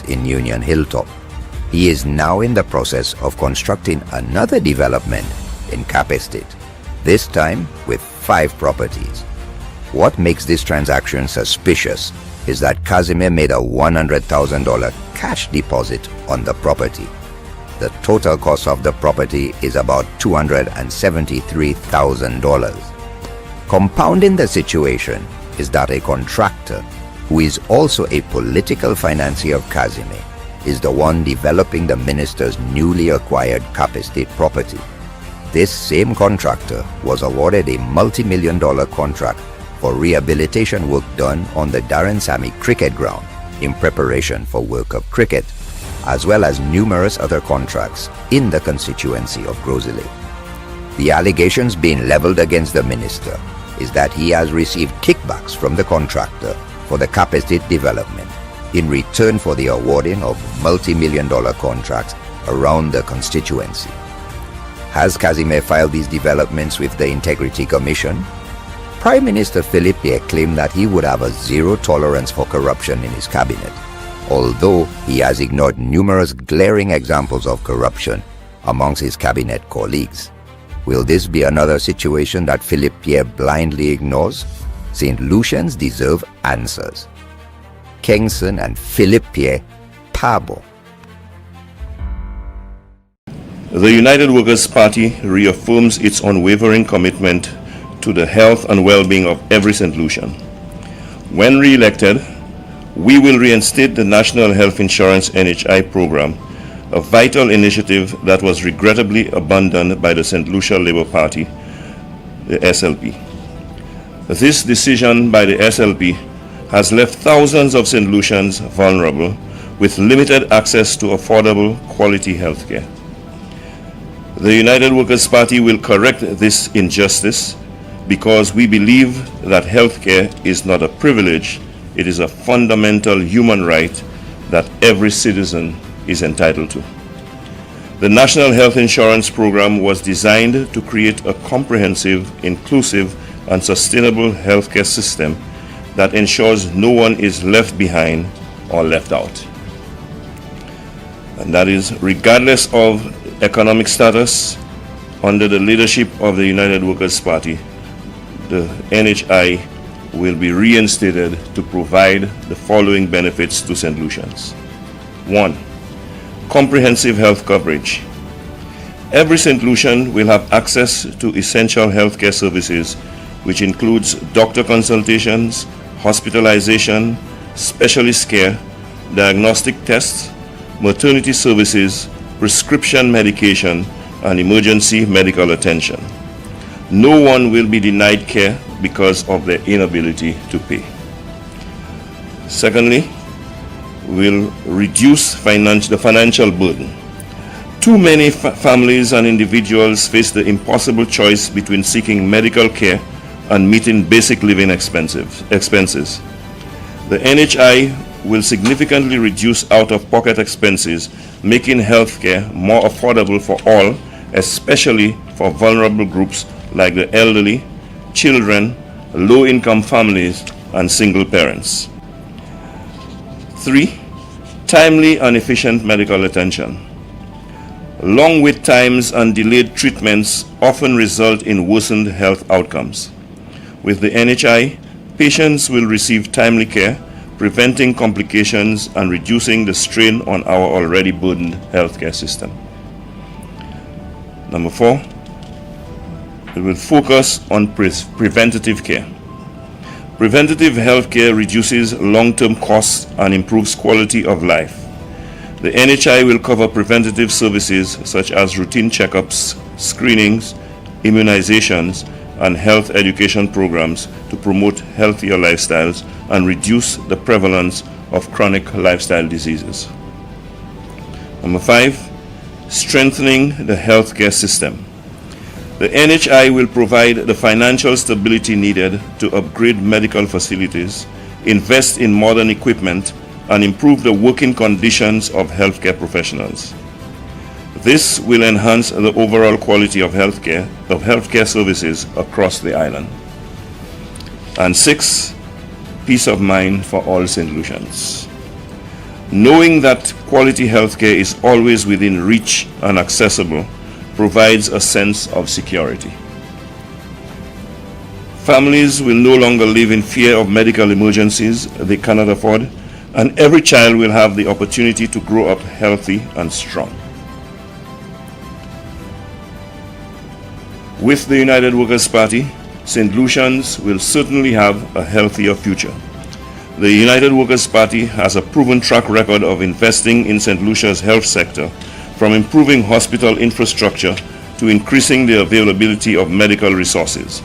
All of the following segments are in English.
in Union Hilltop. He is now in the process of constructing another development in Cap Estate, this time with 5 properties. What makes this transaction suspicious is that Casimir made a $100,000 cash deposit on the property. The total cost of the property is about $273,000. Compounding the situation is that a contractor, who is also a political financier of Casimir, is the one developing the minister's newly acquired Cap Estate property. This same contractor was awarded a multi-million-dollar contract for rehabilitation work done on the Darren Sammy cricket ground in preparation for World Cup cricket, as well as numerous other contracts in the constituency of Grosley. The allegations being leveled against the minister is that he has received kickbacks from the contractor for the Cap Estate development in return for the awarding of multi-million-dollar contracts around the constituency. Has Casimir filed these developments with the Integrity Commission? Prime Minister Philippe Pierre claimed that he would have a zero tolerance for corruption in his cabinet, although he has ignored numerous glaring examples of corruption amongst his cabinet colleagues. Will this be another situation that Philippe Pierre blindly ignores? St. Lucians deserve answers. Kingston and Philippe Pierre, Pabo. The United Workers' Party reaffirms its unwavering commitment to the health and well-being of every St. Lucian. When re-elected, we will reinstate the National Health Insurance NHI program, a vital initiative that was regrettably abandoned by the St. Lucia Labour Party, the SLP. This decision by the SLP has left thousands of St. Lucians vulnerable with limited access to affordable quality health care. The United Workers' Party will correct this injustice because we believe that health care is not a privilege, it is a fundamental human right that every citizen is entitled to. The National Health Insurance Program was designed to create a comprehensive, inclusive, and sustainable healthcare system that ensures no one is left behind or left out. And that is regardless of economic status. Under the leadership of the United Workers' Party, the NHI will be reinstated to provide the following benefits to St. Lucians. 1. Comprehensive health coverage. Every St. Lucian will have access to essential healthcare services, which includes doctor consultations, hospitalization, specialist care, diagnostic tests, maternity services, prescription medication, and emergency medical attention. No one will be denied care because of their inability to pay. Secondly, we'll reduce the financial burden. Too many families and individuals face the impossible choice between seeking medical care and meeting basic living expenses. The NHI will significantly reduce out-of-pocket expenses, making healthcare more affordable for all, especially for vulnerable groups like the elderly, children, low-income families, and single parents. 3. Timely and efficient medical attention. Long wait times and delayed treatments often result in worsened health outcomes. With the NHI, patients will receive timely care, preventing complications and reducing the strain on our already burdened healthcare system. Number 4, it will focus on preventative care. Preventative health care reduces long-term costs and improves quality of life. The NHI will cover preventative services such as routine checkups, screenings, immunizations, and health education programs to promote healthier lifestyles and reduce the prevalence of chronic lifestyle diseases. Number 5, strengthening the healthcare system. The NHI will provide the financial stability needed to upgrade medical facilities, invest in modern equipment, and improve the working conditions of healthcare professionals. This will enhance the overall quality of healthcare services across the island. And 6, peace of mind for all St. Lucians. Knowing that quality healthcare is always within reach and accessible provides a sense of security. Families will no longer live in fear of medical emergencies they cannot afford, and every child will have the opportunity to grow up healthy and strong. With the United Workers' Party, St. Lucians will certainly have a healthier future. The United Workers' Party has a proven track record of investing in St. Lucia's health sector, from improving hospital infrastructure to increasing the availability of medical resources.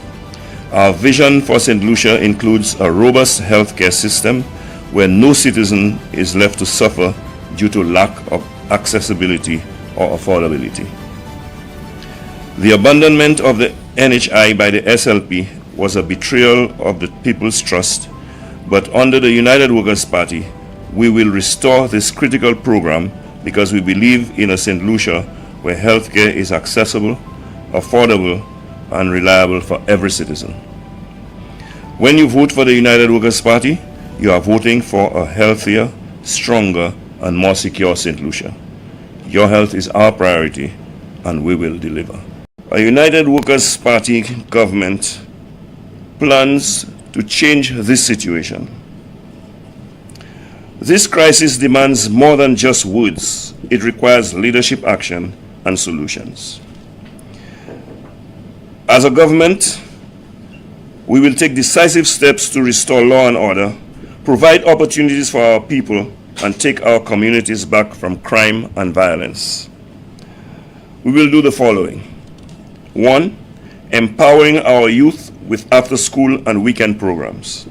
Our vision for St. Lucia includes a robust healthcare system where no citizen is left to suffer due to lack of accessibility or affordability. The abandonment of the NHI by the SLP was a betrayal of the people's trust, but under the United Workers' Party, we will restore this critical program because we believe in a St. Lucia where healthcare is accessible, affordable, and reliable for every citizen. When you vote for the United Workers' Party, you are voting for a healthier, stronger, and more secure St. Lucia. Your health is our priority, and we will deliver. A United Workers' Party government plans to change this situation. This crisis demands more than just words. It requires leadership action and solutions. As a government, we will take decisive steps to restore law and order, provide opportunities for our people, and take our communities back from crime and violence. We will do the following. 1. Empowering our youth with after-school and weekend programs.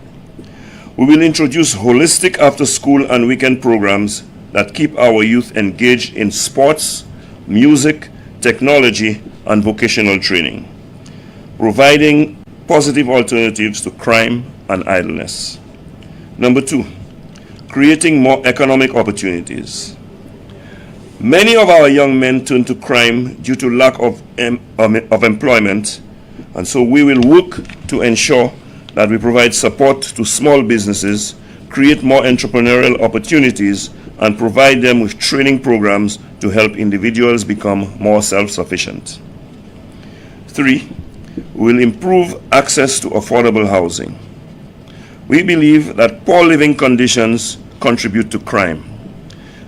We will introduce holistic after-school and weekend programs that keep our youth engaged in sports, music, technology, and vocational training, providing positive alternatives to crime and idleness. Number 2, creating more economic opportunities. Many of our young men turn to crime due to lack of employment, and so we will work to ensure that we provide support to small businesses, create more entrepreneurial opportunities, and provide them with training programs to help individuals become more self-sufficient. 3, we will improve access to affordable housing. We believe that poor living conditions contribute to crime,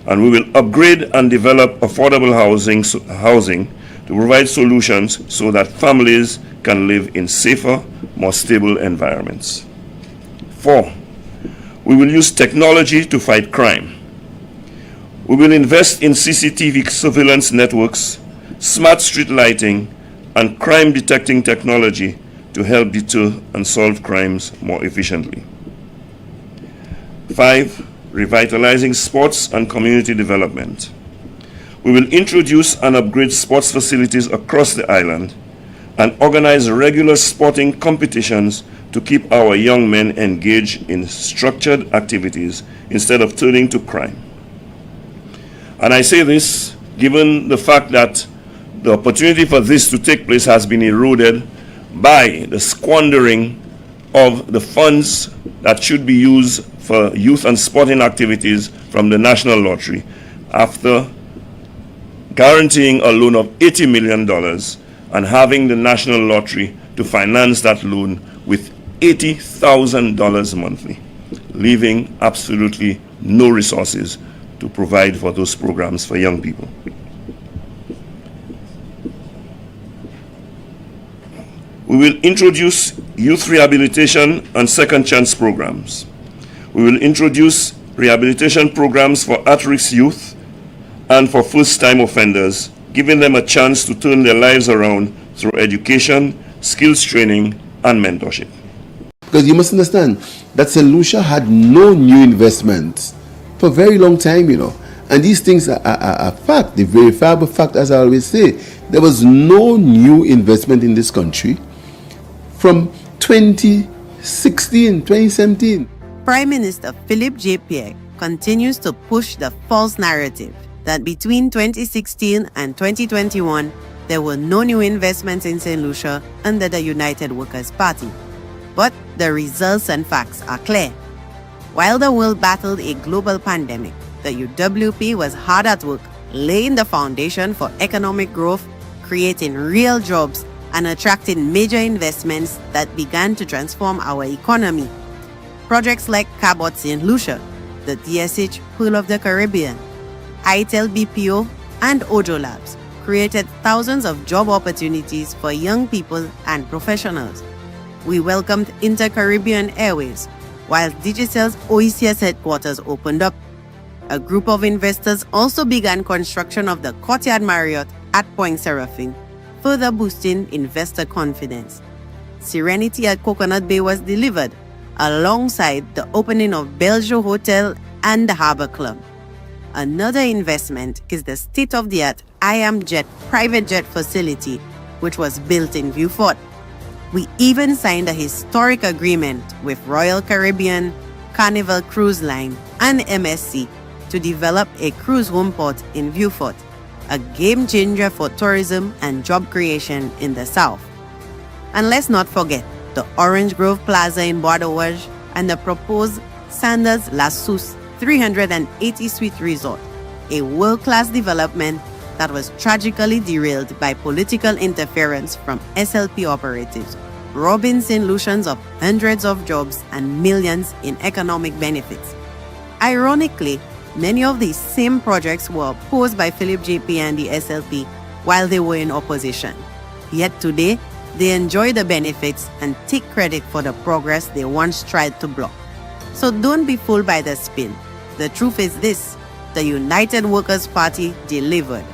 and we will upgrade and develop affordable housing to provide solutions so that families can live in safer, more stable environments. 4, we will use technology to fight crime. We will invest in CCTV surveillance networks, smart street lighting, and crime detecting technology to help deter and solve crimes more efficiently. 5, revitalizing sports and community development. We will introduce and upgrade sports facilities across the island and organize regular sporting competitions to keep our young men engaged in structured activities instead of turning to crime. And I say this given the fact that the opportunity for this to take place has been eroded by the squandering of the funds that should be used for youth and sporting activities from the National Lottery after guaranteeing a loan of $80 million and having the National Lottery to finance that loan with $80,000 monthly, leaving absolutely no resources to provide for those programs for young people. We will introduce youth rehabilitation and second chance programs. We will introduce rehabilitation programs for at-risk youth and for first-time offenders, giving them a chance to turn their lives around through education, skills training, and mentorship. Because you must understand that St. Lucia had no new investments for a very long time, And these things are a fact, the verifiable fact, as I always say. There was no new investment in this country from 2016, 2017. Prime Minister Philip J. Pierre continues to push the false narrative that between 2016 and 2021, there were no new investments in St. Lucia under the United Workers' Party. But the results and facts are clear. While the world battled a global pandemic, the UWP was hard at work laying the foundation for economic growth, creating real jobs, and attracting major investments that began to transform our economy. Projects like Cabot St. Lucia, the DSH Pearl of the Caribbean, ITEL BPO, and Ojo Labs created thousands of job opportunities for young people and professionals. We welcomed Inter-Caribbean Airways, while Digicel's OECS headquarters opened up. A group of investors also began construction of the Courtyard Marriott at Point Seraphim, further boosting investor confidence. Serenity at Coconut Bay was delivered, alongside the opening of Beljo Hotel and the Harbor Club. Another investment is the state-of-the-art IAMJet private jet facility, which was built in Vieux Fort. We even signed a historic agreement with Royal Caribbean, Carnival Cruise Line, and MSC to develop a cruise home port in Vieux Fort, a game changer for tourism and job creation in the South. And let's not forget the Orange Grove Plaza in Bois d'Auge and the proposed Sanders La Sousse 380-suite resort, a world-class development that was tragically derailed by political interference from SLP operatives, robbing St. Lucians of hundreds of jobs and millions in economic benefits. Ironically, many of these same projects were opposed by Philip JP and the SLP while they were in opposition. Yet today, they enjoy the benefits and take credit for the progress they once tried to block. So don't be fooled by the spin. The truth is this: the United Workers' Party delivered.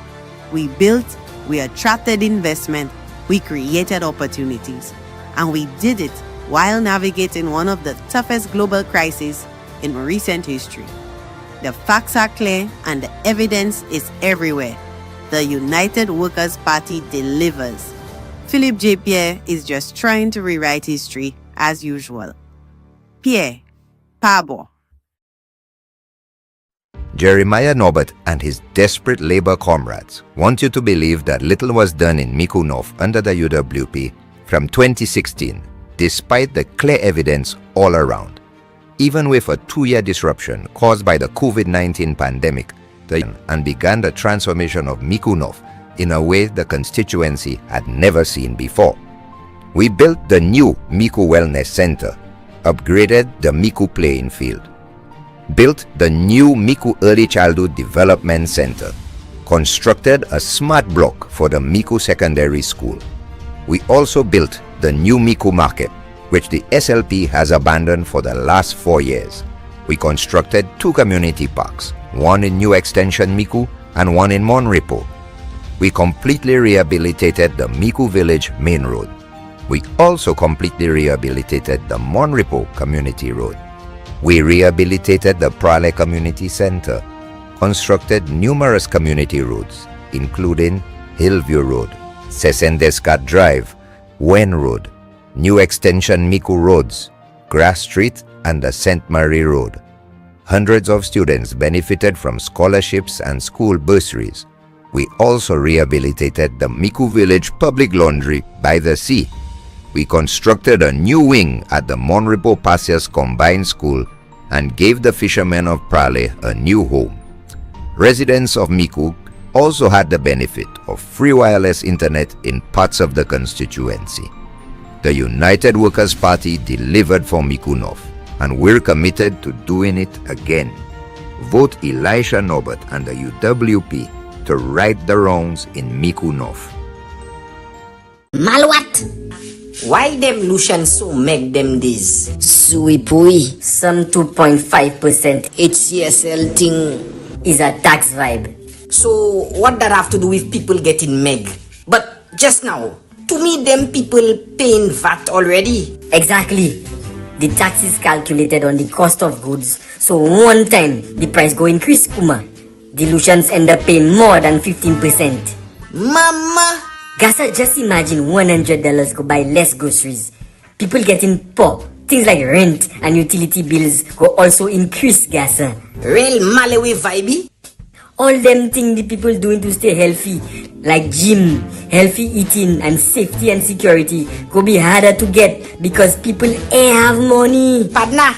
We built, we attracted investment, we created opportunities. And we did it while navigating one of the toughest global crises in recent history. The facts are clear and the evidence is everywhere. The United Workers' Party delivers. Philip J. Pierre is just trying to rewrite history as usual. Pierre, Pabo. Jeremiah Norbert and his desperate labor comrades want you to believe that little was done in Micoud South under the UWP from 2016, despite the clear evidence all around. Even with a 2-year disruption caused by the COVID-19 pandemic, and began the transformation of Micoud South in a way the constituency had never seen before. We built the new Micoud Wellness Center, upgraded the Micoud playing field, built the new Micoud Early Childhood Development Center, constructed a smart block for the Micoud Secondary School. We also built the new Micoud Market, which the SLP has abandoned for the last 4 years. We constructed 2 community parks, one in New Extension Micoud and one in Monrepo. We completely rehabilitated the Micoud Village Main Road. We also completely rehabilitated the Monrepo Community Road. We rehabilitated the Prale Community Center, constructed numerous community roads, including Hillview Road, Sesendescat Drive, Wen Road, New Extension Micoud Roads, Grass Street, and the St. Marie Road. Hundreds of students benefited from scholarships and school bursaries. We also rehabilitated the Micoud Village Public Laundry by the Sea. We constructed a new wing at the Monrepo Passias Combined School and gave the fishermen of Prale a new home. Residents of Micoud also had the benefit of free wireless internet in parts of the constituency. The United Workers' Party delivered for Micoud South, and we're committed to doing it again. Vote Elisha Norbert and the UWP to right the wrongs in Micoud South. Malwat! Why them Lucians so make them this? Suipui, some 2.5% HCSL thing is a tax vibe. So what that have to do with people getting meg? But just now, to me them people paying VAT already. Exactly. The tax is calculated on the cost of goods. So one time the price go increase, Uma. The Lucians end up paying more than 15%. Mama! Gasa, just imagine $100 go buy less groceries. People getting poor. Things like rent and utility bills go also increase, Gasa. Real Malawi vibe? All them things the people doing to stay healthy, like gym, healthy eating, and safety and security, go be harder to get because people ain't have money. Partner,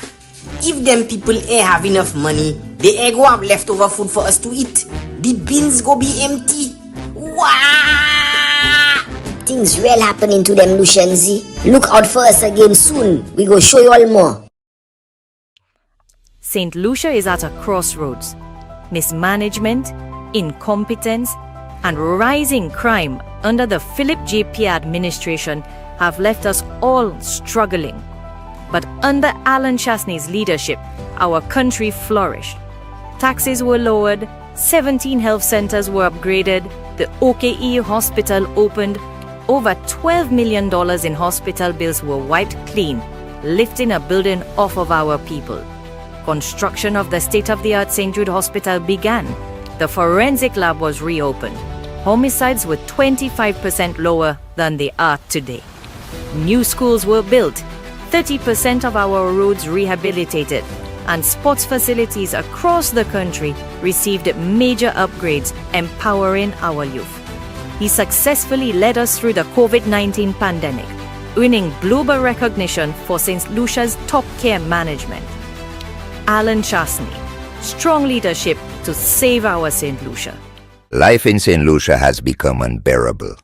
if them people ain't have enough money, The egg will have leftover food for us to eat. The bins go be empty. Wow! Things real happening to them, Lucianzi. Look out for us again soon. We go show you all more. St. Lucia is at a crossroads. Mismanagement, incompetence, and rising crime under the Philip J. Pierre administration have left us all struggling. But under Alan Chasney's leadership, our country flourished. Taxes were lowered, 17 health centers were upgraded, the OKE hospital opened, over $12 million in hospital bills were wiped clean, lifting a burden off of our people. Construction of the state-of-the-art St. Jude Hospital began. The forensic lab was reopened. Homicides were 25% lower than they are today. New schools were built, 30% of our roads rehabilitated, and sports facilities across the country received major upgrades, empowering our youth. He successfully led us through the COVID-19 pandemic, winning global recognition for St. Lucia's top care management. Alan Chasney, strong leadership to save our St. Lucia. Life in St. Lucia has become unbearable.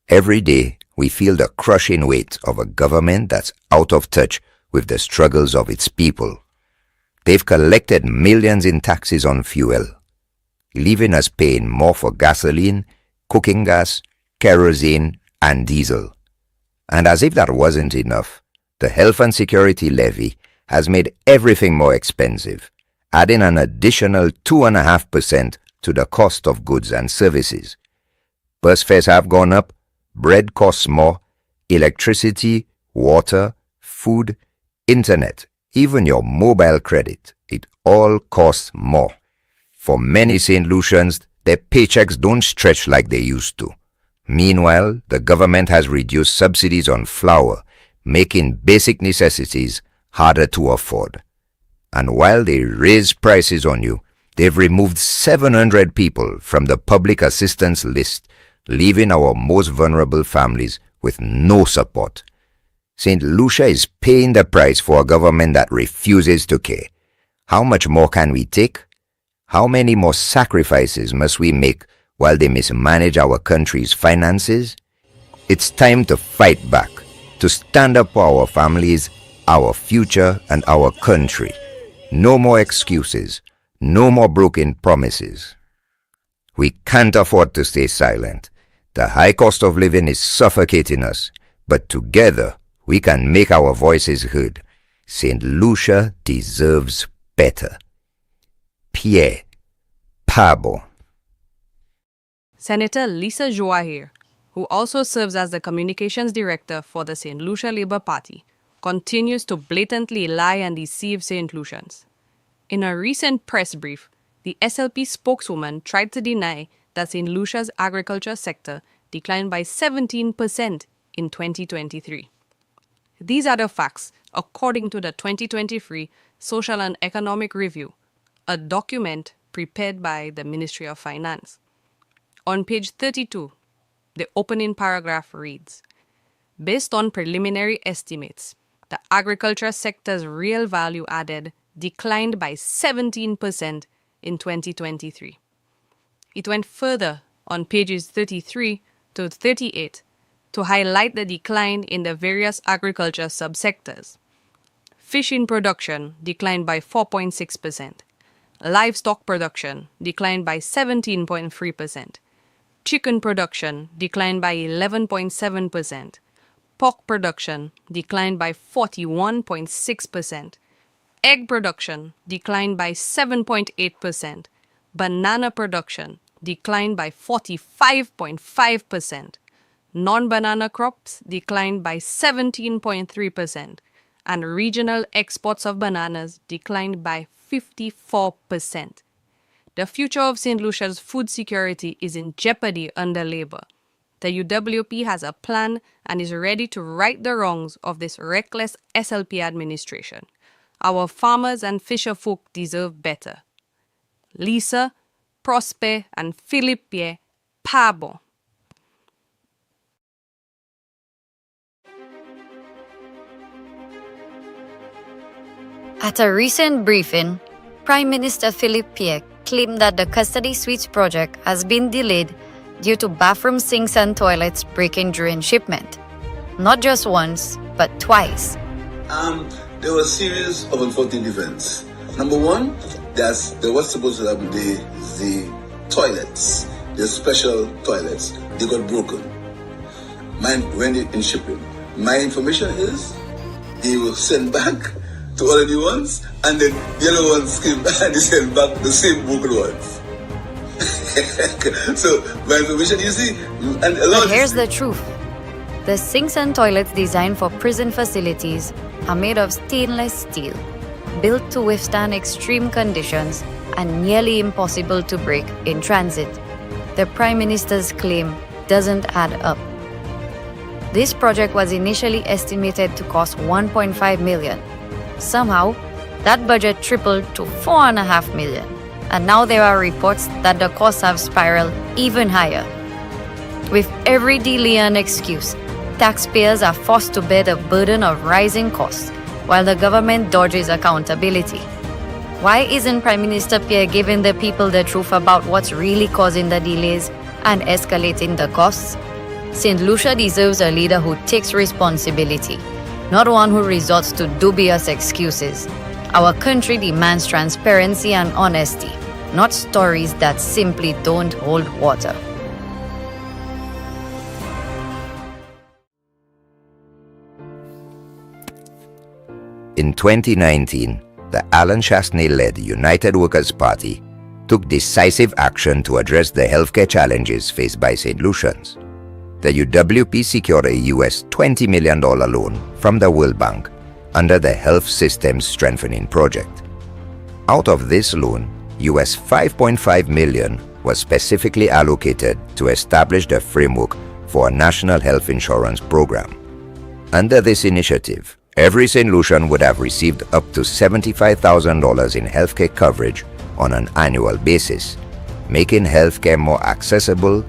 Every day, we feel the crushing weight of a government that's out of touch with the struggles of its people. They've collected millions in taxes on fuel, leaving us paying more for gasoline, cooking gas, kerosene, and diesel. And as if that wasn't enough, the Health and Security Levy has made everything more expensive, adding an additional 2.5% to the cost of goods and services. Bus fares have gone up, bread costs more, electricity, water, food, internet, even your mobile credit, it all costs more. For many St. Lucians, their paychecks don't stretch like they used to. Meanwhile, the government has reduced subsidies on flour, making basic necessities harder to afford. And while they raise prices on you, they've removed 700 people from the public assistance list, leaving our most vulnerable families with no support. St. Lucia is paying the price for a government that refuses to care. How much more can we take? How many more sacrifices must we make while they mismanage our country's finances? It's time to fight back, to stand up for our families, our future, and our country. No more excuses, no more broken promises. We can't afford to stay silent. The high cost of living is suffocating us, but together we can make our voices heard. St. Lucia deserves better. Pierre Pabo. Senator Lisa Joahir, who also serves as the communications director for the St. Lucia Labour Party, continues to blatantly lie and deceive St. Lucians. In a recent press brief, the SLP spokeswoman tried to deny that St. Lucia's agriculture sector declined by 17% in 2023. These are the facts according to the 2023 Social and Economic Review, a document prepared by the Ministry of Finance. On page 32, the opening paragraph reads, "Based on preliminary estimates, the agriculture sector's real value added declined by 17% in 2023. It went further on pages 33 to 38 to highlight the decline in the various agriculture subsectors. Fishing production declined by 4.6%. Livestock production declined by 17.3%. Chicken production declined by 11.7%. Pork production declined by 41.6%. Egg production declined by 7.8%. Banana production declined by 45.5%. Non-banana crops declined by 17.3%. And regional exports of bananas declined by 54%. The future of St. Lucia's food security is in jeopardy under Labour. The UWP has a plan and is ready to right the wrongs of this reckless SLP administration. Our farmers and fisherfolk deserve better. Lisa, Prosper, and Philippe Pabo. At a recent briefing, Prime Minister Philippe Pierre claimed that the custody suites project has been delayed due to bathroom sinks and toilets breaking during shipment. Not just once, but twice. There were a series of unfortunate events. Number one, there was supposed to have the toilets, the special toilets. They got broken. When in shipping. My information is they were sent back to all the new ones, and then the other ones came back and they sent back the same broken ones. So my information, you see, and a lot. But here's the truth. The sinks and toilets designed for prison facilities are made of stainless steel, built to withstand extreme conditions and nearly impossible to break in transit. The Prime Minister's claim doesn't add up. This project was initially estimated to cost $1.5 million. Somehow, that budget tripled to $4.5 million. And now there are reports that the costs have spiraled even higher. With every delay and excuse, taxpayers are forced to bear the burden of rising costs while the government dodges accountability. Why isn't Prime Minister Pierre giving the people the truth about what's really causing the delays and escalating the costs? St. Lucia deserves a leader who takes responsibility, not one who resorts to dubious excuses. Our country demands transparency and honesty, not stories that simply don't hold water. In 2019, the Alan Chasney-led United Workers' Party took decisive action to address the healthcare challenges faced by St. Lucians. The UWP secured a US $20 million loan from the World Bank under the Health Systems Strengthening Project. Out of this loan, US $5.5 million was specifically allocated to establish the framework for a national health insurance program. Under this initiative, every St. Lucian would have received up to $75,000 in healthcare coverage on an annual basis, making healthcare more accessible,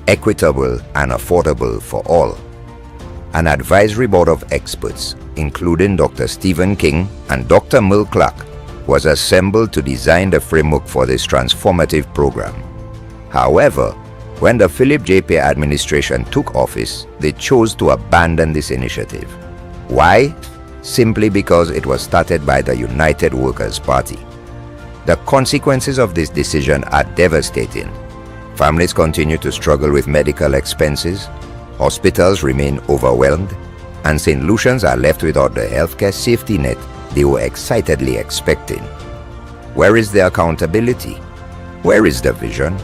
equitable, and affordable for all. An advisory board of experts, including Dr. Stephen King and Dr. Merle Clark, was assembled to design the framework for this transformative program. However, when the Philip J. Pierre administration took office, they chose to abandon this initiative. Why? Simply because it was started by the United Workers' Party. The consequences of this decision are devastating. Families continue to struggle with medical expenses, hospitals remain overwhelmed, and St. Lucians are left without the healthcare safety net they were excitedly expecting. Where is the accountability? Where is the vision?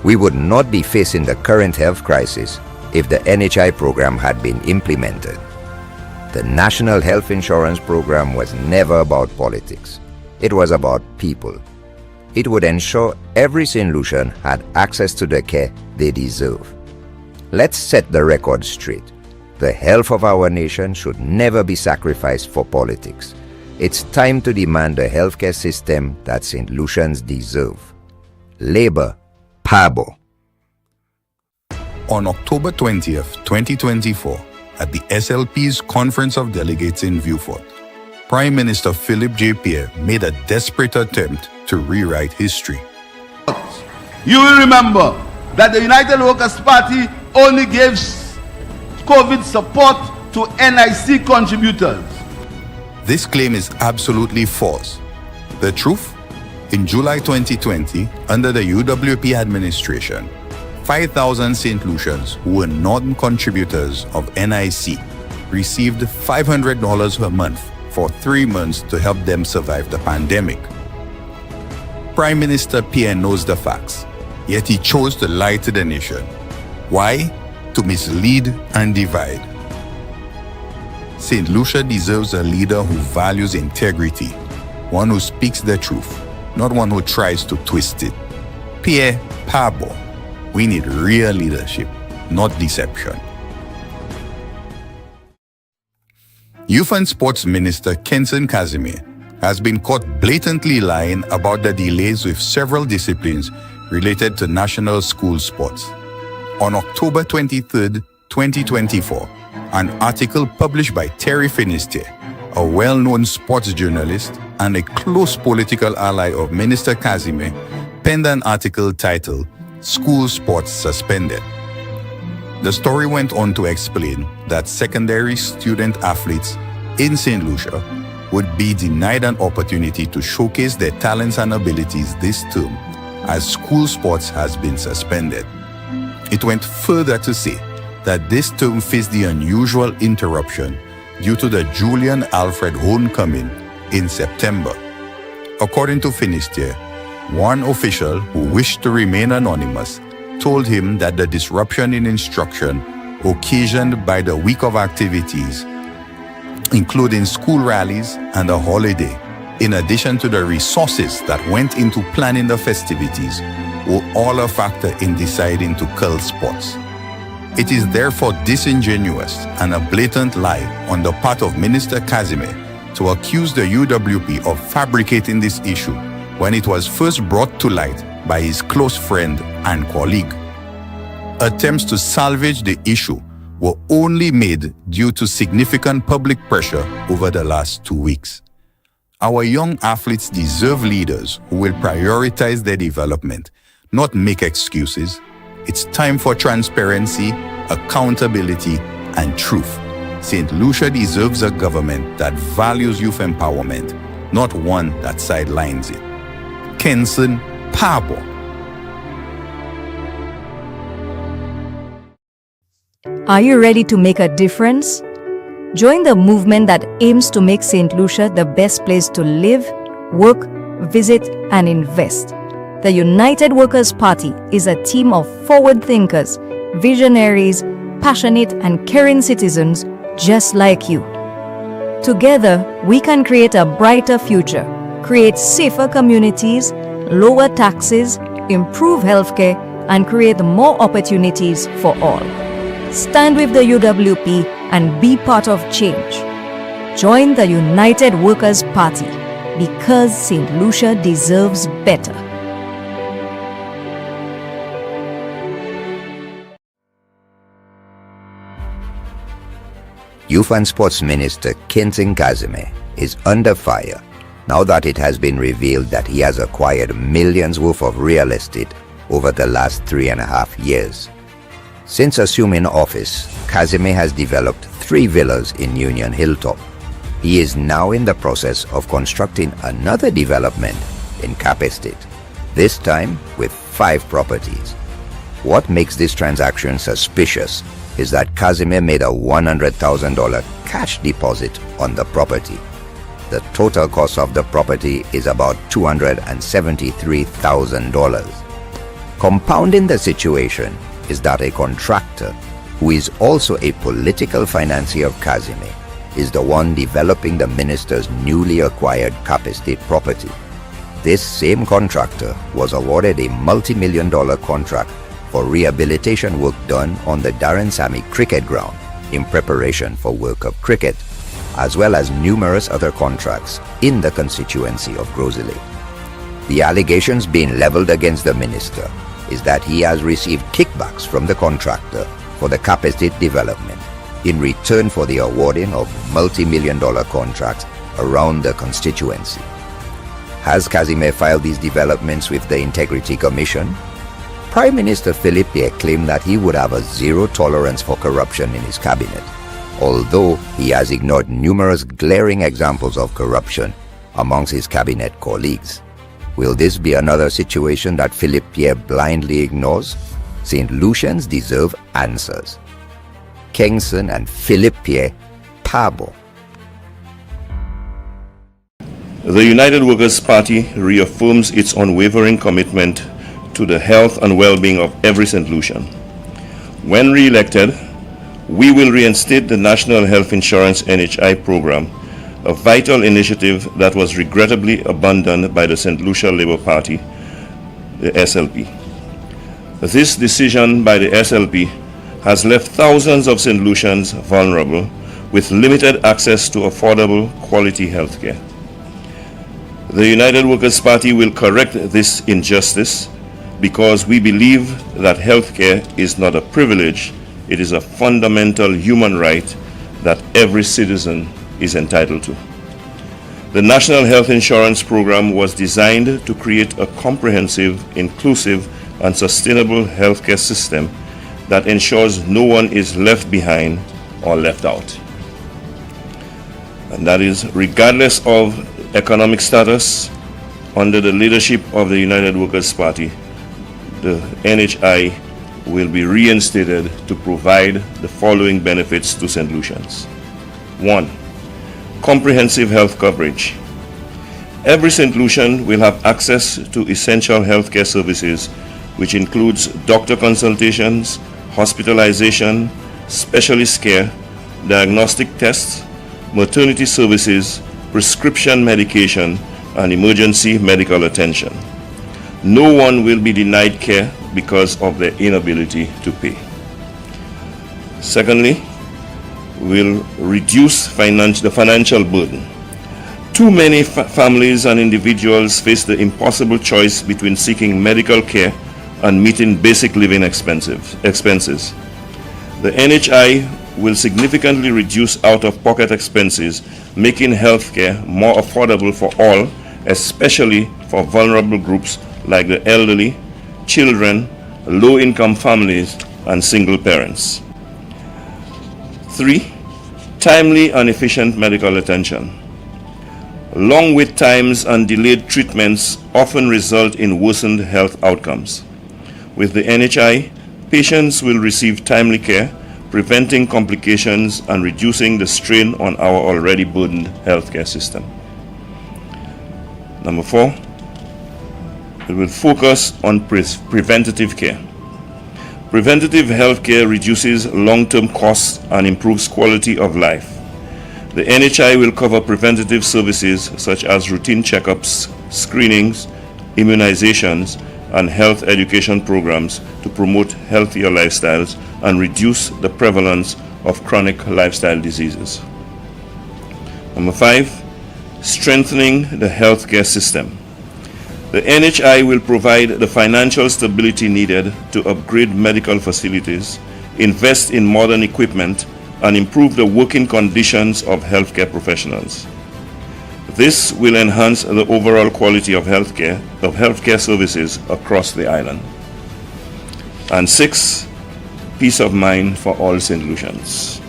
We would not be facing the current health crisis if the NHI program had been implemented. The National Health Insurance Program was never about politics. It was about people. It would ensure every St. Lucian had access to the care they deserve. Let's set the record straight. The health of our nation should never be sacrificed for politics. It's time to demand a healthcare system that St. Lucians deserve. Labour, Pabo. On October 20th, 2024, at the SLP's Conference of Delegates in Vieux-Fort, Prime Minister Philippe J. Pierre made a desperate attempt to rewrite history. You will remember that the United Workers' Party only gave COVID support to NIC contributors. This claim is absolutely false. The truth? In July 2020, under the UWP administration, 5,000 St. Lucians who were non-contributors of NIC received $500 per month for 3 months to help them survive the pandemic. Prime Minister Pierre knows the facts, yet he chose to lie to the nation. Why? To mislead and divide. St. Lucia deserves a leader who values integrity, one who speaks the truth, not one who tries to twist it. Pierre, Pabo, we need real leadership, not deception. Youth and Sports Minister Kenson Casimir has been caught blatantly lying about the delays with several disciplines related to national school sports. On October 23, 2024, an article published by Terry Finisterre a well-known sports journalist and a close political ally of Minister Kazime, penned an article titled "School Sports Suspended." The story went on to explain that secondary student athletes in St. Lucia would be denied an opportunity to showcase their talents and abilities this term, as school sports has been suspended. It went further to say that this term faced the unusual interruption due to the Julian Alfred homecoming in September. According to Finisterre, one official who wished to remain anonymous told him that the disruption in instruction occasioned by the week of activities, including school rallies and a holiday, in addition to the resources that went into planning the festivities, were all a factor in deciding to cull sports. It is therefore disingenuous and a blatant lie on the part of Minister Kazime to accuse the UWP of fabricating this issue when it was first brought to light by his close friend and colleague. Attempts to salvage the issue were only made due to significant public pressure over the last 2 weeks. Our young athletes deserve leaders who will prioritize their development, not make excuses. It's time for transparency, accountability, and truth. St. Lucia deserves a government that values youth empowerment, not one that sidelines it. Kenson Pabo. Are you ready to make a difference? Join the movement that aims to make St. Lucia the best place to live, work, visit, and invest. The United Workers' Party is a team of forward thinkers, visionaries, passionate and caring citizens just like you. Together, we can create a brighter future, create safer communities, lower taxes, improve healthcare, and create more opportunities for all. Stand with the UWP and be part of change. Join the United Workers' Party because St. Lucia deserves better. Youth and Sports Minister Kenson Kazime is under fire now that it has been revealed that he has acquired millions worth of real estate over the last 3.5 years. Since assuming office, Kazime has developed 3 villas in Union Hilltop. He is now in the process of constructing another development in Cap Estate, this time with 5 properties. What makes this transaction suspicious is that Kazime made a $100,000 cash deposit on the property. The total cost of the property is about $273,000. Compounding the situation is that a contractor, who is also a political financier of Kazime, is the one developing the minister's newly acquired Cap Estate property. This same contractor was awarded a multi-million-dollar contract for rehabilitation work done on the Darren Sammy cricket ground in preparation for World Cup cricket, as well as numerous other contracts in the constituency of Grosley. The allegations being leveled against the minister is that he has received kickbacks from the contractor for the Cap Estate development in return for the awarding of multi-million-dollar contracts around the constituency. Has Kazime filed these developments with the Integrity Commission? Prime Minister Philippe Pierre claimed that he would have a zero tolerance for corruption in his cabinet, although he has ignored numerous glaring examples of corruption amongst his cabinet colleagues. Will this be another situation that Philippe Pierre blindly ignores? St. Lucians deserve answers. Kenson and Philippe Pierre, Pabo. The United Workers' Party reaffirms its unwavering commitment to the health and well-being of every St. Lucian. When re-elected, we will reinstate the National Health Insurance NHI program, a vital initiative that was regrettably abandoned by the St. Lucia Labour Party, the SLP. This decision by the SLP has left thousands of St. Lucians vulnerable with limited access to affordable quality health care. The United Workers' Party will correct this injustice because we believe that health care is not a privilege, it is a fundamental human right that every citizen is entitled to. The National Health Insurance Program was designed to create a comprehensive, inclusive, and sustainable healthcare system that ensures no one is left behind or left out. And that is regardless of economic status. Under the leadership of the United Workers' Party, the NHI will be reinstated to provide the following benefits to St. Lucians. 1. Comprehensive health coverage. Every St. Lucian will have access to essential healthcare services, which includes doctor consultations, hospitalization, specialist care, diagnostic tests, maternity services, prescription medication, and emergency medical attention. No one will be denied care because of their inability to pay. Secondly, we'll reduce the financial burden. Too many families and individuals face the impossible choice between seeking medical care and meeting basic living expenses. The NHI will significantly reduce out-of-pocket expenses, making healthcare more affordable for all, especially for vulnerable groups like the elderly, children, low-income families, and single parents. 3. Timely and efficient medical attention. Long wait times and delayed treatments often result in worsened health outcomes. With the NHI, patients will receive timely care, preventing complications and reducing the strain on our already burdened healthcare system. Number 4, it will focus on preventative care. Preventative health care reduces long-term costs and improves quality of life. The NHI will cover preventative services such as routine checkups, screenings, immunizations, and health education programs to promote healthier lifestyles and reduce the prevalence of chronic lifestyle diseases. Number 5, strengthening the healthcare system. The NHI will provide the financial stability needed to upgrade medical facilities, invest in modern equipment, and improve the working conditions of healthcare professionals. This will enhance the overall quality of healthcare services across the island. And 6, peace of mind for all St. Lucians.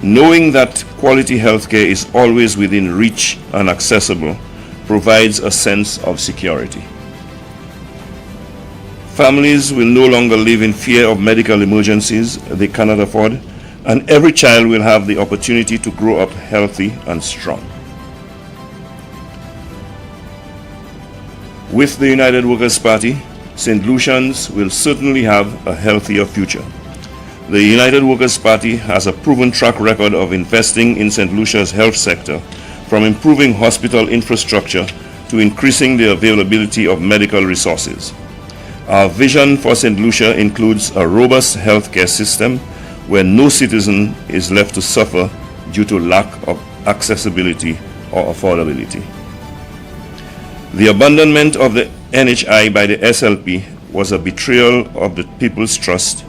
Knowing that quality healthcare is always within reach and accessible provides a sense of security. Families will no longer live in fear of medical emergencies they cannot afford, and every child will have the opportunity to grow up healthy and strong. With the United Workers' Party, St. Lucians will certainly have a healthier future. The United Workers' Party has a proven track record of investing in St. Lucia's health sector, from improving hospital infrastructure to increasing the availability of medical resources. Our vision for St. Lucia includes a robust healthcare system where no citizen is left to suffer due to lack of accessibility or affordability. The abandonment of the NHI by the SLP was a betrayal of the people's trust,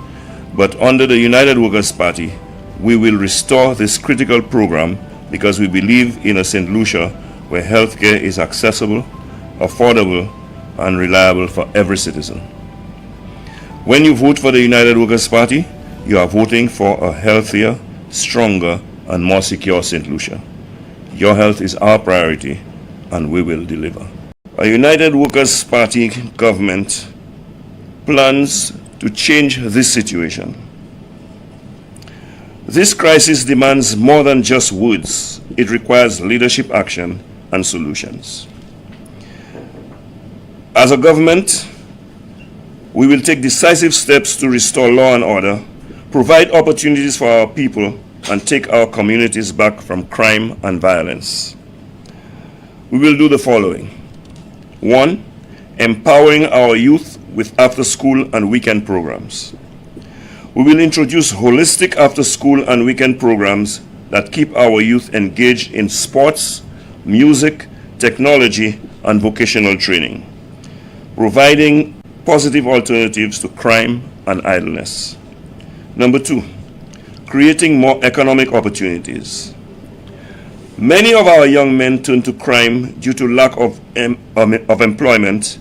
but under the United Workers' Party, we will restore this critical program because we believe in a St. Lucia where healthcare is accessible, affordable, and reliable for every citizen. When you vote for the United Workers' Party, you are voting for a healthier, stronger, and more secure St. Lucia. Your health is our priority, and we will deliver. A United Workers' Party government plans to change this situation. This crisis demands more than just words. It requires leadership action and solutions. As a government, we will take decisive steps to restore law and order, provide opportunities for our people, and take our communities back from crime and violence. We will do the following. 1, empowering our youth with after-school and weekend programs. We will introduce holistic after-school and weekend programs that keep our youth engaged in sports, music, technology, and vocational training, providing positive alternatives to crime and idleness. Number 2, creating more economic opportunities. Many of our young men turn to crime due to lack of employment,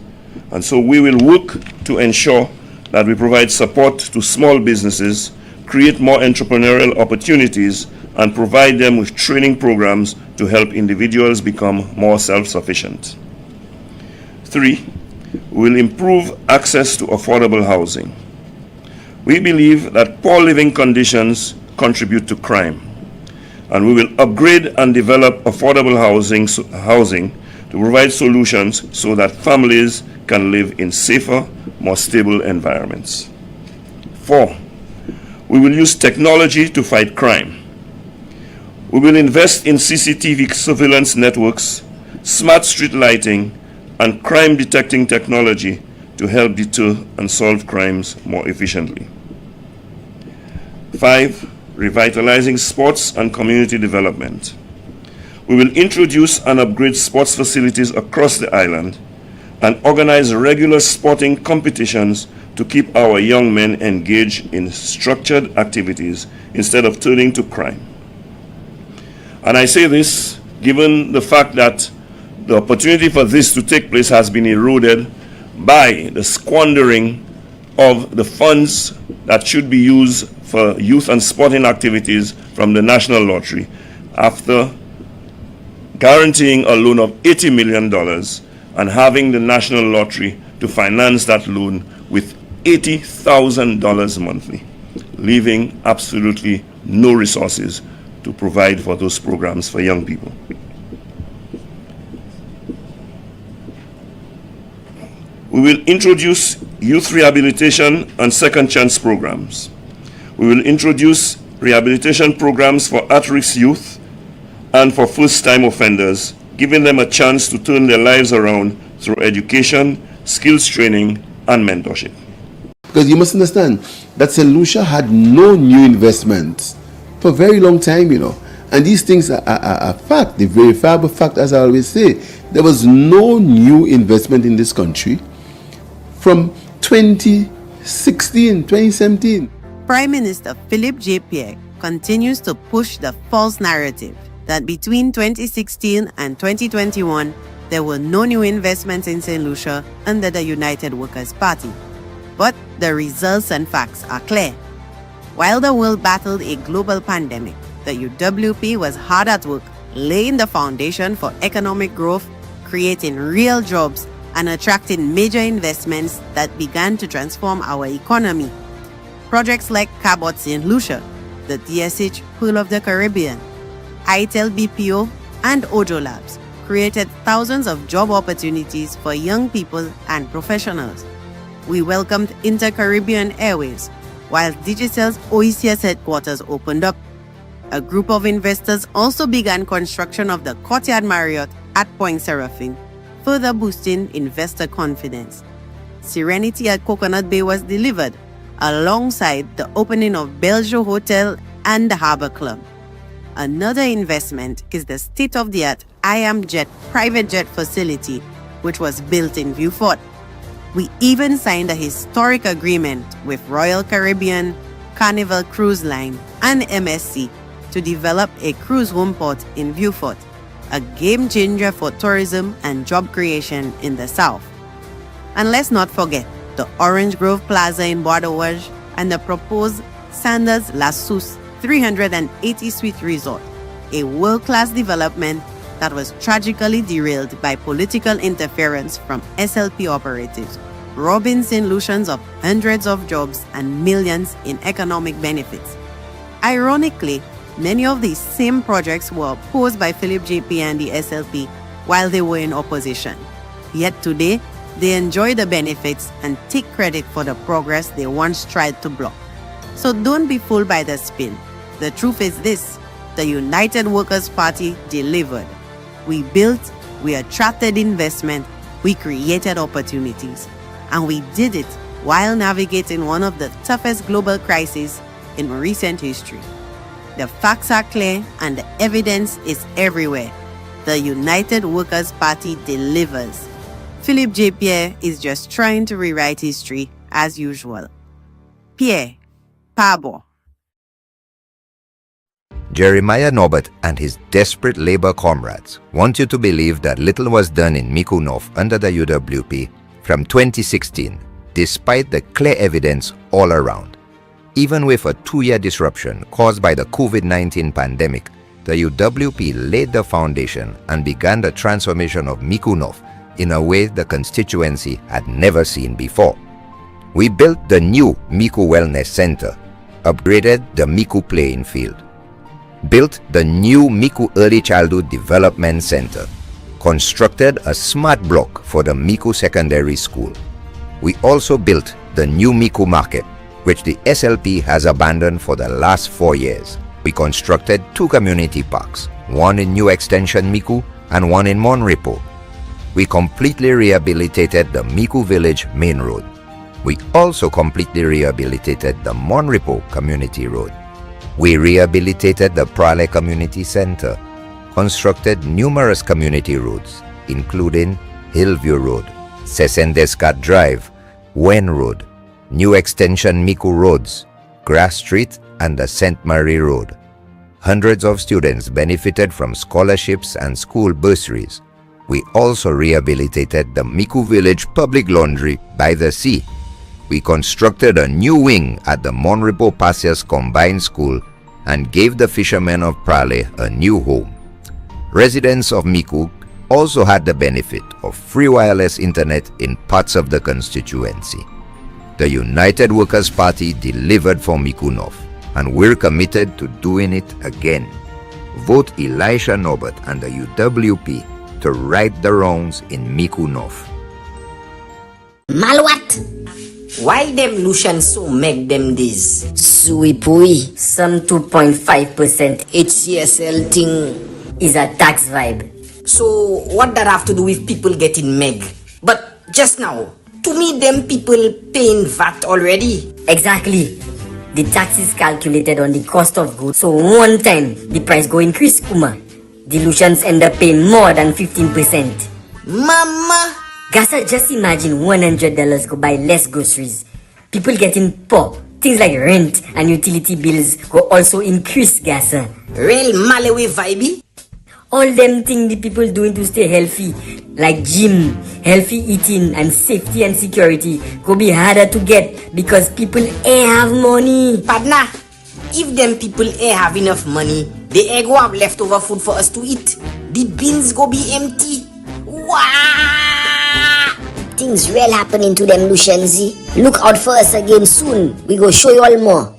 and so we will work to ensure that we provide support to small businesses, create more entrepreneurial opportunities, and provide them with training programs to help individuals become more self-sufficient. 3, we will improve access to affordable housing. We believe that poor living conditions contribute to crime, and we will upgrade and develop affordable housing to provide solutions so that families can live in safer, more stable environments. 4, we will use technology to fight crime. We will invest in CCTV surveillance networks, smart street lighting, and crime detecting technology to help deter and solve crimes more efficiently. 5, revitalizing sports and community development. We will introduce and upgrade sports facilities across the island and organize regular sporting competitions to keep our young men engaged in structured activities instead of turning to crime. And I say this given the fact that the opportunity for this to take place has been eroded by the squandering of the funds that should be used for youth and sporting activities from the National Lottery after guaranteeing a loan of $80 million and having the National Lottery to finance that loan with $80,000 monthly, leaving absolutely no resources to provide for those programs for young people. We will introduce youth rehabilitation and second chance programs. We will introduce rehabilitation programs for at-risk youth and for first-time offenders, giving them a chance to turn their lives around through education, skills training, and mentorship. Because you must understand that St. Lucia had no new investments for a very long time, And these things are fact, the verifiable fact, as I always say. There was no new investment in this country from 2016, 2017. Prime Minister Philip J. Pierre continues to push the false narrative that between 2016 and 2021, there were no new investments in St. Lucia under the United Workers' Party. But the results and facts are clear. While the world battled a global pandemic, the UWP was hard at work laying the foundation for economic growth, creating real jobs, and attracting major investments that began to transform our economy. Projects like Cabot St. Lucia, the DSH Pearl of the Caribbean, ITEL BPO, and Ojo Labs created thousands of job opportunities for young people and professionals. We welcomed Inter-Caribbean Airways, while Digicel's OECS headquarters opened up. A group of investors also began construction of the Courtyard Marriott at Point Seraphine, further boosting investor confidence. Serenity at Coconut Bay was delivered, alongside the opening of Bellevue Hotel and the Harbor Club. Another investment is the state-of-the-art IAMJet private jet facility, which was built in Vieux Fort. We even signed a historic agreement with Royal Caribbean, Carnival Cruise Line, and MSC to develop a cruise home port in Vieux Fort, a game changer for tourism and job creation in the South. And let's not forget the Orange Grove Plaza in Bordeaux and the proposed Sanders La Sousse 380-suite resort, a world-class development that was tragically derailed by political interference from SLP operatives, robbing St. Lucians of hundreds of jobs and millions in economic benefits. Ironically, many of these same projects were opposed by Philip JP and the SLP while they were in opposition. Yet today, they enjoy the benefits and take credit for the progress they once tried to block. So don't be fooled by the spin. The truth is this: the United Workers' Party delivered. We built, we attracted investment, we created opportunities, and we did it while navigating one of the toughest global crises in recent history. The facts are clear and the evidence is everywhere. The United Workers' Party delivers. Philip J. Pierre is just trying to rewrite history as usual. Pierre, Pabo. Jeremiah Norbert and his desperate labor comrades want you to believe that little was done in Micoud South under the UWP from 2016, despite the clear evidence all around. Even with a 2-year disruption caused by the COVID-19 pandemic, the UWP laid the foundation and began the transformation of Micoud South in a way the constituency had never seen before. We built the new Micoud Wellness Center, upgraded the Micoud playing field, built the new Micoud Early Childhood Development Center, constructed a smart block for the Micoud Secondary School. We also built the new Micoud Market, which the SLP has abandoned for the last 4 years. We constructed 2 community parks, one in New Extension Micoud and one in Monrepo. We completely rehabilitated the Micoud Village Main Road. We also completely rehabilitated the Monrepo Community Road. We rehabilitated the Prale Community Center, constructed numerous community roads, including Hillview Road, Sesendescat Drive, Wen Road, New Extension Micoud Roads, Grass Street, and the St. Marie Road. Hundreds of students benefited from scholarships and school bursaries. We also rehabilitated the Micoud Village Public Laundry by the Sea. We constructed a new wing at the Monrepo Passias Combined School and gave the fishermen of Prale a new home. Residents of Micoud also had the benefit of free wireless internet in parts of the constituency. The United Workers' Party delivered for Micoud South, and we're committed to doing it again. Vote Elisha Norbert and the UWP to right the wrongs in Micoud South. Malwat? Why them Lucian so make them this? Suipui, some 2.5% HCSL thing is a tax vibe. So what that have to do with people getting meg? But just now, to me them people paying VAT already. Exactly. The tax is calculated on the cost of goods. So one time the price go increase, Uma. The Lucians end up paying more than 15%. Mama! Gasa, just imagine $100 go buy less groceries. People getting poor. Things like rent and utility bills go also increase, Gasa. Real Malawi vibe? All them things the people doing to stay healthy, like gym, healthy eating, and safety and security, go be harder to get because people ain't have money. Partner, if them people ain't have enough money, they ain't go have leftover food for us to eat. The bins go be empty. Wow! Things real happening to them, Lucianzi. Look out for us again soon. We go show you all more.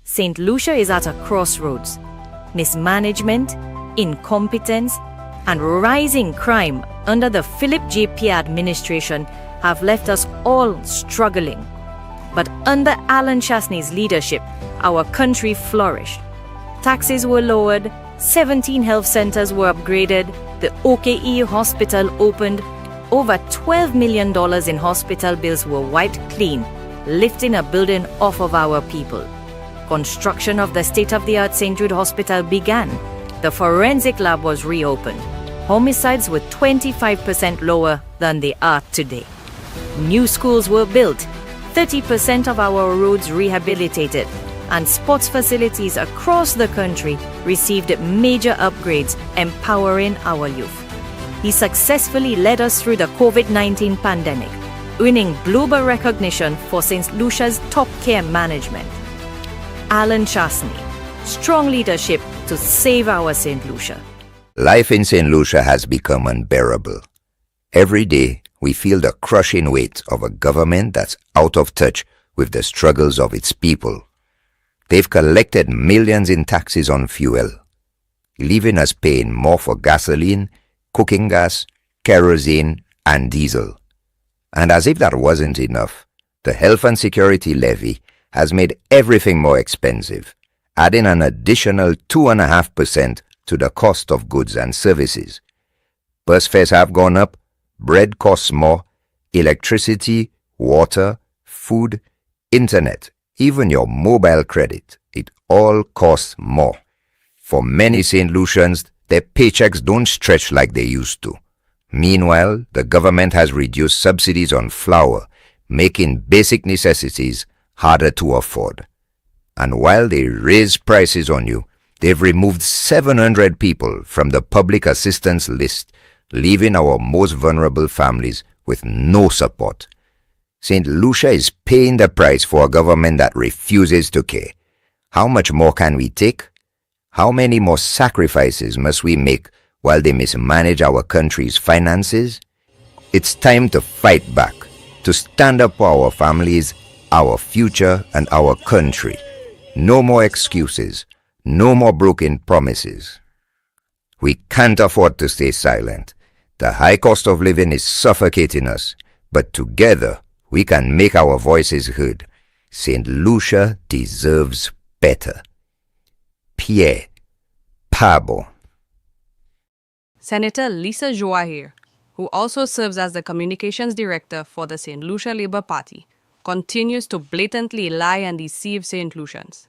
St. Lucia is at a crossroads. Mismanagement, incompetence, and rising crime under the Philip J.P. administration have left us all struggling. But under Alan Chasney's leadership, our country flourished. Taxes were lowered, 17 health centers were upgraded, the OKE hospital opened, over $12 million in hospital bills were wiped clean, lifting a burden off of our people. Construction of the state-of-the-art St. Jude Hospital began. The forensic lab was reopened. Homicides were 25% lower than they are today. New schools were built, 30% of our roads rehabilitated, and sports facilities across the country received major upgrades, empowering our youth. He successfully led us through the COVID-19 pandemic, winning global recognition for St. Lucia's top care management. Alan Chasney, strong leadership to save our St. Lucia. Life in St. Lucia has become unbearable. Every day, we feel the crushing weight of a government that's out of touch with the struggles of its people. They've collected millions in taxes on fuel, leaving us paying more for gasoline, cooking gas, kerosene, and diesel. And as if that wasn't enough, the Health and Security Levy has made everything more expensive, adding an additional 2.5% to the cost of goods and services. Bus fares have gone up, bread costs more, electricity, water, food, internet, even your mobile credit, it all costs more. For many St. Lucians, their paychecks don't stretch like they used to. Meanwhile, the government has reduced subsidies on flour, making basic necessities harder to afford. And while they raise prices on you, they've removed 700 people from the public assistance list, leaving our most vulnerable families with no support. St. Lucia is paying the price for a government that refuses to care. How much more can we take? How many more sacrifices must we make while they mismanage our country's finances? It's time to fight back, to stand up for our families, our future, and our country. No more excuses, no more broken promises. We can't afford to stay silent. The high cost of living is suffocating us, but together we can make our voices heard. St. Lucia deserves better. Pierre Pabo. Senator Lisa Joahir, who also serves as the communications director for the St. Lucia Labour Party, continues to blatantly lie and deceive St. Lucians.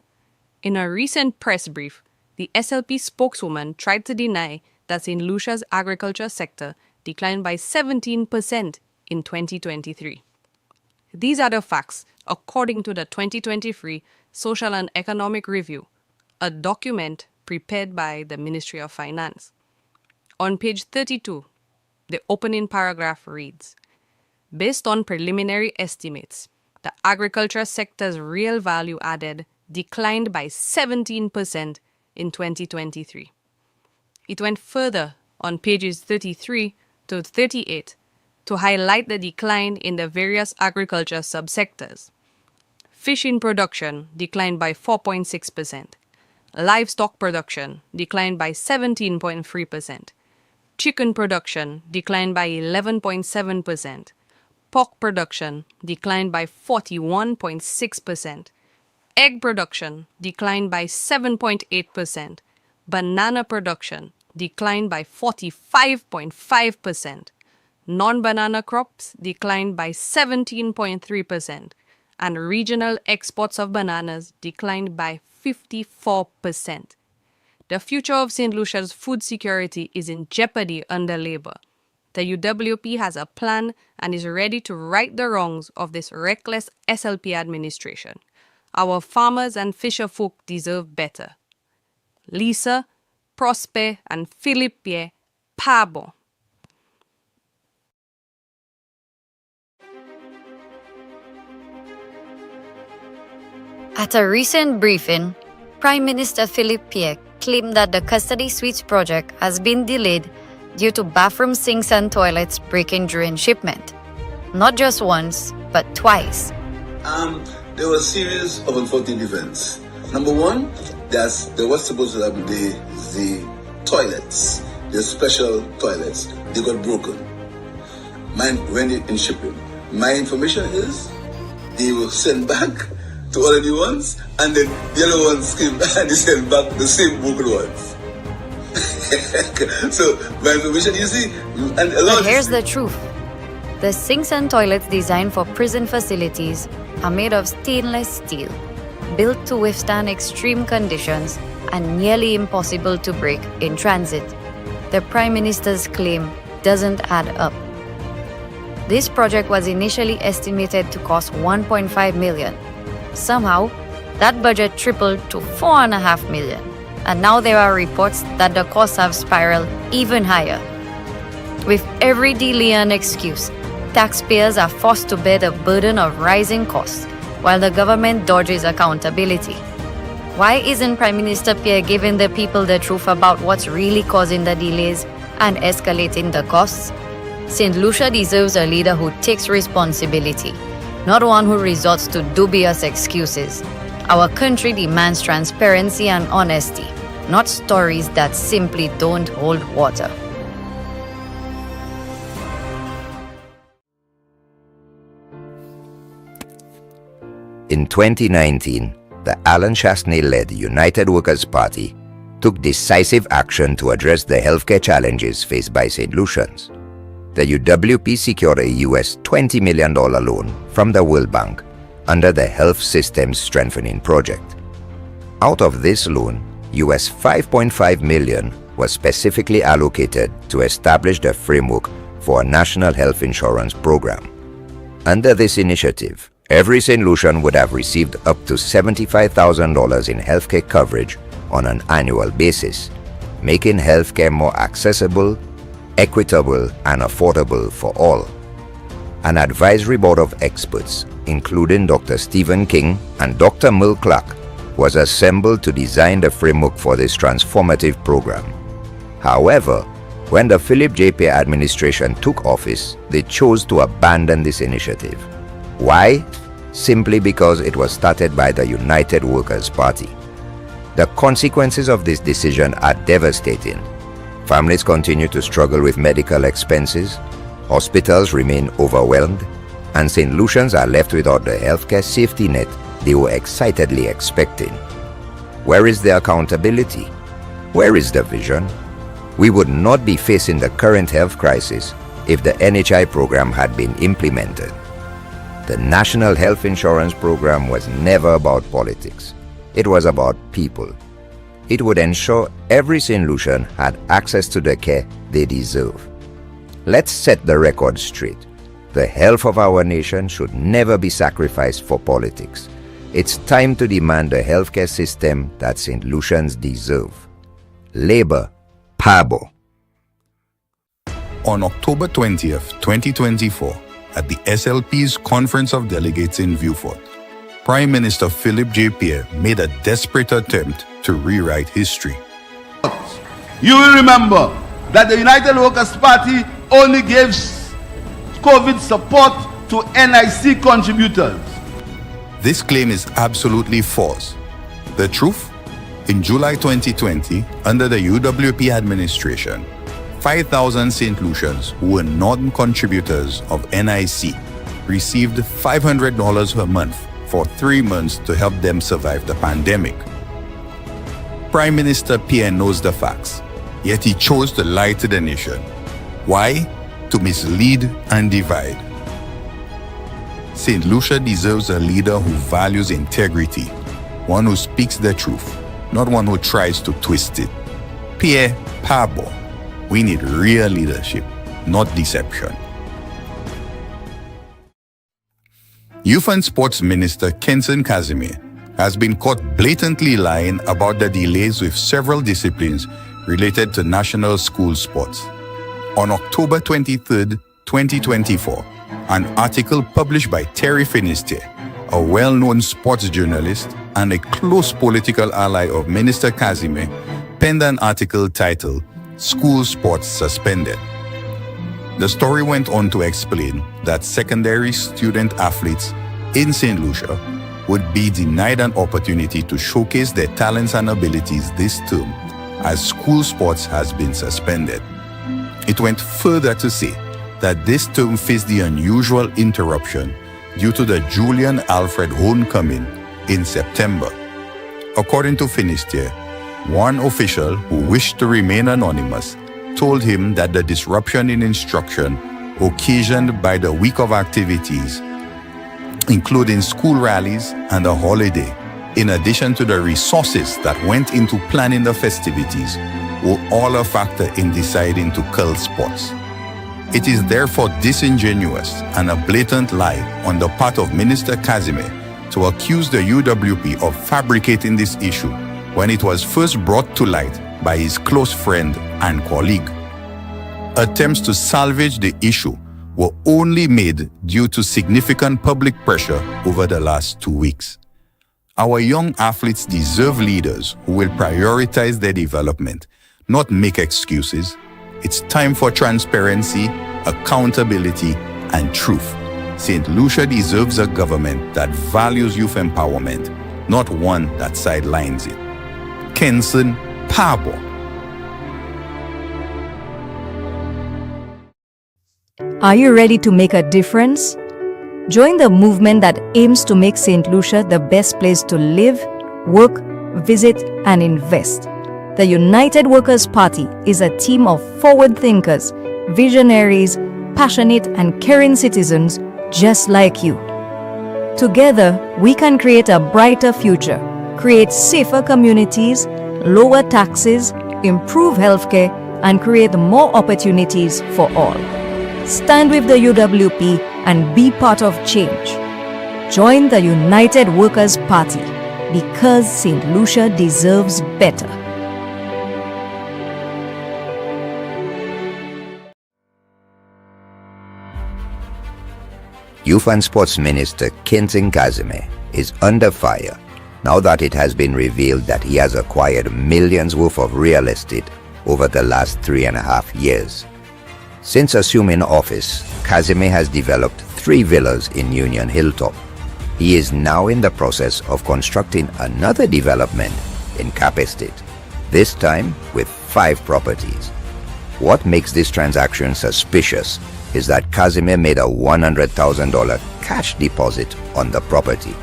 In a recent press brief, the SLP spokeswoman tried to deny that St. Lucia's agriculture sector declined by 17% in 2023. These are the facts according to the 2023 Social and Economic Review, a document prepared by the Ministry of Finance. On page 32, the opening paragraph reads, "Based on preliminary estimates, the agriculture sector's real value added declined by 17% in 2023. It went further on pages 33 to 38 to highlight the decline in the various agriculture subsectors. Fishing production declined by 4.6%. Livestock production declined by 17.3%. Chicken production declined by 11.7%. Pork production declined by 41.6%. Egg production declined by 7.8%. Banana production declined by 45.5%. Non-banana crops declined by 17.3%. And regional exports of bananas declined by 54%. The future of St. Lucia's food security is in jeopardy under Labour. The UWP has a plan and is ready to right the wrongs of this reckless SLP administration. Our farmers and fisher folk deserve better. Lisa, Prosper, and Philippe Pierre, Pabo." At a recent briefing, Prime Minister Philippe Pierre claimed that the custody suites project has been delayed due to bathroom sinks and toilets breaking during shipment. Not just once, but twice. There were a series of unfortunate events. Number one, there was supposed to have the toilets, the special toilets. They got broken. When in shipping. My information is they were sent back to all the new ones, and then the other ones came and they sent back the same broken ones. So my information, you see, and a lot. But here's the truth. The sinks and toilets designed for prison facilities are made of stainless steel, built to withstand extreme conditions and nearly impossible to break in transit. The Prime Minister's claim doesn't add up. This project was initially estimated to cost $1.5 million. Somehow, that budget tripled to $4.5 million. And now there are reports that the costs have spiraled even higher. With every delay and excuse, taxpayers are forced to bear the burden of rising costs, while the government dodges accountability. Why isn't Prime Minister Pierre giving the people the truth about what's really causing the delays and escalating the costs? St. Lucia deserves a leader who takes responsibility, not one who resorts to dubious excuses. Our country demands transparency and honesty, not stories that simply don't hold water. In 2019, the Alan Chasney-led United Workers' Party took decisive action to address the healthcare challenges faced by St. Lucians. The UWP secured a US $20 million loan from the World Bank under the Health Systems Strengthening Project. Out of this loan, US $5.5 million was specifically allocated to establish the framework for a national health insurance program. Under this initiative, every St. Lucian would have received up to $75,000 in healthcare coverage on an annual basis, making healthcare more accessible, equitable, and affordable for all. An advisory board of experts, including Dr. Stephen King and Dr. Merle Clark, was assembled to design the framework for this transformative program. However, when the Philip J. Pierre administration took office, they chose to abandon this initiative. Why? Simply because it was started by the United Workers' Party. The consequences of this decision are devastating. Families continue to struggle with medical expenses, hospitals remain overwhelmed, and St. Lucians are left without the healthcare safety net they were excitedly expecting. Where is the accountability? Where is the vision? We would not be facing the current health crisis if the NHI program had been implemented. The National Health Insurance Program was never about politics. It was about people. It would ensure every St. Lucian had access to the care they deserve. Let's set the record straight. The health of our nation should never be sacrificed for politics. It's time to demand a healthcare system that St. Lucians deserve. Labor, Pabo. On October 20th, 2024, at the SLP's Conference of Delegates in Vieux-Fort, Prime Minister Philip J. Pierre made a desperate attempt to rewrite history. You will remember that the United Workers' Party only gave COVID support to NIC contributors. This claim is absolutely false. The truth? In July 2020, under the UWP administration, 5,000 St. Lucians who were non-contributors of NIC received $500 per month for 3 months to help them survive the pandemic. Prime Minister Pierre knows the facts, yet he chose to lie to the nation. Why? To mislead and divide. St. Lucia deserves a leader who values integrity, one who speaks the truth, not one who tries to twist it. Pierre Pabo, we need real leadership, not deception. Youth and Sports Minister Kenson Casimir has been caught blatantly lying about the delays with several disciplines related to national school sports. On October 23, 2024, an article published by Terry Finisterre, a well-known sports journalist and a close political ally of Minister Casimir, penned an article titled, "School Sports Suspended." The story went on to explain that secondary student athletes in St. Lucia would be denied an opportunity to showcase their talents and abilities this term, as school sports has been suspended. It went further to say that this term faced the unusual interruption due to the Julian Alfred homecoming in September. According to Finisterre, one official who wished to remain anonymous told him that the disruption in instruction occasioned by the week of activities, including school rallies and a holiday, in addition to the resources that went into planning the festivities, were all a factor in deciding to cull sports. It is therefore disingenuous and a blatant lie on the part of Minister Casimir to accuse the UWP of fabricating this issue when it was first brought to light by his close friend and colleague. Attempts to salvage the issue were only made due to significant public pressure over the last 2 weeks. Our young athletes deserve leaders who will prioritize their development, not make excuses. It's time for transparency, accountability, and truth. St. Lucia deserves a government that values youth empowerment, not one that sidelines it. Kenson Pabo. Are you ready to make a difference? Join the movement that aims to make St. Lucia the best place to live, work, visit, and invest. The United Workers' Party is a team of forward thinkers, visionaries, passionate and caring citizens just like you. Together, we can create a brighter future, create safer communities, lower taxes, improve healthcare, and create more opportunities for all. Stand with the UWP and be part of change. Join the United Workers' Party because St. Lucia deserves better. Youth and Sports Minister Kinsin Kazime is under fire now that it has been revealed that he has acquired millions worth of real estate over the last 3.5 years. Since assuming office, Kazime has developed 3 villas in Union Hilltop. He is now in the process of constructing another development in Cap Estate, this time with 5 properties. What makes this transaction suspicious is that Kazime made a $100,000 cash deposit on the property.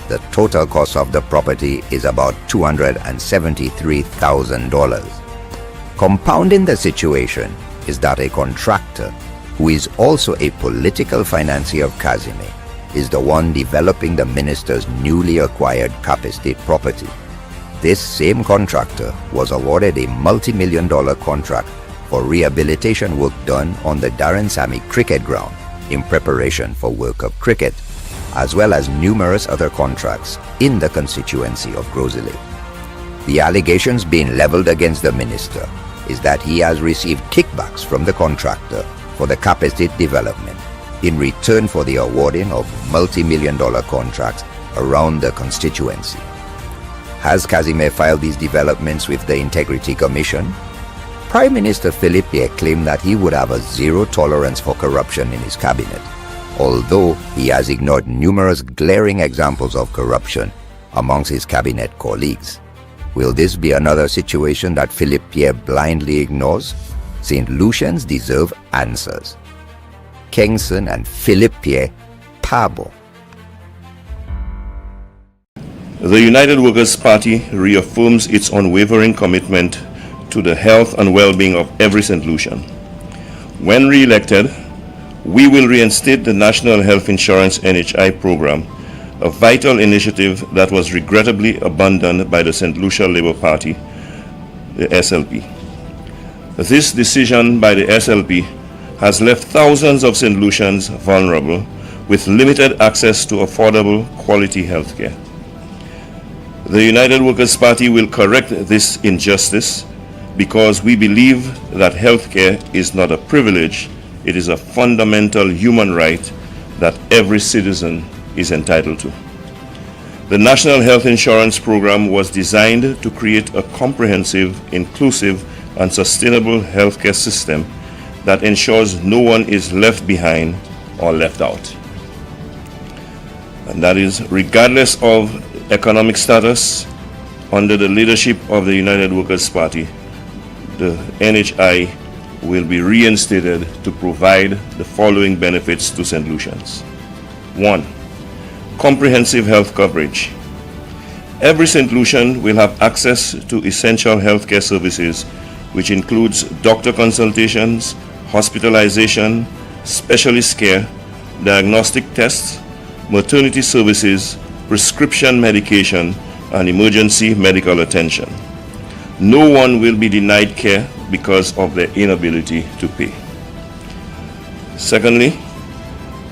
The total cost of the property is about $273,000. Compounding the situation is that a contractor, who is also a political financier of Kazime, is the one developing the minister's newly acquired Cap Estate property. This same contractor was awarded a multi-million-dollar contract for rehabilitation work done on the Darren Sammy cricket ground in preparation for World Cup cricket, as well as numerous other contracts in the constituency of Grosley. The allegations being leveled against the minister is that he has received kickbacks from the contractor for the Cap Estate development in return for the awarding of multi-million-dollar contracts around the constituency. Has Kazime filed these developments with the Integrity Commission? Prime Minister Philippe claimed that he would have a zero tolerance for corruption in his cabinet, although he has ignored numerous glaring examples of corruption amongst his cabinet colleagues. Will this be another situation that Philippe blindly ignores? St. Lucians deserve answers. Kingston and Philippe Pabo. The United Workers' Party reaffirms its unwavering commitment to the health and well-being of every St. Lucian. When re-elected, we will reinstate the National Health Insurance NHI program, a vital initiative that was regrettably abandoned by the St. Lucia Labour Party, the SLP. This decision by the SLP has left thousands of St. Lucians vulnerable with limited access to affordable quality health care. The United Workers' Party will correct this injustice because we believe that health care is not a privilege, it is a fundamental human right that every citizen is entitled to. The National Health Insurance Program was designed to create a comprehensive, inclusive, and sustainable healthcare system that ensures no one is left behind or left out. And that is regardless of economic status. Under the leadership of the United Workers' Party, the NHI will be reinstated to provide the following benefits to St. Lucians. 1. Comprehensive health coverage. Every St. Lucian will have access to essential healthcare services, which includes doctor consultations, hospitalization, specialist care, diagnostic tests, maternity services, prescription medication, and emergency medical attention. No one will be denied care because of their inability to pay. Secondly,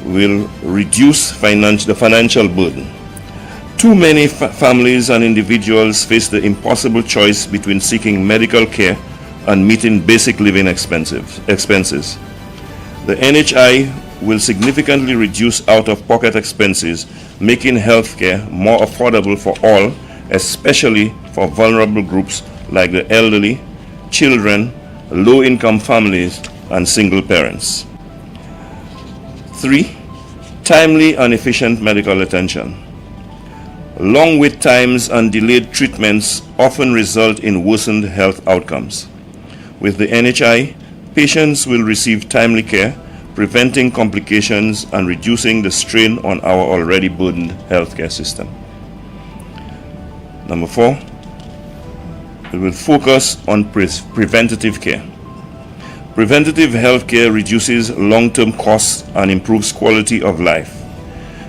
we'll reduce the financial burden. Too many families and individuals face the impossible choice between seeking medical care and meeting basic living expenses. The NHI will significantly reduce out-of-pocket expenses, making healthcare more affordable for all, especially for vulnerable groups like the elderly, children, low-income families, and single parents. 3. Timely and efficient medical attention. Long wait times and delayed treatments often result in worsened health outcomes. With the NHI, patients will receive timely care, preventing complications and reducing the strain on our already burdened healthcare system. Number 4, we will focus on preventative care. Preventative health care reduces long-term costs and improves quality of life.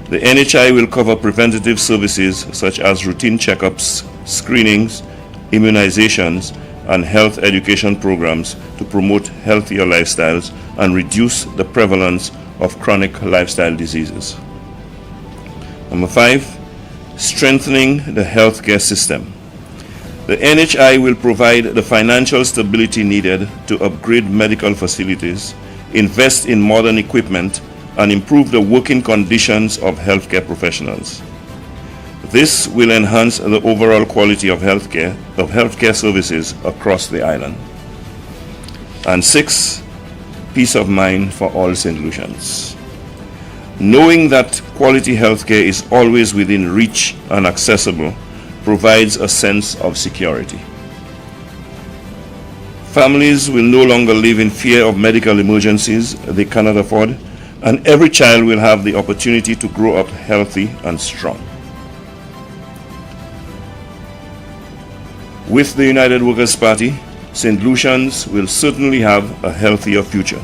The NHI will cover preventative services such as routine checkups, screenings, immunizations, and health education programs to promote healthier lifestyles and reduce the prevalence of chronic lifestyle diseases. Number 5, strengthening the healthcare system. The NHI will provide the financial stability needed to upgrade medical facilities, invest in modern equipment, and improve the working conditions of healthcare professionals. This will enhance the overall quality of healthcare services across the island. And 6, peace of mind for all St. Lucians. Knowing that quality healthcare is always within reach and accessible provides a sense of security. Families will no longer live in fear of medical emergencies they cannot afford, and every child will have the opportunity to grow up healthy and strong. With the United Workers' Party, St. Lucians will certainly have a healthier future.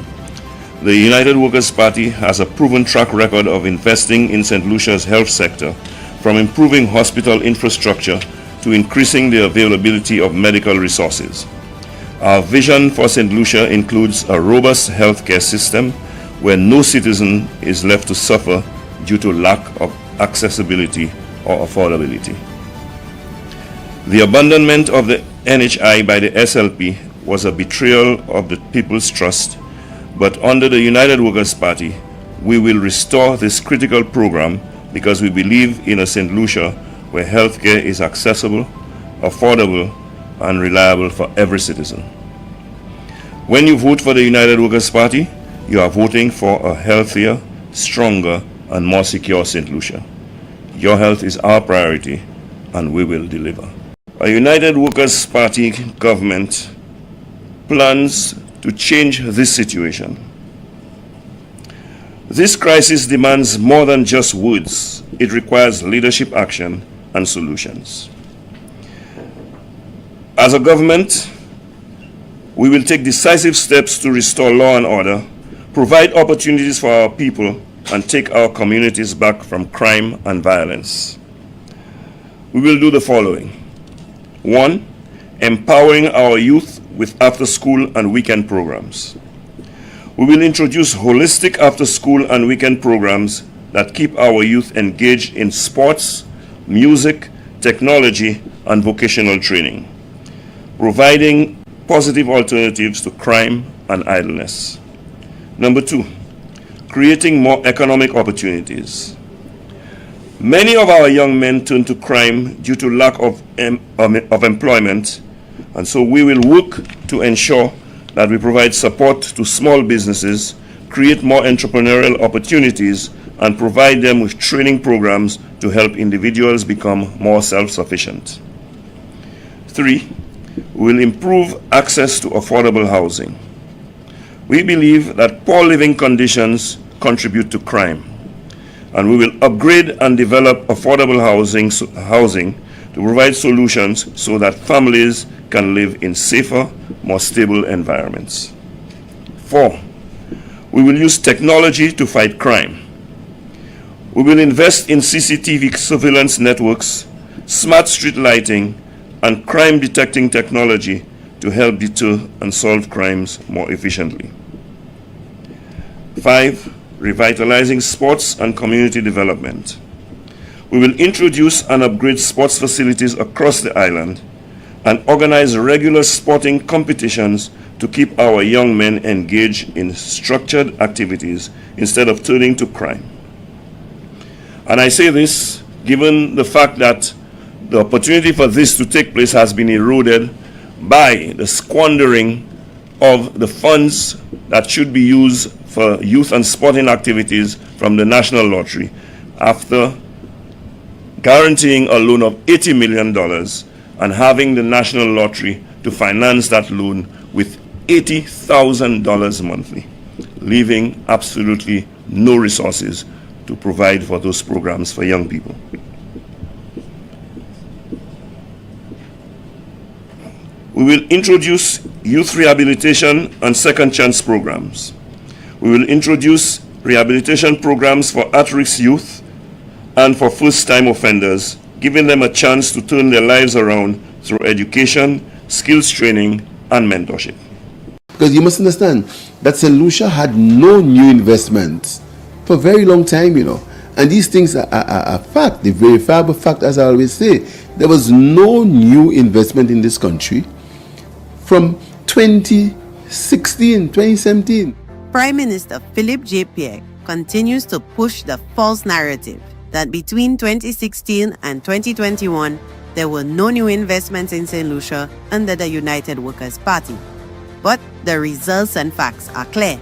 The United Workers' Party has a proven track record of investing in St. Lucia's health sector, from improving hospital infrastructure to increasing the availability of medical resources. Our vision for St. Lucia includes a robust healthcare system where no citizen is left to suffer due to lack of accessibility or affordability. The abandonment of the NHI by the SLP was a betrayal of the people's trust, but under the United Workers' Party, we will restore this critical program because we believe in a St. Lucia where healthcare is accessible, affordable, and reliable for every citizen. When you vote for the United Workers' Party, you are voting for a healthier, stronger, and more secure St. Lucia. Your health is our priority, and we will deliver. A United Workers' Party government plans to change this situation. This crisis demands more than just words. It requires leadership action and solutions. As a government, we will take decisive steps to restore law and order, provide opportunities for our people, and take our communities back from crime and violence. We will do the following. 1, empowering our youth with after-school and weekend programs. We will introduce holistic after-school and weekend programs that keep our youth engaged in sports, music, technology, and vocational training, providing positive alternatives to crime and idleness. Number 2, creating more economic opportunities. Many of our young men turn to crime due to lack of employment, and so we will work to ensure that we provide support to small businesses, create more entrepreneurial opportunities, and provide them with training programs to help individuals become more self-sufficient. 3, we will improve access to affordable housing. We believe that poor living conditions contribute to crime, and we will upgrade and develop affordable housing to provide solutions so that families can live in safer, more stable environments. 4, we will use technology to fight crime. We will invest in CCTV surveillance networks, smart street lighting, and crime detecting technology to help deter and solve crimes more efficiently. 5, revitalizing sports and community development. We will introduce and upgrade sports facilities across the island and organize regular sporting competitions to keep our young men engaged in structured activities instead of turning to crime. And I say this given the fact that the opportunity for this to take place has been eroded by the squandering of the funds that should be used for youth and sporting activities from the National Lottery after guaranteeing a loan of $80 million and having the National Lottery to finance that loan with $80,000 monthly, leaving absolutely no resources to provide for those programs for young people. We will introduce youth rehabilitation and second chance programs. We will introduce rehabilitation programs for at-risk youth and for first-time offenders, giving them a chance to turn their lives around through education, skills training, and mentorship. Because you must understand that St. Lucia had no new investments for a very long time, And these things are fact, the verifiable fact, as I always say. There was no new investment in this country from 2016, 2017. Prime Minister Philip J. Pierre continues to push the false narrative that between 2016 and 2021, there were no new investments in St. Lucia under the United Workers' Party. But the results and facts are clear.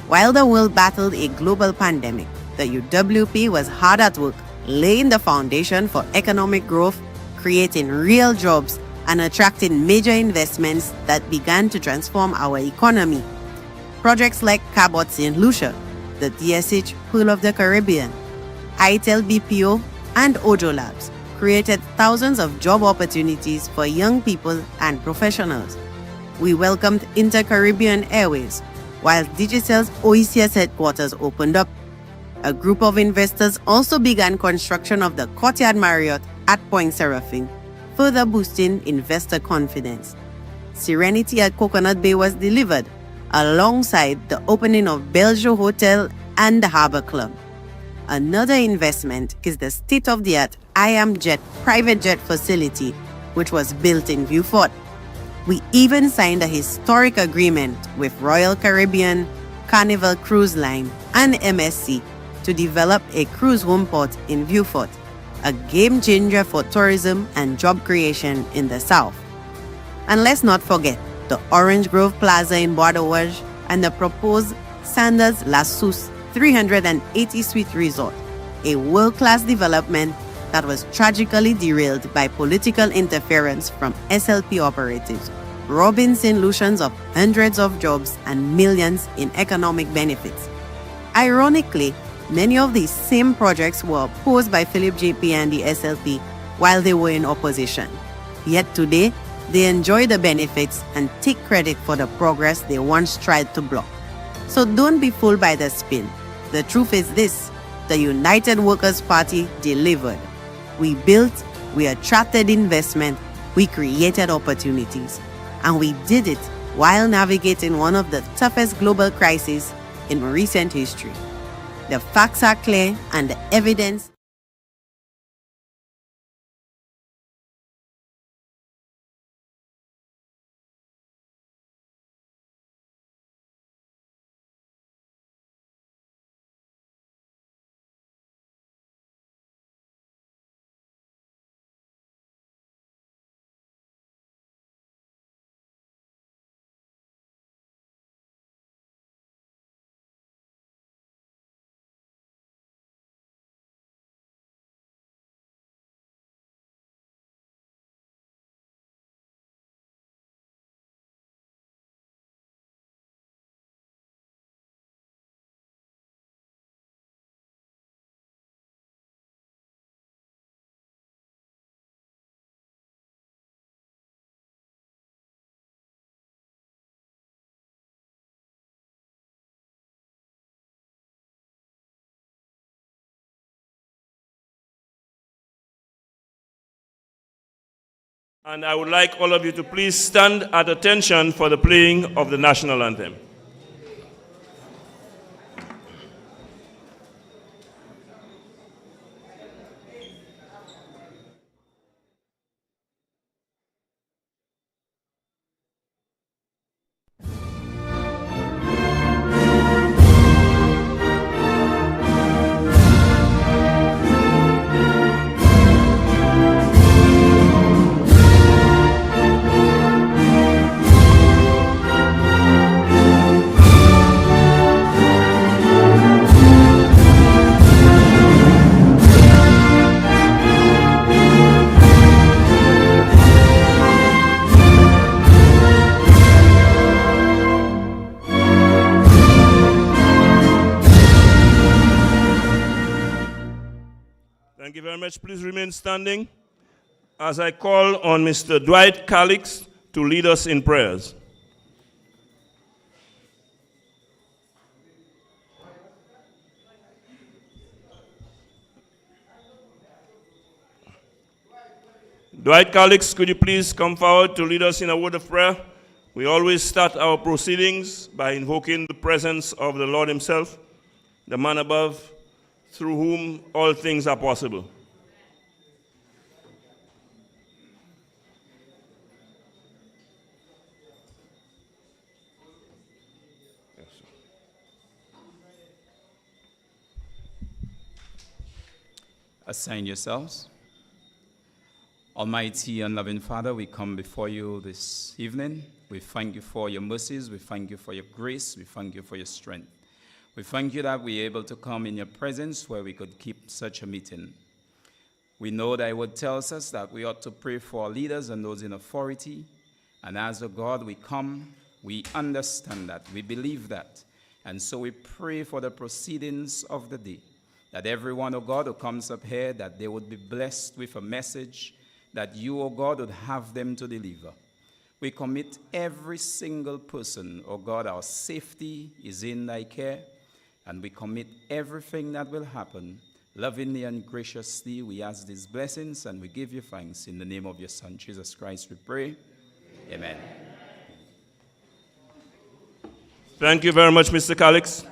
While the world battled a global pandemic, the UWP was hard at work laying the foundation for economic growth, creating real jobs, and attracting major investments that began to transform our economy. Projects like Cabot St. Lucia, the DSH Pearl of the Caribbean, ITEL BPO, and Ojo Labs created thousands of job opportunities for young people and professionals. We welcomed Inter-Caribbean Airways, while Digicel's OECS headquarters opened up. A group of investors also began construction of the Courtyard Marriott at Point Seraphim, further boosting investor confidence. Serenity at Coconut Bay was delivered, alongside the opening of Bellevue Hotel and the Harbor Club. Another investment is the state-of-the-art IAMJet private jet facility, which was built in Vieux Fort. We even signed a historic agreement with Royal Caribbean, Carnival Cruise Line, and MSC to develop a cruise home port in Vieux Fort, a game changer for tourism and job creation in the South. And let's not forget the Orange Grove Plaza in Bois d'Auge and the proposed Sanders La Sousse 380-suite resort, a world-class development that was tragically derailed by political interference from SLP operatives, robbing St. Lucians of hundreds of jobs and millions in economic benefits. Ironically, many of these same projects were opposed by Philip JP and the SLP while they were in opposition. Yet today, they enjoy the benefits and take credit for the progress they once tried to block. So don't be fooled by the spin. The truth is this: the United Workers' Party delivered. We built, we attracted investment, we created opportunities. And we did it while navigating one of the toughest global crises in recent history. The facts are clear and the evidence. And I would like all of you to please stand at attention for the playing of the national anthem. Thank you very much. Please remain standing as I call on Mr. Dwight Calix to lead us in prayers. Dwight Calix, could you please come forward to lead us in a word of prayer? We always start our proceedings by invoking the presence of the Lord himself, the man above, through whom all things are possible. Assign yourselves. Almighty and loving Father, we come before you this evening. We thank you for your mercies. We thank you for your grace. We thank you for your strength. We thank you that we are able to come in your presence where we could keep such a meeting. We know that your word tells us that we ought to pray for our leaders and those in authority. And as a God, we come, we understand that, we believe that. And so we pray for the proceedings of the day, that everyone, oh God, who comes up here, that they would be blessed with a message that you, oh God, would have them to deliver. We commit every single person, oh God, our safety is in thy care, and we commit everything that will happen. Lovingly and graciously, we ask these blessings, and we give you thanks. In the name of your Son, Jesus Christ, we pray. Amen. Thank you very much, Mr. Calix.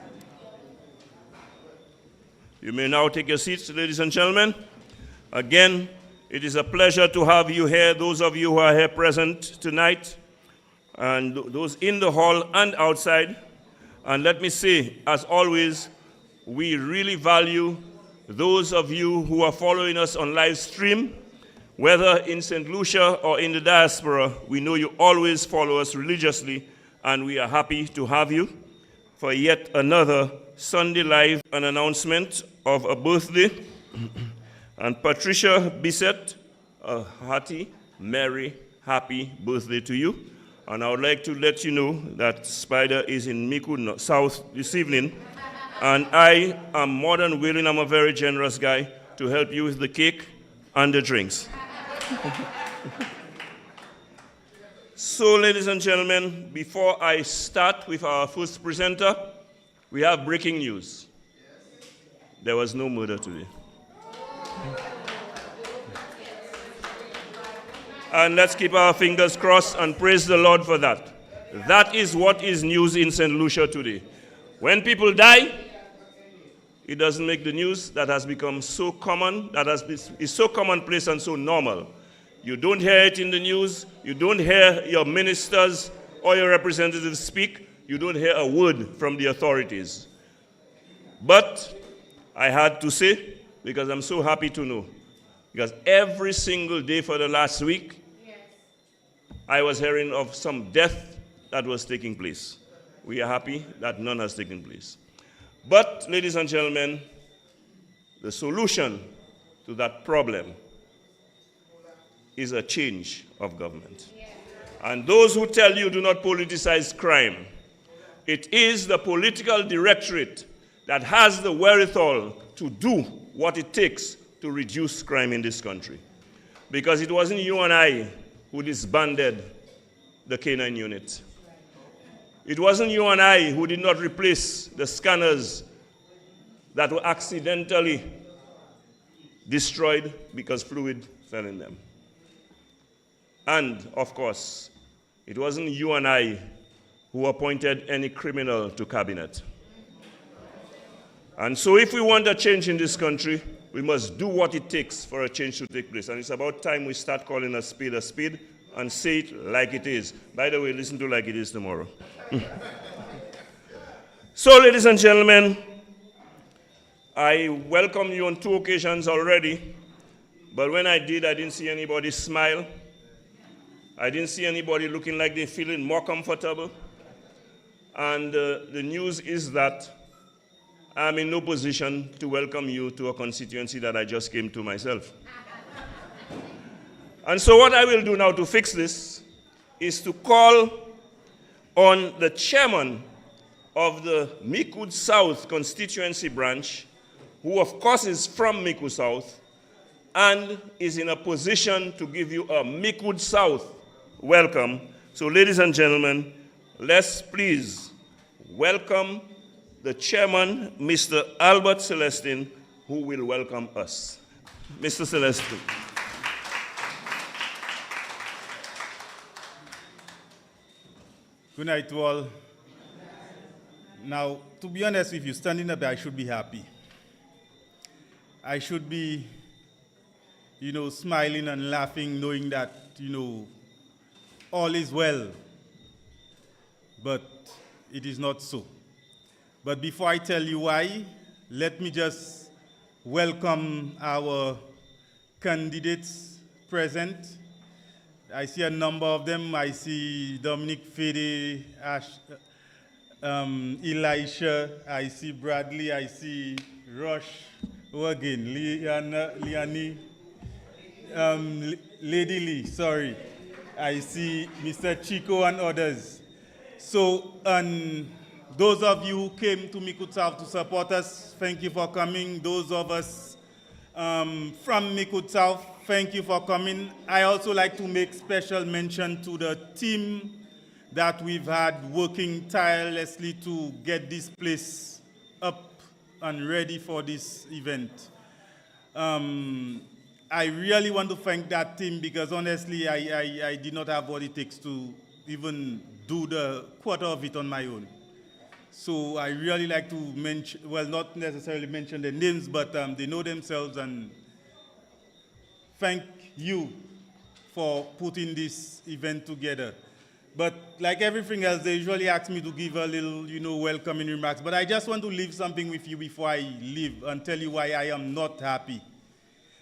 You may now take your seats, ladies and gentlemen. Again, it is a pleasure to have you here, those of you who are here present tonight, and those in the hall and outside. And let me say, as always, we really value those of you who are following us on live stream, whether in St. Lucia or in the diaspora. We know you always follow us religiously, and we are happy to have you for yet another Sunday Live, an announcement of a birthday. And Patricia Bissett, a hearty, merry, happy birthday to you. And I would like to let you know that Spider is in Micoud South this evening. And I am more than willing, I'm a very generous guy, to help you with the cake and the drinks. So, ladies and gentlemen, before I start with our first presenter, we have breaking news. There was no murder today. And let's keep our fingers crossed and praise the Lord for that. That is what is news in St. Lucia today. When people die, it doesn't make the news. That has become so common, is so commonplace and so normal. You don't hear it in the news. You don't hear your ministers or your representatives speak. You don't hear a word from the authorities. But I had to say, because I'm so happy to know, because every single day for the last week, I was hearing of some death that was taking place. We are happy that none has taken place. But, ladies and gentlemen, the solution to that problem is a change of government. And those who tell you do not politicize crime, it is the political directorate that has the wherewithal to do what it takes to reduce crime in this country. Because it wasn't you and I who disbanded the K9 unit. It wasn't you and I who did not replace the scanners that were accidentally destroyed because fluid fell in them. And, of course, it wasn't you and I who appointed any criminal to cabinet. And so if we want a change in this country, we must do what it takes for a change to take place. And it's about time we start calling a spade and say it like it is. By the way, listen to Like It Is tomorrow. So, ladies and gentlemen, I welcomed you on 2 occasions already, but when I did, I didn't see anybody smile. I didn't see anybody looking like they're feeling more comfortable. And the news is that I'm in no position to welcome you to a constituency that I just came to myself. And so what I will do now to fix this is to call on the chairman of the Micoud South constituency branch, who of course is from Micoud South, and is in a position to give you a Micoud South welcome. So ladies and gentlemen, let's please welcome the chairman, Mr. Albert Celestin, who will welcome us. Mr. Celestin. Good night to all. Now, to be honest with you, standing up there, I should be happy. I should be, smiling and laughing, knowing that, all is well. But it is not so. But before I tell you why, let me just welcome our candidates present. I see a number of them. I see Dominic Fede, Elisha, I see Bradley, I see Rush, who again, Leonie, Lady Lee, sorry. I see Mr. Chico and others. So, those of you who came to Micoud South to support us, thank you for coming. Those of us from Micoud South, thank you for coming. I also like to make special mention to the team that we've had working tirelessly to get this place up and ready for this event. I really want to thank that team because honestly, I did not have what it takes to even do the quarter of it on my own. So I really like to mention, well, not necessarily mention their names, but they know themselves, and thank you for putting this event together. But like everything else, they usually ask me to give a little, welcoming remarks. But I just want to leave something with you before I leave and tell you why I am not happy.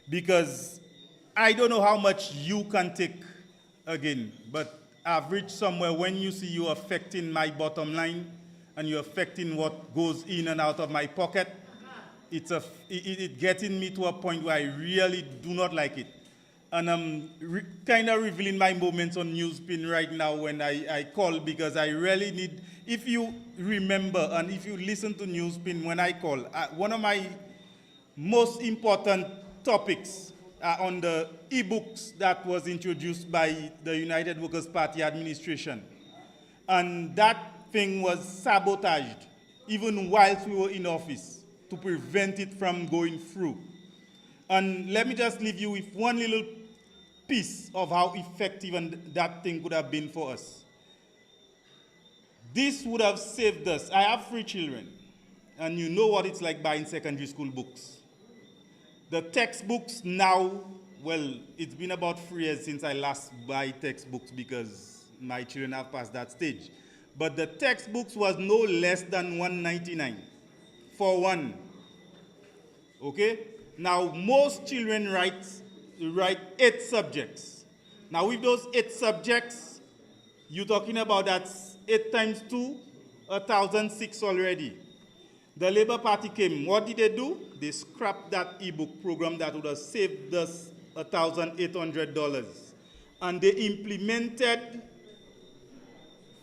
Because I don't know how much you can take again, but I've reached somewhere when you see you affecting my bottom line and you're affecting what goes in and out of my pocket, it's getting me to a point where I really do not like it. And I'm kind of revealing my moments on Newspin right now when I call, because I really need, if you remember and if you listen to Newspin when I call, one of my most important topics are on the e-books that was introduced by the United Workers' Party administration. And that thing was sabotaged even whilst we were in office to prevent it from going through. And let me just leave you with one little piece of how effective that thing could have been for us. This would have saved us. I have 3 children, and you know what it's like buying secondary school books. The textbooks now, well, it's been about 3 years since I last buy textbooks because my children have passed that stage. But the textbooks was no less than $1.99 for one. Okay? Now, most children write 8 subjects. Now, with those 8 subjects, you're talking about that's 8 times 2, 1,006 already. The Labour Party came. What did they do? They scrapped that e-book program that would have saved us $1,800. And they implemented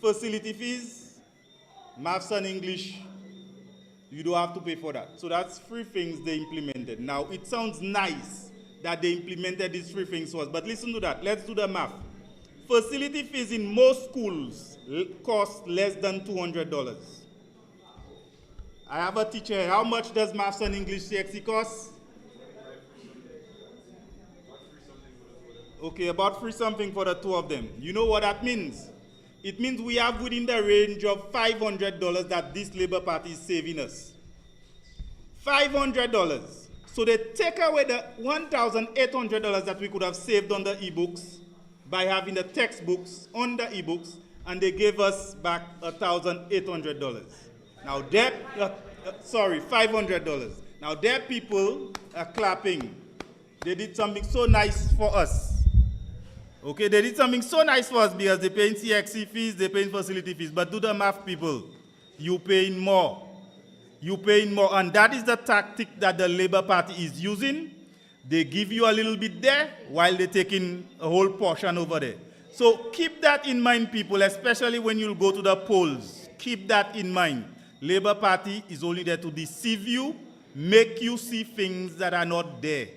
facility fees, maths and English. You don't have to pay for that. So that's 3 things they implemented. Now, it sounds nice that they implemented these 3 things for us, but listen to that. Let's do the math. Facility fees in most schools cost less than $200. I have a teacher here. How much does maths and English CXC cost? Okay, about 3 something for the 2 of them. You know what that means? It means we have within the range of $500 that this Labour Party is saving us. $500. So they take away the $1,800 that we could have saved on the e-books by having the textbooks on the e-books, and they gave us back $1,800. Now, $500. Now, their people are clapping. They did something so nice for us. Okay, they did something so nice for us because they paying CXC fees, they paying facility fees. But do the math, people. You paying more. You paying more. And that is the tactic that the Labour Party is using. They give you a little bit there while they're taking a whole portion over there. So keep that in mind, people, especially when you go to the polls. Keep that in mind. Labour Party is only there to deceive you, make you see things that are not there,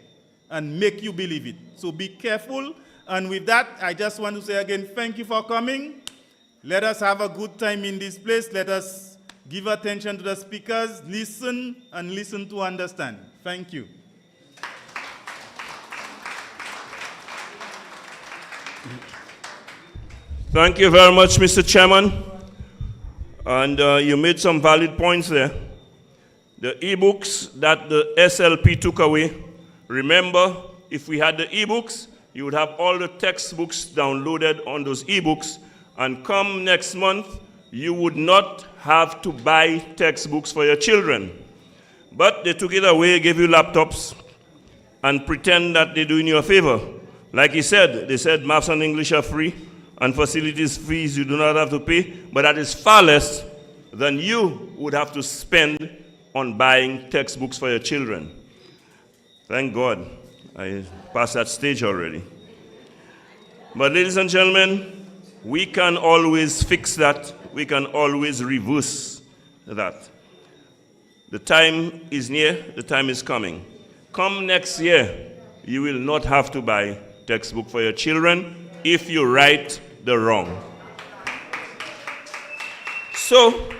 and make you believe it. So be careful. And with that, I just want to say again, thank you for coming. Let us have a good time in this place. Let us give attention to the speakers, listen, and listen to understand. Thank you. Thank you very much, Mr. Chairman. And you made some valid points there. the e-books that the SLP took away. Remember, if we had the e-books, you would have all the textbooks downloaded on those e-books, and come next month, you would not have to buy textbooks for your children. But they took it away, gave you laptops, and pretend that they're doing you a favor. Like he said, they said maths and English are free, and facilities fees you do not have to pay, but that is far less than you would have to spend on buying textbooks for your children. Thank God, I passed that stage already. But ladies and gentlemen, we can always fix that. We can always reverse that. The time is near, the time is coming. Come next year, you will not have to buy textbook for your children if you right the wrong. So,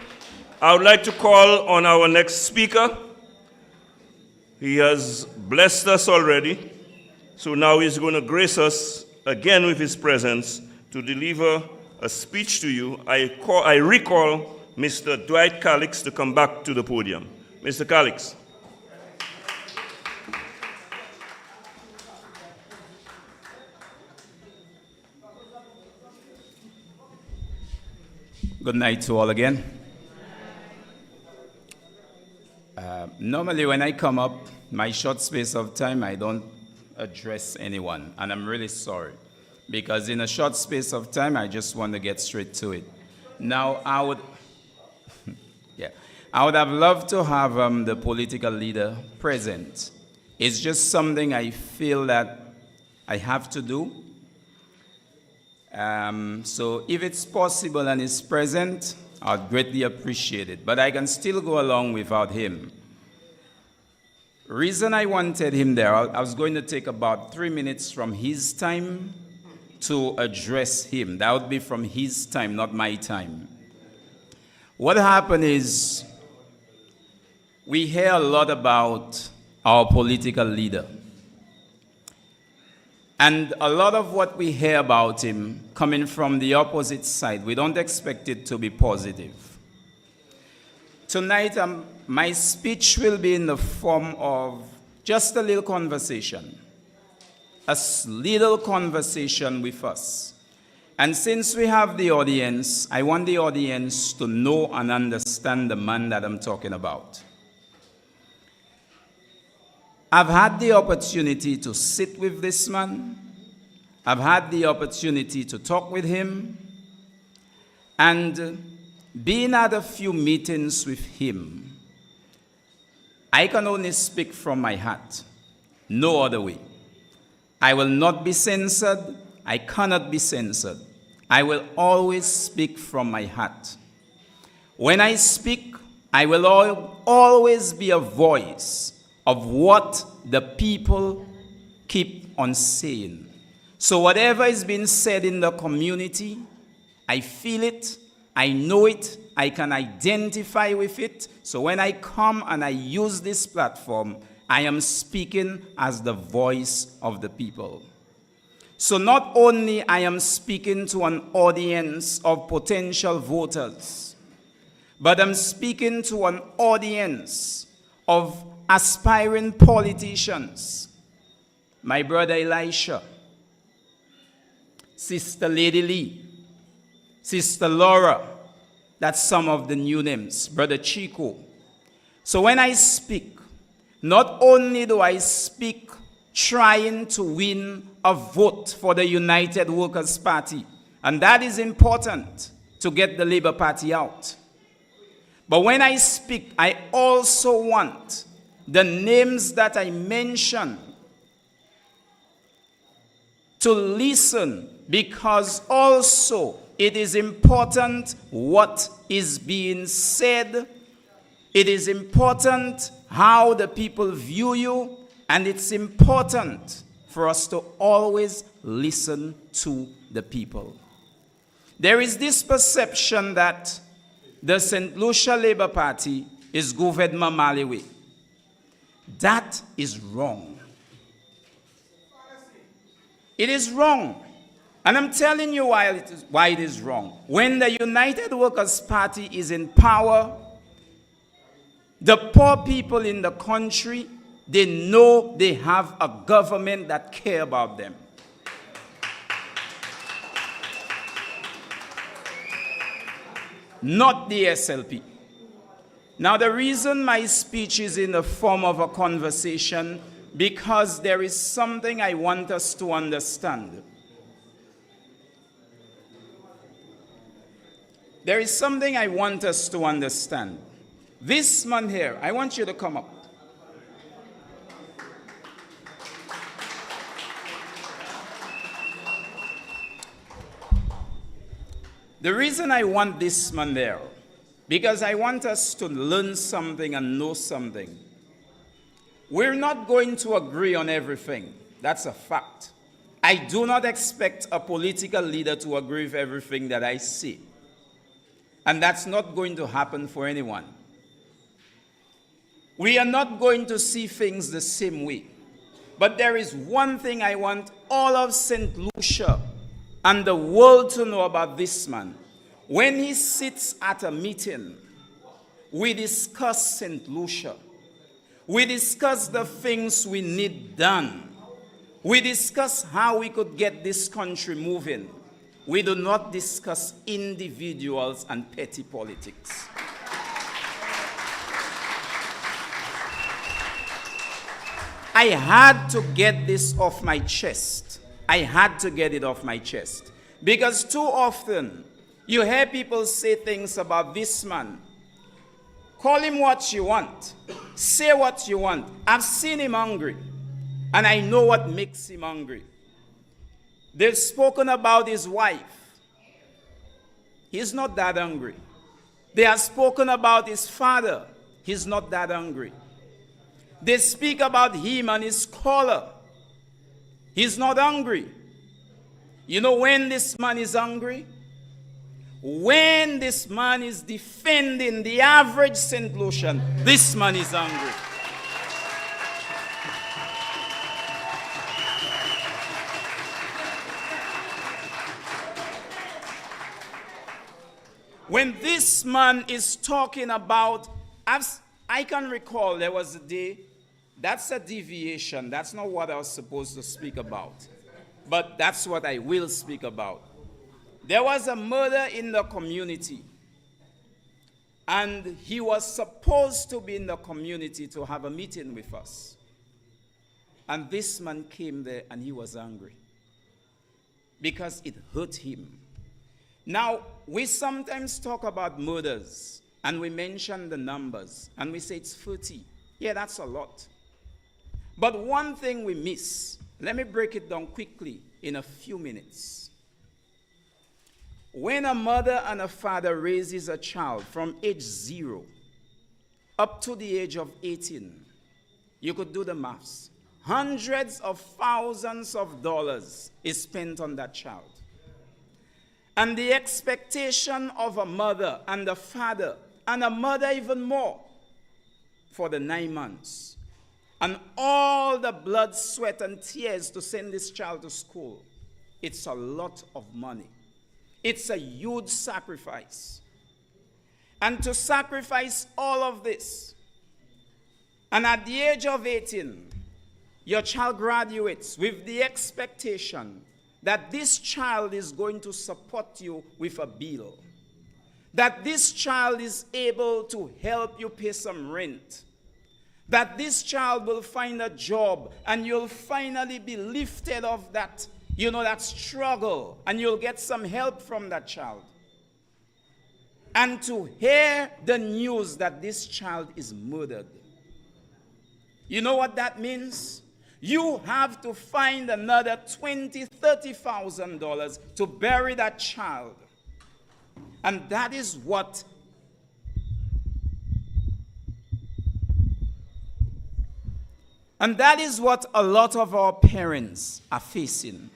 I would like to call on our next speaker. He has blessed us already, so now he's going to grace us again with his presence to deliver a speech to you. I recall Mr. Dwight Calix to come back to the podium. Mr. Calix. Good night to all again. Normally when I come up, my short space of time, I don't address anyone, and I'm really sorry, because in a short space of time, I just want to get straight to it. Now, I would have loved to have the political leader present. It's just something I feel that I have to do. So if it's possible and is present, I'd greatly appreciate it. But I can still go along without him. Reason I wanted him there, I was going to take about 3 minutes from his time to address him. That would be from his time, not my time. What happened is, we hear a lot about our political leader. And a lot of what we hear about him coming from the opposite side, we don't expect it to be positive. Tonight, my speech will be in the form of just a little conversation. A little conversation with us. And since we have the audience, I want the audience to know and understand the man that I'm talking about. I've had the opportunity to sit with this man. I've had the opportunity to talk with him. And being at a few meetings with him, I can only speak from my heart. No other way. I will not be censored. I cannot be censored. I will always speak from my heart. When I speak, I will always be a voice of what the people keep on saying. So whatever is being said in the community, I feel it, I know it, I can identify with it. So when I come and I use this platform, I am speaking as the voice of the people. So not only I am speaking to an audience of potential voters, but I'm speaking to an audience of aspiring politicians. My brother Elisha, Sister Lady Lee, Sister Laura, that's some of the new names, Brother Chico. So when I speak, not only do I speak trying to win a vote for the United Workers' Party, and that is important to get the Labour Party out. But when I speak, I also want the names that I mention to listen, because also it is important what is being said. It is important how the people view you, and it's important for us to always listen to the people. There is this perception that the St. Lucia Labour Party is governed Mamali way. That is wrong. It is wrong. And I'm telling you why it is wrong. When the United Workers' Party is in power, The poor people in the country, they know they have a government that cares about them. Not the SLP. Now, the reason my speech is in the form of a conversation, because there is something I want us to understand. There is something I want us to understand. This man here, I want you to come up. The reason I want this man there, because I want us to learn something and know something. We're not going to agree on everything. That's a fact. I do not expect a political leader to agree with everything that I say. And that's not going to happen for anyone. We are not going to see things the same way. But there is one thing I want all of St. Lucia and the world to know about this man. When he sits at a meeting, we discuss St. Lucia. We discuss the things we need done. We discuss how we could get this country moving. We do not discuss individuals and petty politics. I had to get this off my chest. I had to get it off my chest. Because too often, you hear people say things about this man. Call him what you want. Say what you want. I've seen him hungry. And I know what makes him hungry. They've spoken about his wife. He's not that hungry. They have spoken about his father. He's not that hungry. They speak about him and his color. He's not hungry. You know when this man is hungry? When this man is defending the average St. Lucian, this man is hungry. When this man is talking about, I can recall there was a day, that's a deviation. That's not what I was supposed to speak about. But that's what I will speak about. There was a murder in the community. And he was supposed to be in the community to have a meeting with us. And this man came there and he was angry. Because it hurt him. Now, we sometimes talk about murders, and we mention the numbers, and we say it's 30. Yeah, that's a lot. But one thing we miss, let me break it down quickly in a few minutes. When a mother and a father raises a child from age 0 up to the age of 18, you could do the maths. Hundreds of thousands of dollars is spent on that child. And the expectation of a mother and a father, and a mother even more, for the 9 months. And all the blood, sweat, and tears to send this child to school. It's a lot of money. It's a huge sacrifice. And to sacrifice all of this, and at the age of 18, your child graduates with the expectation that this child is going to support you with a bill. That this child is able to help you pay some rent. That this child will find a job and you'll finally be lifted off that, that struggle, and you'll get some help from that child. And to hear the news that this child is murdered. You know what that means? You have to find another $20,000, $30,000 to bury that child. And that is what a lot of our parents are facing.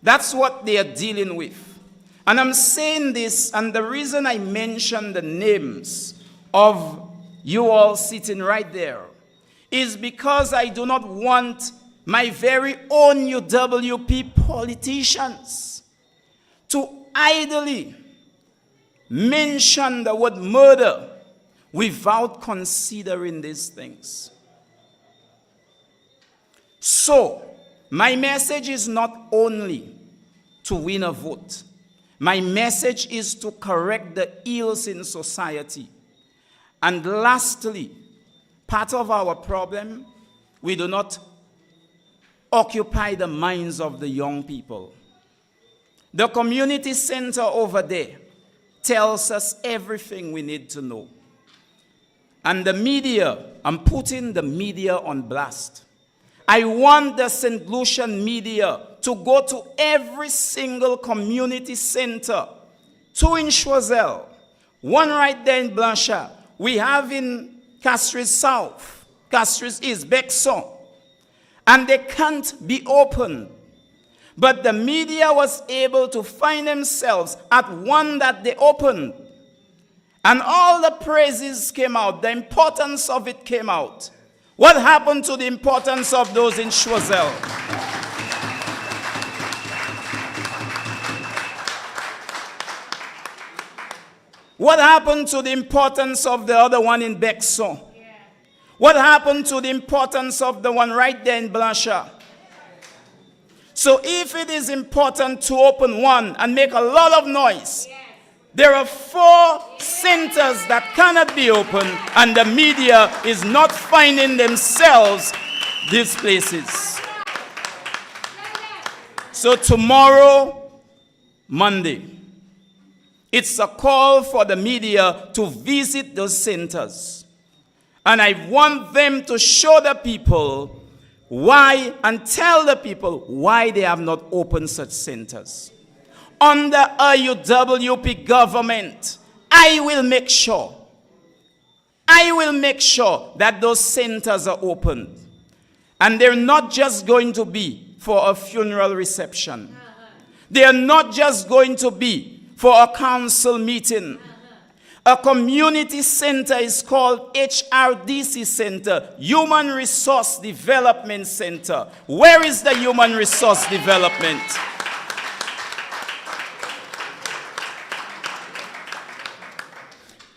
That's what they are dealing with. And I'm saying this, and the reason I mention the names of you all sitting right there is because I do not want my very own UWP politicians to idly mention the word murder without considering these things. So, my message is not only to win a vote. My message is to correct the ills in society. And lastly, part of our problem, we do not occupy the minds of the young people. The community center over there tells us everything we need to know. And the media, I'm putting the media on blast. I want the St. Lucian media to go to every single community center, 2 in Choiseul, 1 right there in Blanchard. We have in Micoud South, Micoud East, Bexon, and they can't be opened. But the media was able to find themselves at one that they opened. And all the praises came out, the importance of it came out. What happened to the importance of those in Choiseul? What happened to the importance of the other one in Bexon? What happened to the importance of the one right there in Blanchard? So if it is important to open one and make a lot of noise, there are 4 centers that cannot be opened, and the media is not finding themselves these places. So tomorrow, Monday, it's a call for the media to visit those centers. And I want them to show the people why, and tell the people why they have not opened such centers. Under a UWP government, I will make sure that those centers are opened. And they're not just going to be for a funeral reception. They are not just going to be for a council meeting. A community center is called HRDC Center, Human Resource Development Center. Where is the human resource development?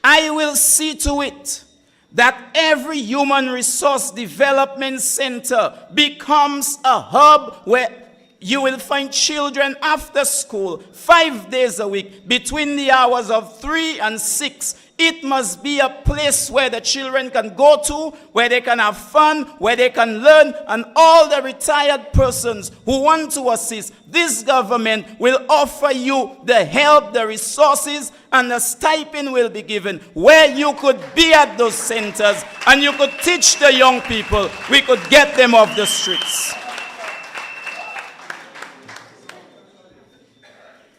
I will see to it that every human resource development center becomes a hub where you will find children after school 5 days a week between the hours of 3 and 6. It must be a place where the children can go to, where they can have fun, where they can learn, and all the retired persons who want to assist. This government will offer you the help, the resources, and the stipend will be given where you could be at those centers and you could teach the young people. We could get them off the streets.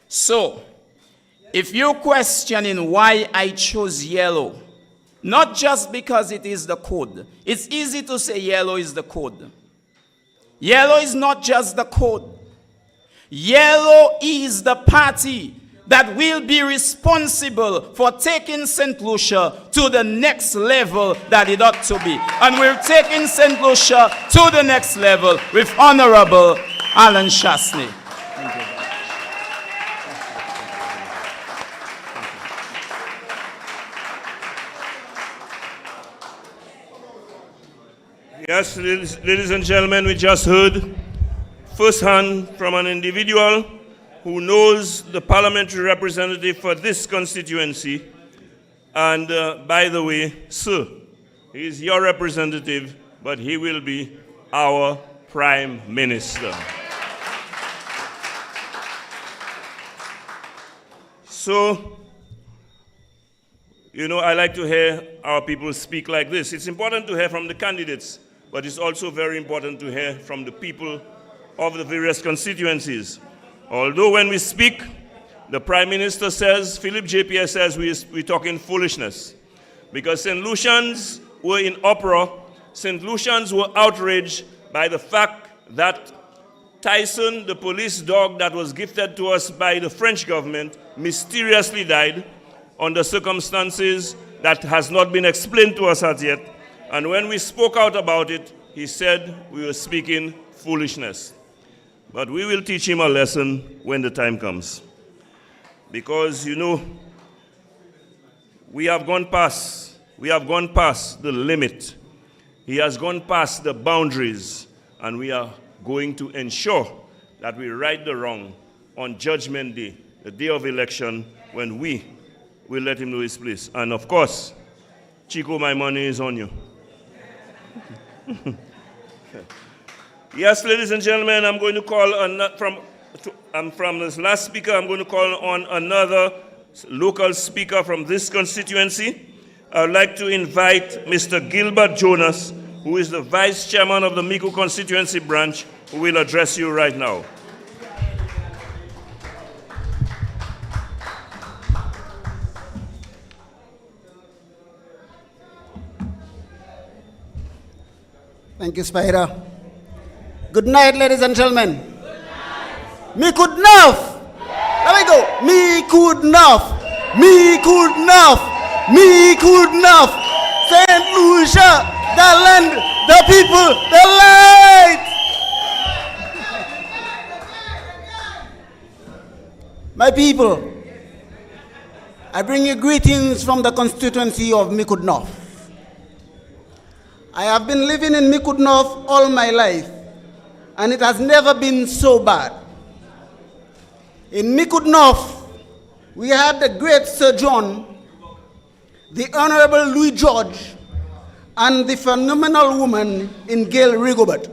So, if you're questioning why I chose yellow, not just because it is the code. It's easy to say yellow is the code. Yellow is not just the code. Yellow is the party that will be responsible for taking St. Lucia to the next level that it ought to be. And we're taking St. Lucia to the next level with Honorable Alan Chasney. Thank you. Yes, ladies and gentlemen, we just heard firsthand from an individual who knows the parliamentary representative for this constituency. And by the way, sir, he is your representative, but he will be our Prime Minister. So, you know, I like to hear our people speak like this. It's important to hear from the candidates, but it's also very important to hear from the people of the various constituencies. Although when we speak, the Prime Minister says, Philip JPS says we're talking foolishness. Because St. Lucians were in uproar. St. Lucians were outraged by the fact that Tyson, the police dog that was gifted to us by the French government, mysteriously died under circumstances that has not been explained to us as yet. And when we spoke out about it, he said we were speaking foolishness. But we will teach him a lesson when the time comes. Because, you know, we have gone past We have gone past the limit. He has gone past the boundaries, and we are going to ensure that we right the wrong on Judgment Day, the day of election, when we will let him know his place. And of course, Chico, my money is on you. Yes, ladies and gentlemen, I'm going to call from this last speaker, I'm going to call on another local speaker from this constituency. I would like to invite Mr. Gilbert Jonas, who is the Vice Chairman of the Micoud constituency branch, who will address you right now. Thank you, Spider. Good night, ladies and gentlemen. Good night. Micoud South. Let me go. Micoud South. Micoud South. Micoud South. St. Lucia, the land, the people, the light. My people, I bring you greetings from the constituency of Micoud South. I have been living in Micoud South all my life, and it has never been so bad. In Micoud South, we had the great Sir John, the Honorable Louis George, and the phenomenal woman in Gail Rigobert,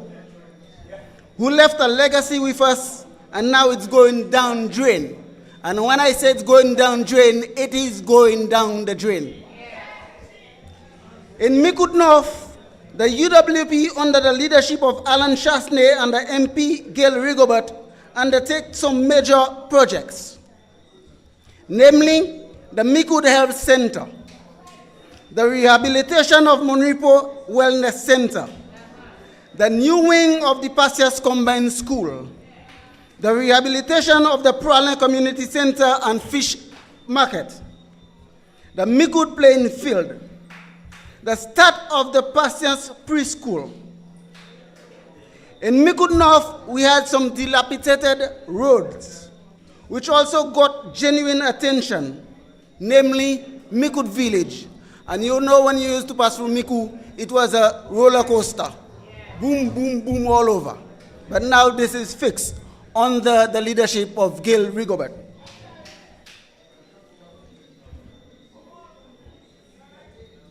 who left a legacy with us, and now it's going down drain. And when I say it's going down drain, it is going down the drain. In Micoud South, the UWP, under the leadership of Alan Chasney and the MP Gail Rigobert, undertake some major projects, namely the Micoud Health Center, the rehabilitation of Monripo Wellness Center, the new wing of the Pasias Combined School, the rehabilitation of the Pralin Community Center and Fish Market, the Micoud Playing Field, the start of the Pasias Preschool. In Micoud North, we had some dilapidated roads, which also got genuine attention, namely Micoud Village. And you know, when you used to pass through Micoud, it was a roller coaster. Boom, boom, boom all over. But now this is fixed under the leadership of Gail Rigobert.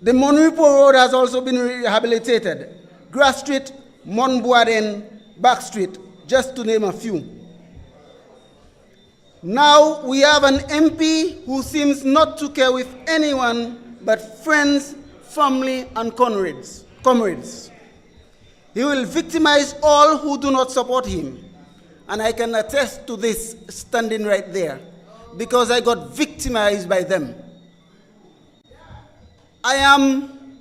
The Monripo Road has also been rehabilitated. Grass Street, Monboaden, Back Street, just to name a few. Now we have an MP who seems not to care with anyone but friends, family, and comrades. He will victimize all who do not support him. And I can attest to this standing right there, because I got victimized by them. I am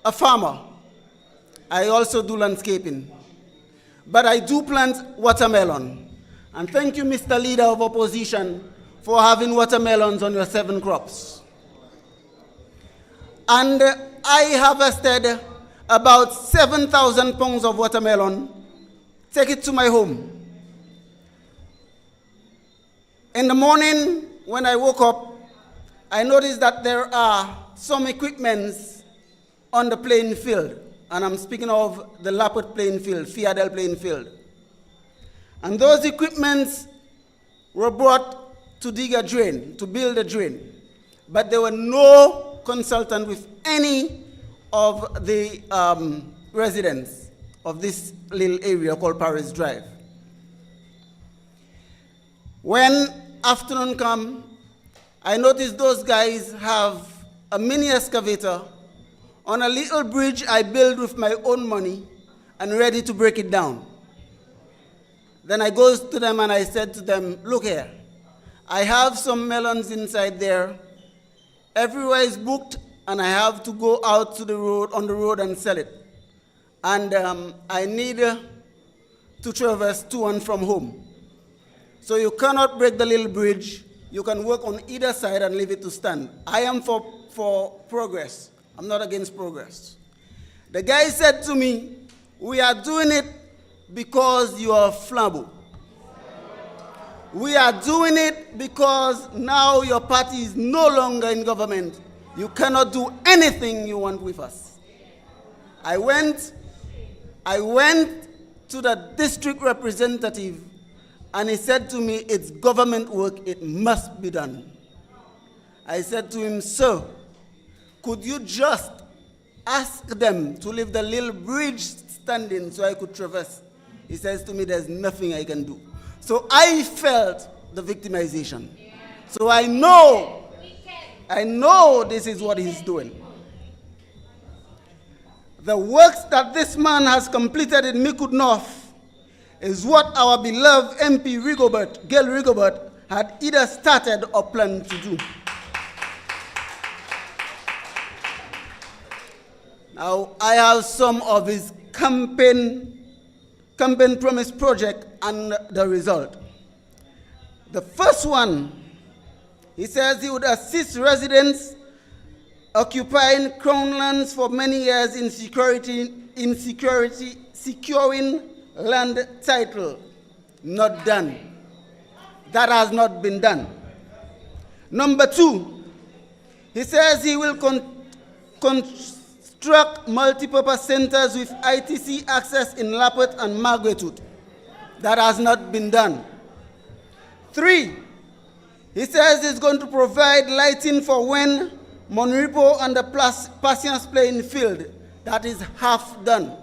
a farmer. I also do landscaping. But I do plant watermelon. And thank you, Mr. Leader of Opposition, for having watermelons on your 7 crops. And I harvested about 7,000 pounds of watermelon, take it to my home. In the morning, when I woke up, I noticed that there are some equipments on the playing field, and I'm speaking of the Laput playing field, Fiadel playing field. And those equipments were brought to dig a drain, to build a drain, but there were no consultant with any of the residents of this little area called Paris Drive. When afternoon came, I noticed those guys have a mini excavator on a little bridge I built with my own money and ready to break it down. Then I goes to them and I said to them, look here, I have some melons inside there. Everywhere is booked and I have to go out to the road, on the road and sell it. And I need to traverse to and from home. So you cannot break the little bridge. You can work on either side and leave it to stand. I am for progress. I'm not against progress. The guy said to me, we are doing it because you are flambeau. We are doing it because now your party is no longer in government. You cannot do anything you want with us. I went to the district representative, and he said to me, it's government work, it must be done. I said to him, sir, could you just ask them to leave the little bridge standing so I could traverse? He says to me, there's nothing I can do. So I felt the victimization. So I know this is what he's doing. The works that this man has completed in Micoud North is what our beloved MP Gail Rigobert, had either started or planned to do. Now, I have some of his campaign promise project and the result. The first one, he says he would assist residents occupying crown lands for many years in securing land title. Not done. That has not been done. Number two, he says he will construct multipurpose centers with ITC access in Laput and Margaretwood. That has not been done. 3, he says he's going to provide lighting for when Monripo and the Patience play in field. That is half done.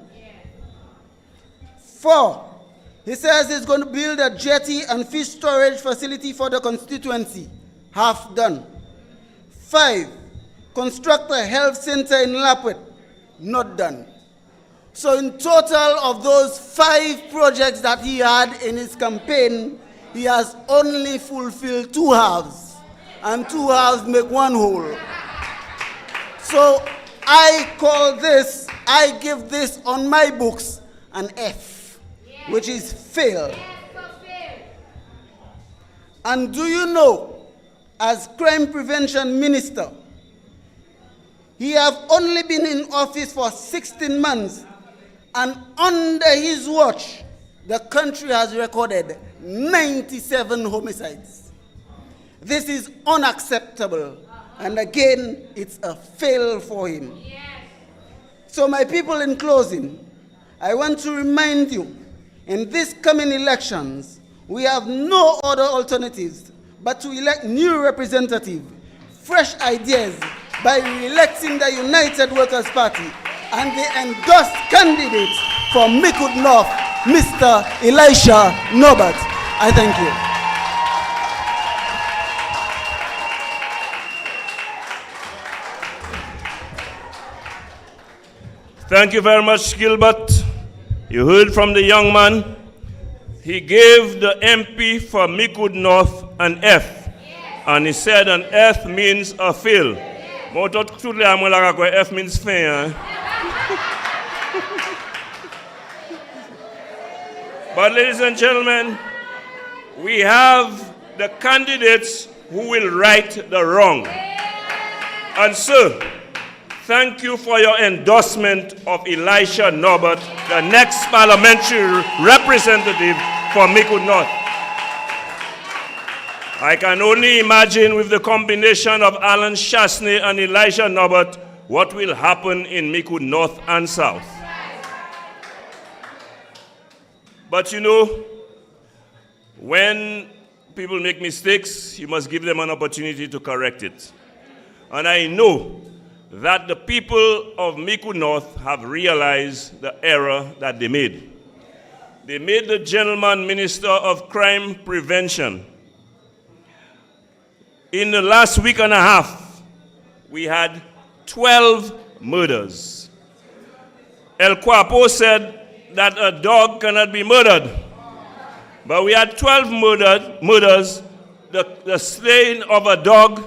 4, he says he's going to build a jetty and fish storage facility for the constituency. Half done. 5, construct a health center in Laput. Not done. So in total of those 5 projects that he had in his campaign, he has only fulfilled 2 halves. And 2 halves make 1 whole. So I give this on my books an F, which is fail. And do you know, as crime prevention minister, he have only been in office for 16 months, and under his watch, the country has recorded 97 homicides. This is unacceptable, and again, it's a fail for him. So my people, in closing, I want to remind you, in these coming elections, we have no other alternatives but to elect new representatives, fresh ideas, by re-electing the United Workers' Party and the endorsed candidate for Micoud North, Mr. Elisha Norbert. I thank you. Thank you very much, Gilbert. You heard from the young man. He gave the MP for Micoud North an F. And he said an F means a fail. F means fail. But ladies and gentlemen, we have the candidates who will right the wrong. And sir, thank you for your endorsement of Elisha Norbert, the next parliamentary representative for Micoud North. I can only imagine with the combination of Alan Chasney and Elisha Norbert what will happen in Micoud North and South. But you know, when people make mistakes, you must give them an opportunity to correct it. And I know that the people of Micoud North have realized the error that they made. They made the gentleman Minister of Crime Prevention. In the last week and a half, we had 12 murders. El Quapo said that a dog cannot be murdered. But we had 12 murders, the slaying of a dog,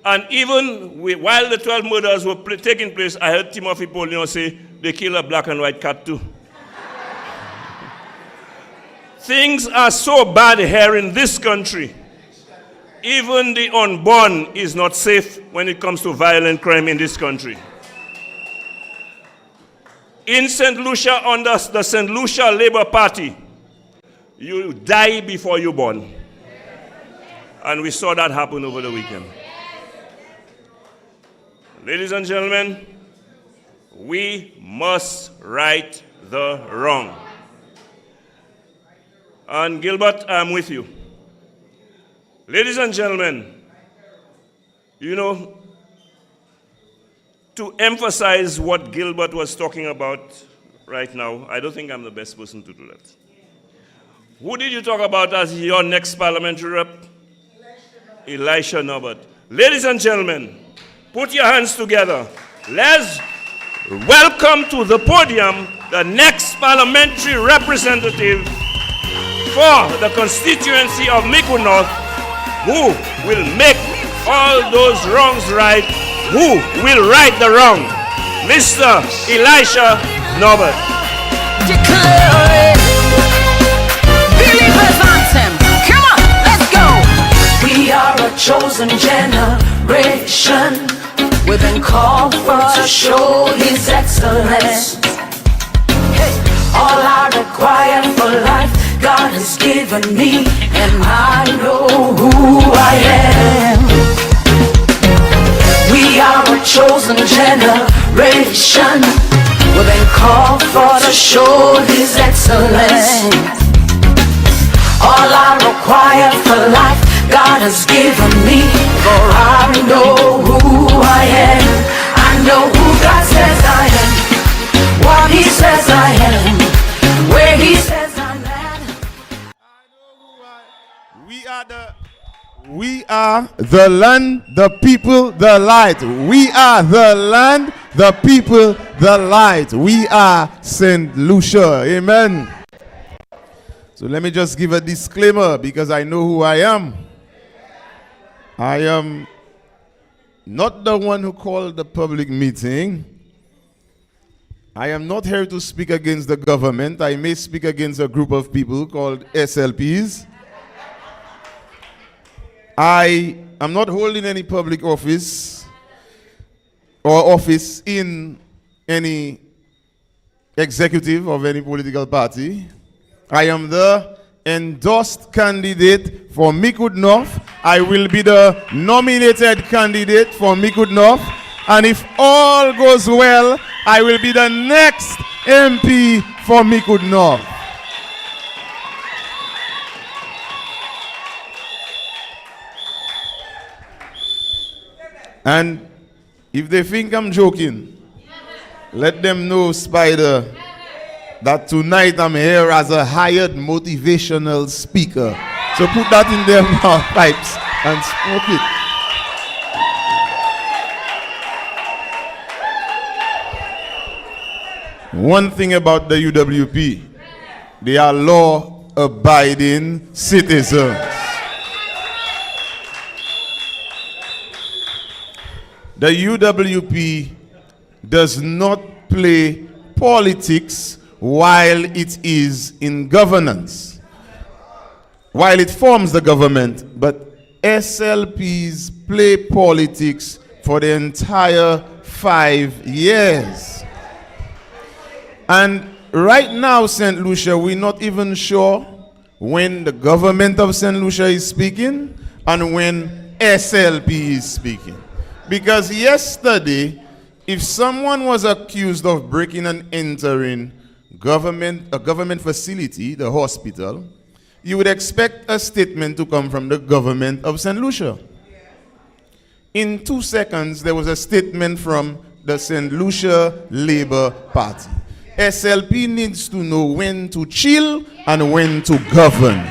and even while the 12 murders were taking place, I heard Timothy Polion say they killed a black and white cat too. Things are so bad here in this country. Even the unborn is not safe when it comes to violent crime in this country. In St. Lucia, under the St. Lucia Labour Party, you die before you're born. And we saw that happen over the weekend. Ladies and gentlemen, we must right the wrong. And Gilbert, I'm with you. Ladies and gentlemen, you know, to emphasize what Gilbert was talking about right now, I don't think I'm the best person to do that. Who did you talk about as your next parliamentary rep? Elisha Norbert. Ladies and gentlemen, put your hands together. Let's welcome to the podium the next parliamentary representative for the constituency of Micoud North, who will make all those wrongs right, who will right the wrong. Mr. Elisha Norbert. Declare it. Believers anthem. Come on, let's go. We are a chosen generation. We've been called for to show His excellence. Hey, all I require for life, God has given me, and I know who I am. We are a chosen generation. We've been called for to show His excellence. All I require for life, God has given me, for I know who I am. I know who God says I am, what He says I am, where He says I'm at. We are the land, the people, the light. We are the land, the people, the light. We are St. Lucia. Amen. So let me just give a disclaimer, because I know who I am. I am not the one who called the public meeting. I am not here to speak against the government. I may speak against a group of people called SLPs. I am not holding any public office or office in any executive of any political party. I am the endorsed candidate for Micoud North. I will be the nominated candidate for Micoud North. And if all goes well, I will be the next MP for Micoud North. And if they think I'm joking, let them know, Spider, that tonight I'm here as a hired motivational speaker. So put that in their mouth pipes and smoke it. One thing about the UWP, they are law-abiding citizens. The UWP does not play politics while it is in governance, while it forms the government, but SLPs play politics for the entire 5 years. And right now, St. Lucia, we're not even sure when the government of St. Lucia is speaking and when SLP is speaking. Because yesterday, if someone was accused of breaking and entering a government facility, the hospital, you would expect a statement to come from the government of St. Lucia. In 2 seconds, there was a statement from the St. Lucia Labour Party. SLP needs to know when to chill and when to govern.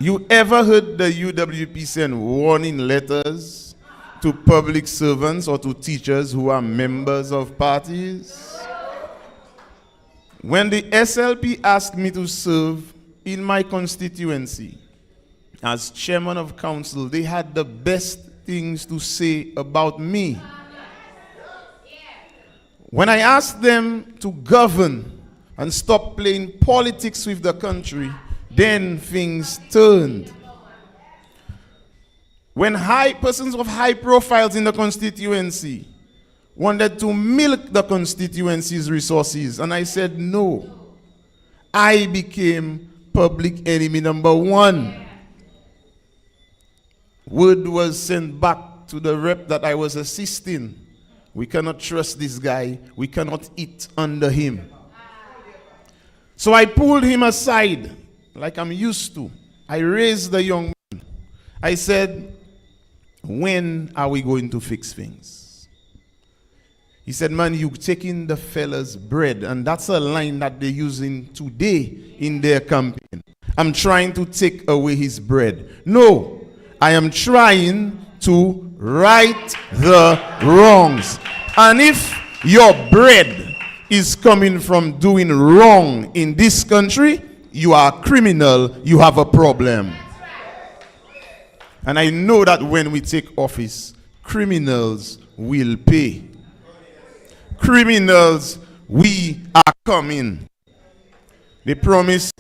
You ever heard the UWP send warning letters to public servants or to teachers who are members of parties? When the SLP asked me to serve in my constituency as chairman of council, they had the best things to say about me. When I asked them to govern and stop playing politics with the country, then things turned. When persons of high profiles in the constituency wanted to milk the constituency's resources, and I said no, I became public enemy number 1. word was sent back to the rep that I was assisting. We cannot trust this guy. We cannot eat under him. So I pulled him aside like I'm used to. I raised the young man. I said, when are we going to fix things? He said, man, you taking the fella's bread. And that's a line that they're using today in their campaign. I'm trying to take away his bread. No, I am trying to right the wrongs. And if your bread is coming from doing wrong in this country, you are a criminal, you have a problem. And I know that when we take office, criminals will pay. Criminals, we are coming. They promised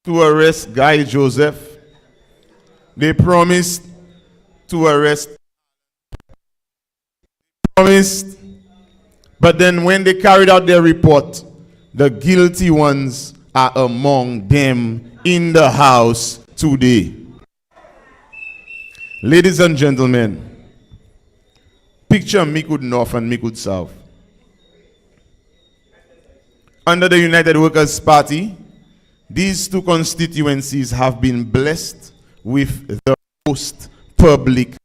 to arrest Guy Joseph. They promised to arrest. But then when they carried out their report, the guilty ones are among them in the house today. Ladies and gentlemen, picture Micoud North and Micoud South. Under the United Workers' Party, these two constituencies have been blessed with the most public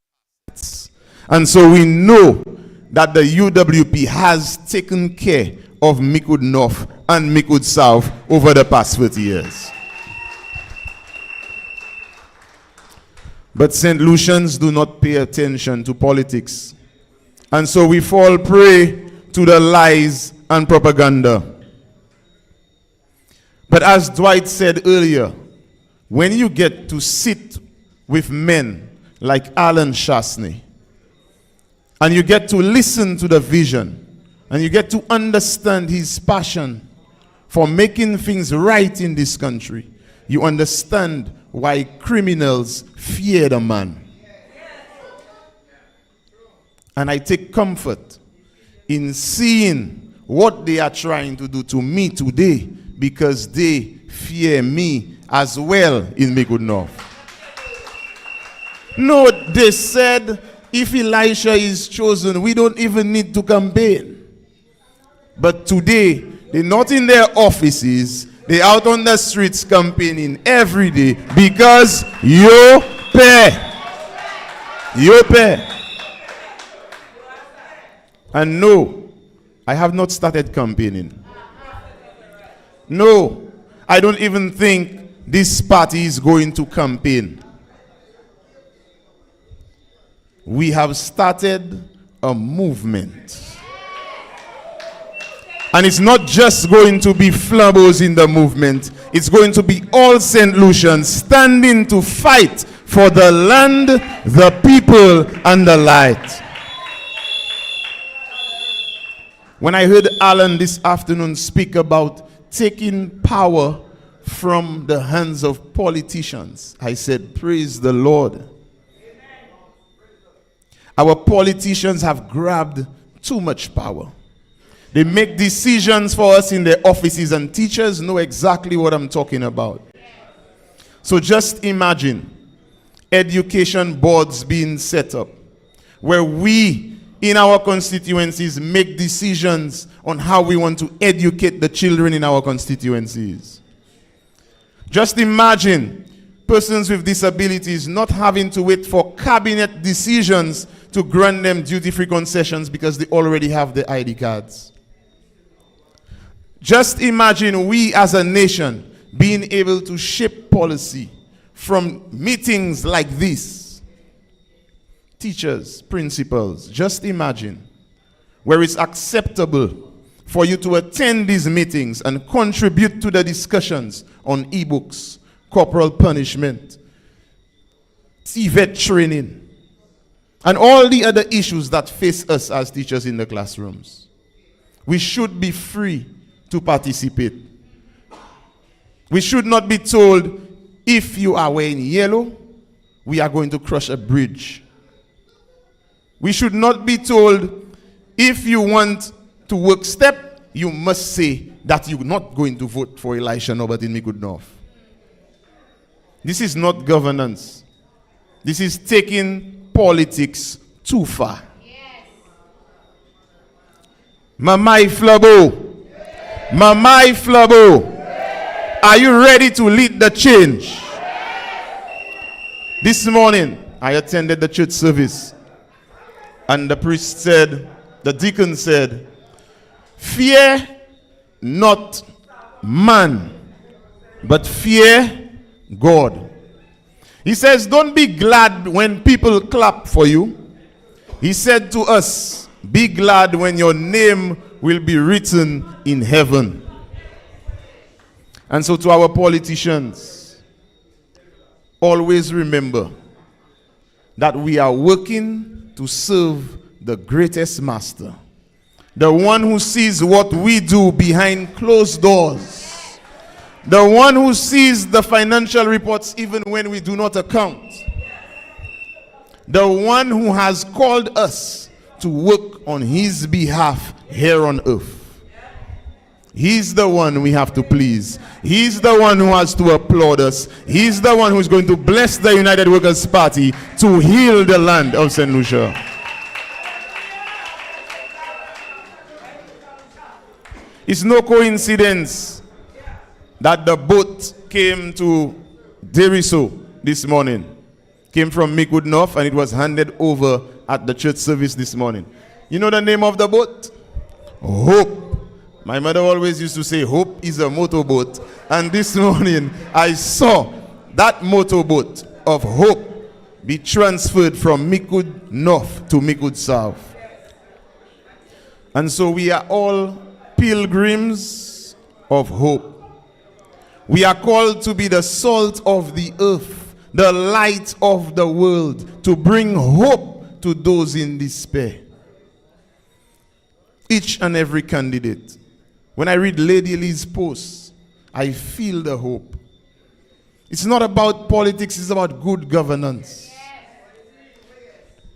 assets. And so we know that the UWP has taken care of Micoud North and Micoud South over the past 30 years. But St. Lucians do not pay attention to politics. And so we fall prey to the lies and propaganda. But as Dwight said earlier, when you get to sit with men like Alan Shastney, and you get to listen to the vision, and you get to understand his passion for making things right in this country, you understand why criminals fear the man. And I take comfort in seeing what they are trying to do to me today, because they fear me as well in Micoud North. No, they said if Elisha is chosen, we don't even need to campaign. But today, they're not in their offices, they're out on the streets campaigning every day because you pay. You pay. And no, I have not started campaigning. No, I don't even think this party is going to campaign. We have started a movement. And it's not just going to be flambos in the movement. It's going to be all St. Lucians standing to fight for the land, the people, and the light. When I heard Alan this afternoon speak about taking power from the hands of politicians, I said, praise the Lord. Our politicians have grabbed too much power. They make decisions for us in their offices, and teachers know exactly what I'm talking about. So just imagine education boards being set up where we in our constituencies make decisions on how we want to educate the children in our constituencies. Just imagine persons with disabilities not having to wait for cabinet decisions to grant them duty-free concessions because they already have the ID cards. Just imagine we as a nation being able to shape policy from meetings like this. Teachers, principals, just imagine where it's acceptable for you to attend these meetings and contribute to the discussions on e-books, corporal punishment, CVET training, and all the other issues that face us as teachers in the classrooms. We should be free to participate. We should not be told, if you are wearing yellow, we are going to crush a bridge. We should not be told, if you want to work step, you must say that you're not going to vote for Elisha Norbert in Micoud North. This is not governance. This is taking politics too far. Mamai Flabo. Mamai Flabo. Are you ready to lead the change? This morning, I attended the church service, and the priest said, the deacon said, fear not man, but fear God. He says, don't be glad when people clap for you. He said to us, be glad when your name will be written in heaven. And so to our politicians, always remember that we are working to serve the greatest master, the one who sees what we do behind closed doors, the one who sees the financial reports even when we do not account, the one who has called us to work on his behalf here on earth. He's the one we have to please. He's the one who has to applaud us. He's the one who's going to bless the United Workers' Party to heal the land of St. Lucia. It's no coincidence that the boat came to Deriso this morning. Came from Micoud North, and it was handed over at the church service this morning. You know the name of the boat? Hope. My mother always used to say, hope is a motorboat. And this morning, I saw that motorboat of hope be transferred from Micoud North to Micoud South. And so we are all pilgrims of hope. We are called to be the salt of the earth, the light of the world, to bring hope to those in despair. Each and every candidate. When I read Lady Lee's posts, I feel the hope. It's not about politics, it's about good governance.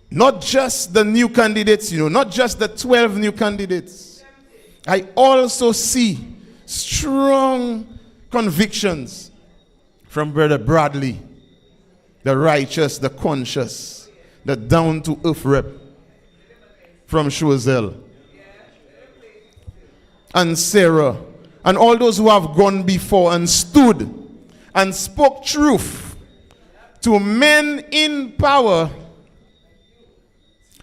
Not just the new candidates, not just the 12 new candidates. I also see strong convictions from Brother Bradley, the righteous, the conscious, the down-to-earth rep from Choiseul, and Sarah, and all those who have gone before and stood and spoke truth to men in power,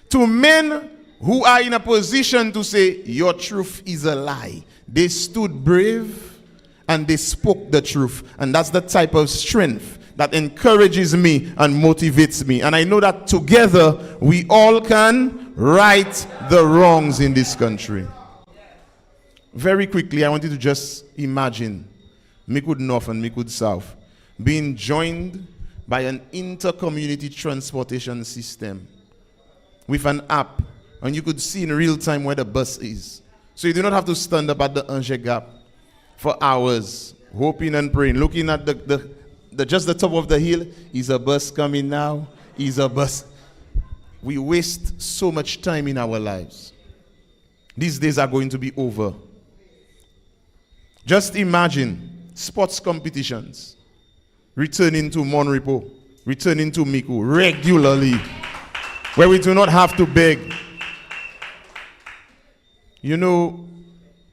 to men who are in a position to say, your truth is a lie. They stood brave and they spoke the truth. And that's the type of strength that encourages me and motivates me. And I know that together we all can right the wrongs in this country. Very quickly, I want you to just imagine Micoud North and Micoud South being joined by an inter-community transportation system with an app, and you could see in real time where the bus is. So you do not have to stand up at the Angers Gap for hours, hoping and praying, looking at just the top of the hill. Is a bus coming now? Is a bus? We waste so much time in our lives. These days are going to be over. Just imagine sports competitions returning to Monrepo, returning to Micoud regularly, where we do not have to beg. You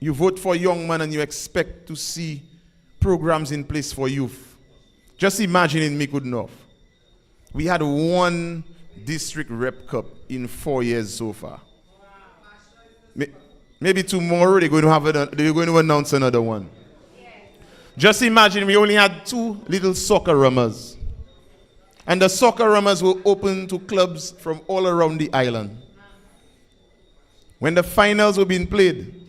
vote for young man and you expect to see programs in place for youth. Just imagine in Micoud North. We had one district rep cup in 4 years so far. Maybe tomorrow they're going to announce another one. Just imagine we only had 2 little soccer rummers. And the soccer rummers were open to clubs from all around the island. When the finals were being played,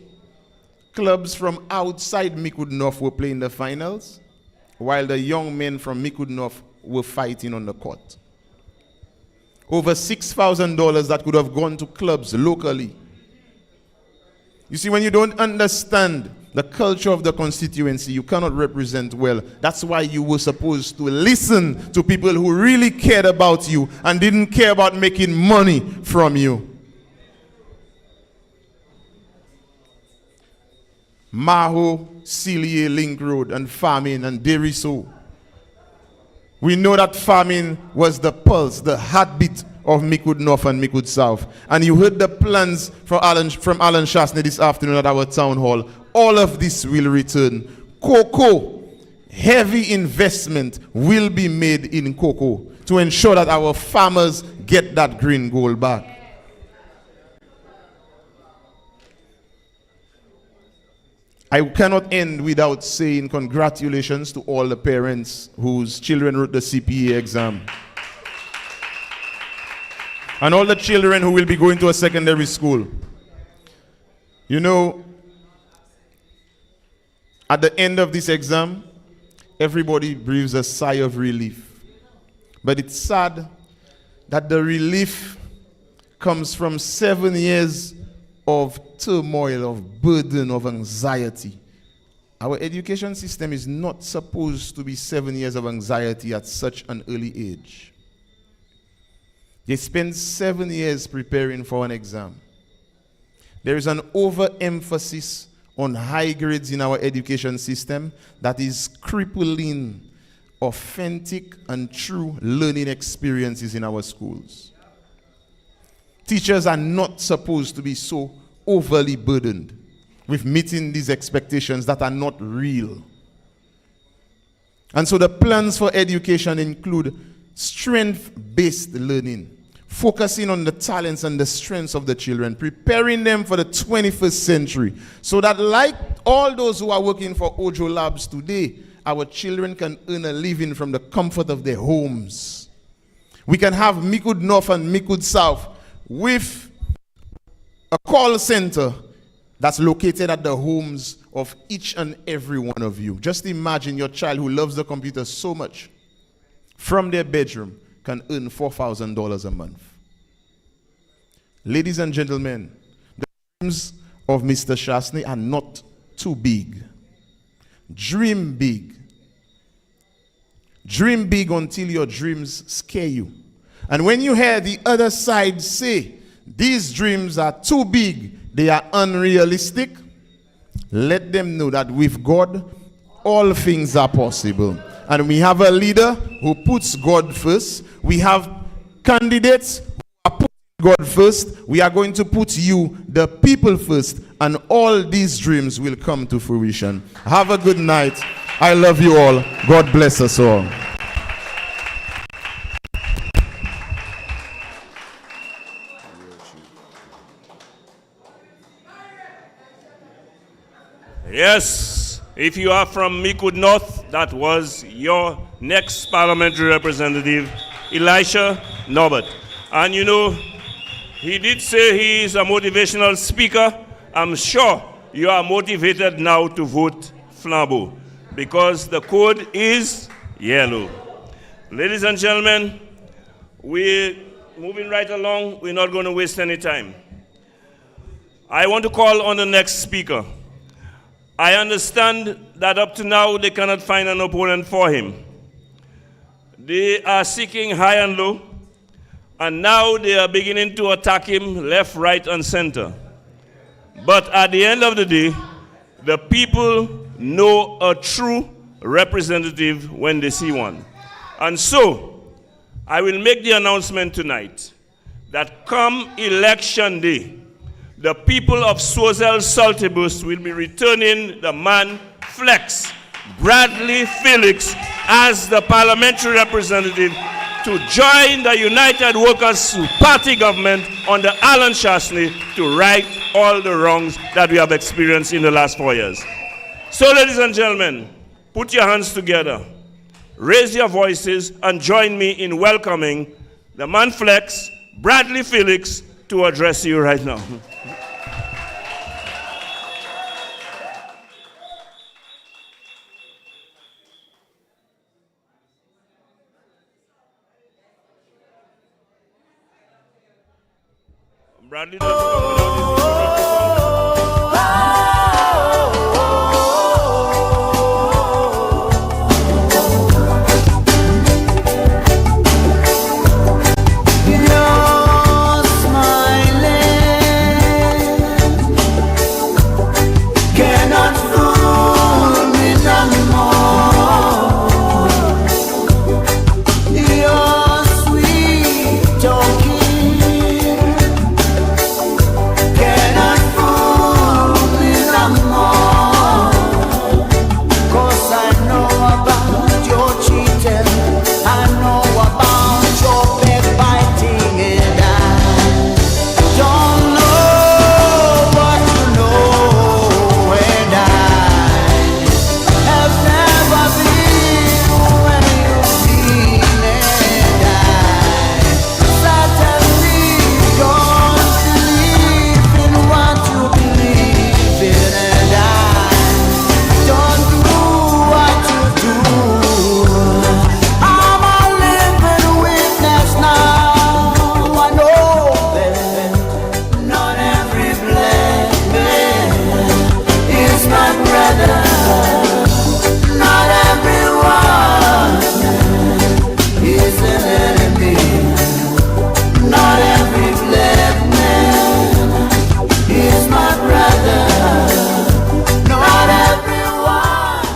clubs from outside Micoud North were playing the finals, while the young men from Micoud North were fighting on the court. Over $6,000 that could have gone to clubs locally. You see, when you don't understand the culture of the constituency, you cannot represent well. That's why you were supposed to listen to people who really cared about you and didn't care about making money from you. Maho, Cillier, Link Road, and Farming, and Deriso We know that farming was the pulse, the heartbeat of Micoud North and Micoud South. And you heard the plans from Alan Shastney this afternoon at our town hall. All of this will return. Cocoa, heavy investment will be made in cocoa to ensure that our farmers get that green gold back. I cannot end without saying congratulations to all the parents whose children wrote the CPA exam. And all the children who will be going to a secondary school. You know, at the end of this exam, everybody breathes a sigh of relief. But it's sad that the relief comes from 7 years of turmoil, of burden, of anxiety. Our education system is not supposed to be 7 years of anxiety at such an early age. They spend 7 years preparing for an exam. There is an overemphasis on high grades in our education system that is crippling authentic and true learning experiences in our schools. Teachers are not supposed to be so overly burdened with meeting these expectations that are not real. And so the plans for education include strength-based learning, focusing on the talents and the strengths of the children, preparing them for the 21st century, so that like all those who are working for Ojo Labs today, our children can earn a living from the comfort of their homes. We can have Micoud North and Micoud South with a call center that's located at the homes of each and every one of you. Just imagine your child who loves the computer so much, from their bedroom, can earn $4,000 a month. Ladies and gentlemen, the dreams of Mr. Shastney are not too big. Dream big. Dream big until your dreams scare you. And when you hear the other side say, these dreams are too big, they are unrealistic, let them know that with God, all things are possible. And we have a leader who puts God first. We have candidates who are putting God first. We are going to put you, the people, first. And all these dreams will come to fruition. Have a good night. I love you all. God bless us all. Yes, if you are from Micoud North, that was your next parliamentary representative, Elisha Norbert. And you know, he did say he is a motivational speaker. I'm sure you are motivated now to vote Flambeau because the code is yellow. Ladies and gentlemen, we're moving right along. We're not going to waste any time. I want to call on the next speaker. I understand that up to now they cannot find an opponent for him. They are seeking high and low, and now they are beginning to attack him left, right, and center. But at the end of the day, the people know a true representative when they see one. And so, I will make the announcement tonight that come election day, the people of Sozel Saltibus will be returning the man Flex, Bradley Felix, as the parliamentary representative to join the United Workers' Party government under Alan Shastney to right all the wrongs that we have experienced in the last 4 years. So, ladies and gentlemen, put your hands together, raise your voices, and join me in welcoming the man Flex, Bradley Felix, to address you right now. Bradley doesn't come without his brother. Not everyone is an enemy. Not every black man is my brother. Not everyone.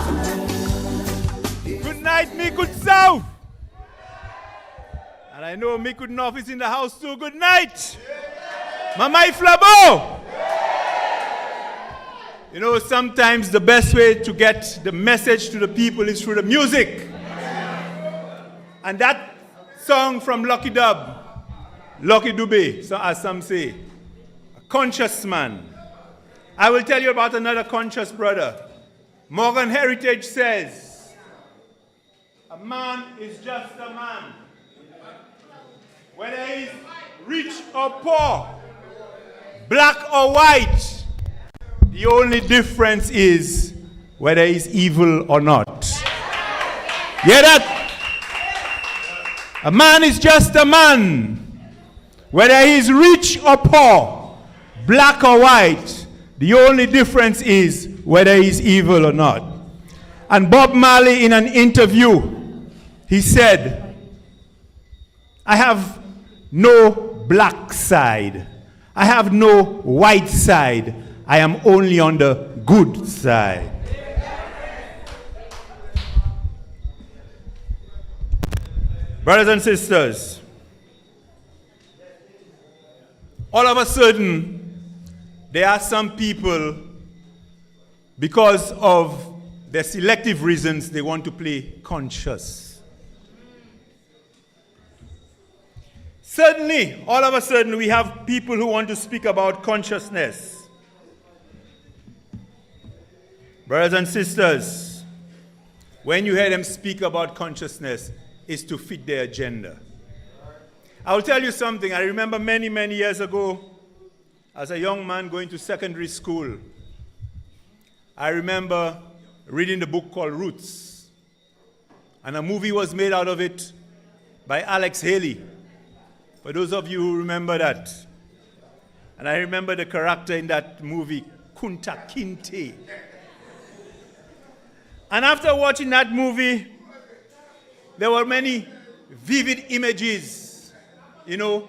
Good night, Micoud South. And I know Micoud North is in the house too. Good night. Mamai Flabo. You know, sometimes the best way to get the message to the people is through the music. And that song from Lucky Dube, so as some say, a conscious man. I will tell you about another conscious brother. Morgan Heritage says, a man is just a man. Whether he's rich or poor, black or white, the only difference is whether he's evil or not. Hear that? A man is just a man. Whether he's rich or poor, black or white, the only difference is whether he's evil or not. And Bob Marley, in an interview, he said, I have no black side. I have no white side. I am only on the good side. Brothers and sisters, all of a sudden, there are some people, because of their selective reasons, they want to play conscious. Suddenly, all of a sudden, we have people who want to speak about consciousness. Brothers and sisters, when you hear them speak about consciousness, it's to fit their agenda. I will tell you something. I remember many, many years ago, as a young man going to secondary school, I remember reading the book called Roots. And a movie was made out of it by Alex Haley. For those of you who remember that. And I remember the character in that movie, Kunta Kinte. And after watching that movie, there were many vivid images, you know,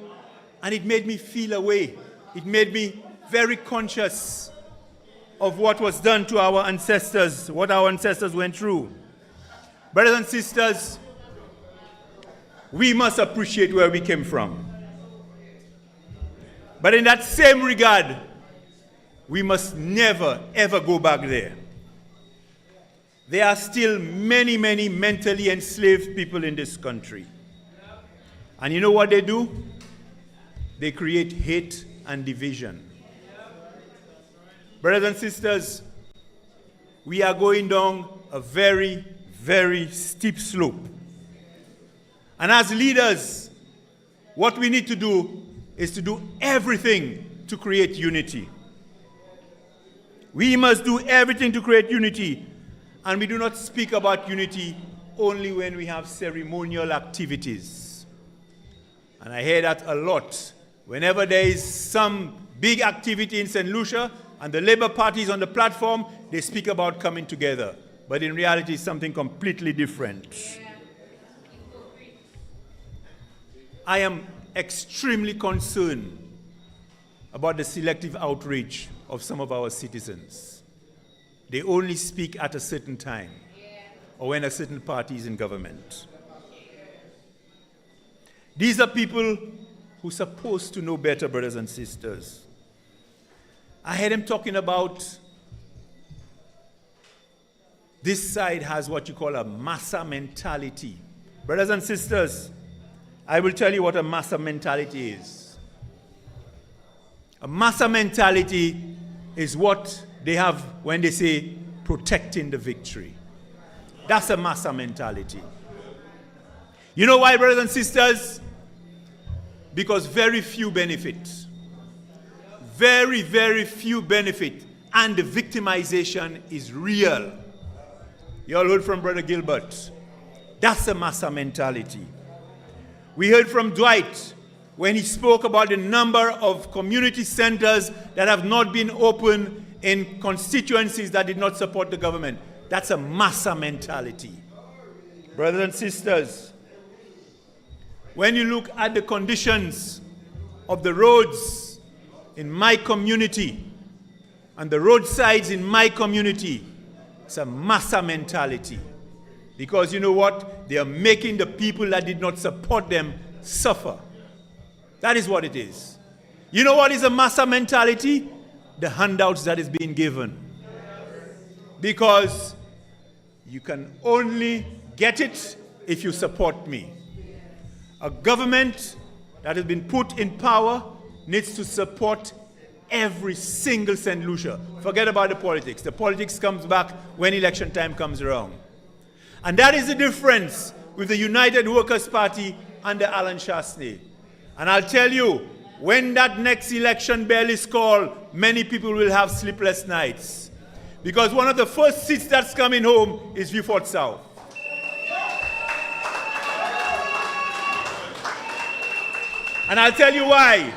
and it made me feel a way. It made me very conscious of what was done to our ancestors, what our ancestors went through. Brothers and sisters, we must appreciate where we came from. But in that same regard, we must never, ever go back there. There are still many, many mentally enslaved people in this country. And you know what they do? They create hate and division. Brothers and sisters, we are going down a very, very steep slope. And as leaders, what we need to do is to do everything to create unity. We must do everything to create unity. And we do not speak about unity only when we have ceremonial activities. And I hear that a lot. Whenever there is some big activity in St. Lucia and the Labour Party is on the platform, they speak about coming together. But in reality, it's something completely different. I am extremely concerned about the selective outrage of some of our citizens. They only speak at a certain time or when a certain party is in government. These are people who are supposed to know better, brothers and sisters. I heard them talking about this side has what you call a massa mentality. Brothers and sisters, I will tell you what a massa mentality is. A massa mentality is what they have when they say protecting the victory. That's a massa mentality. You know why, brothers and sisters? Because very few benefit. Very, very few benefit. And the victimization is real. You all heard from Brother Gilbert. That's a massa mentality. We heard from Dwight when he spoke about the number of community centers that have not been open in constituencies that did not support the government. That's a massa mentality. Brothers and sisters, when you look at the conditions of the roads in my community and the roadsides in my community, it's a massa mentality. Because you know what? They are making the people that did not support them suffer. That is what it is. You know what is a massa mentality? The handouts that is being given. Because you can only get it if you support me. A government that has been put in power needs to support every single St. Lucia. Forget about the politics. The politics comes back when election time comes around. And that is the difference with the United Workers' Party under Alan Shastney. And I'll tell you, when that next election bell is called, many people will have sleepless nights. Because one of the first seats that's coming home is Micoud South. And I'll tell you why.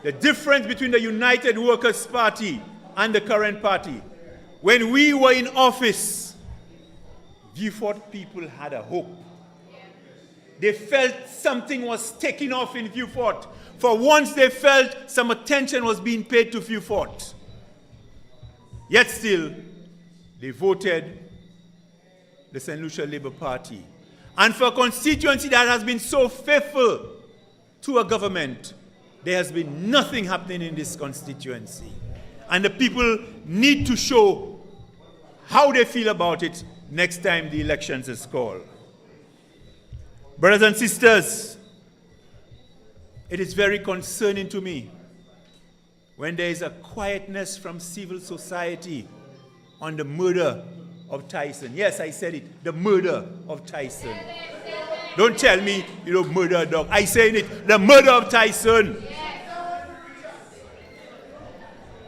The difference between the United Workers' Party and the current party. When we were in office, Micoud people had a hope. They felt something was taking off in Micoud. For once they felt some attention was being paid to Micoud. Yet still, they voted the St. Lucia Labour Party. And for a constituency that has been so faithful to a government, there has been nothing happening in this constituency. And the people need to show how they feel about it next time the elections is called. Brothers and sisters, it is very concerning to me when there is a quietness from civil society on the murder of Tyson. Yes, I said it, the murder of Tyson. Don't tell me you don't murder a dog. I say it, the murder of Tyson.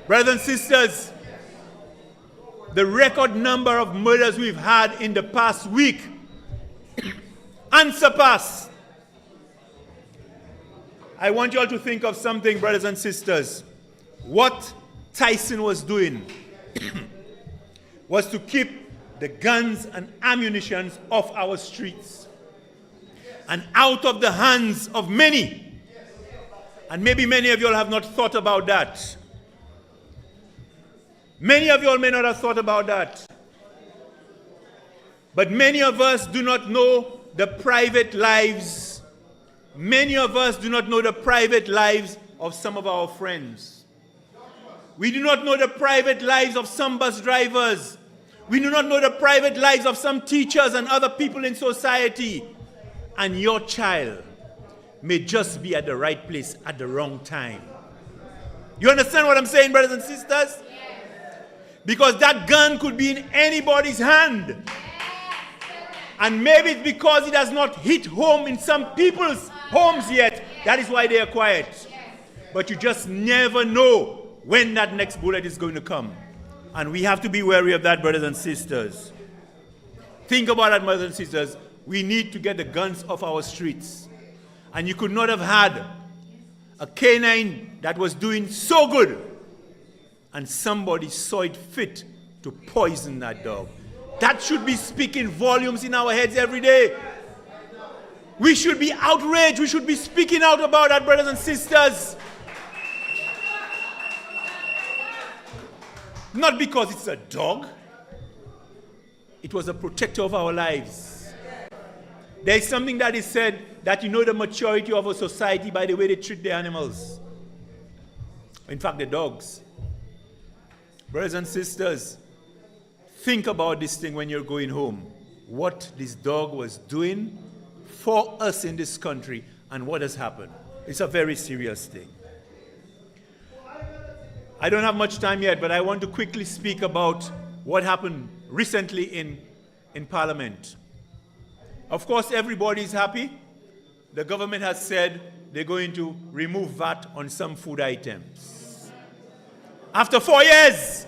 Brothers and sisters, the record number of murders we've had in the past week, unsurpassed. I want you all to think of something, brothers and sisters. What Tyson was doing was to keep the guns and ammunition off our streets and out of the hands of many. And maybe many of you all have not thought about that. Many of you all may not have thought about that. But many of us do not know the private lives. Many of us do not know the private lives of some of our friends. We do not know the private lives of some bus drivers. We do not know the private lives of some teachers and other people in society. And your child may just be at the right place at the wrong time. You understand what I'm saying, brothers and sisters? Because that gun could be in anybody's hand. And maybe it's because it has not hit home in some people's homes yet. That is why they are quiet. But you just never know when that next bullet is going to come. And we have to be wary of that, brothers and sisters. Think about that, brothers and sisters. We need to get the guns off our streets. And you could not have had a canine that was doing so good and somebody saw it fit to poison that dog. That should be speaking volumes in our heads every day. We should be outraged. We should be speaking out about that, brothers and sisters. Not because it's a dog. It was a protector of our lives. There is something that is said that you know the maturity of a society by the way they treat their animals. In fact, the dogs. Brothers and sisters, think about this thing when you're going home. What this dog was doing for us in this country and what has happened. It's a very serious thing. I don't have much time yet, but I want to quickly speak about what happened recently in Parliament. Of course, everybody is happy. The government has said they're going to remove VAT on some food items. After 4 years,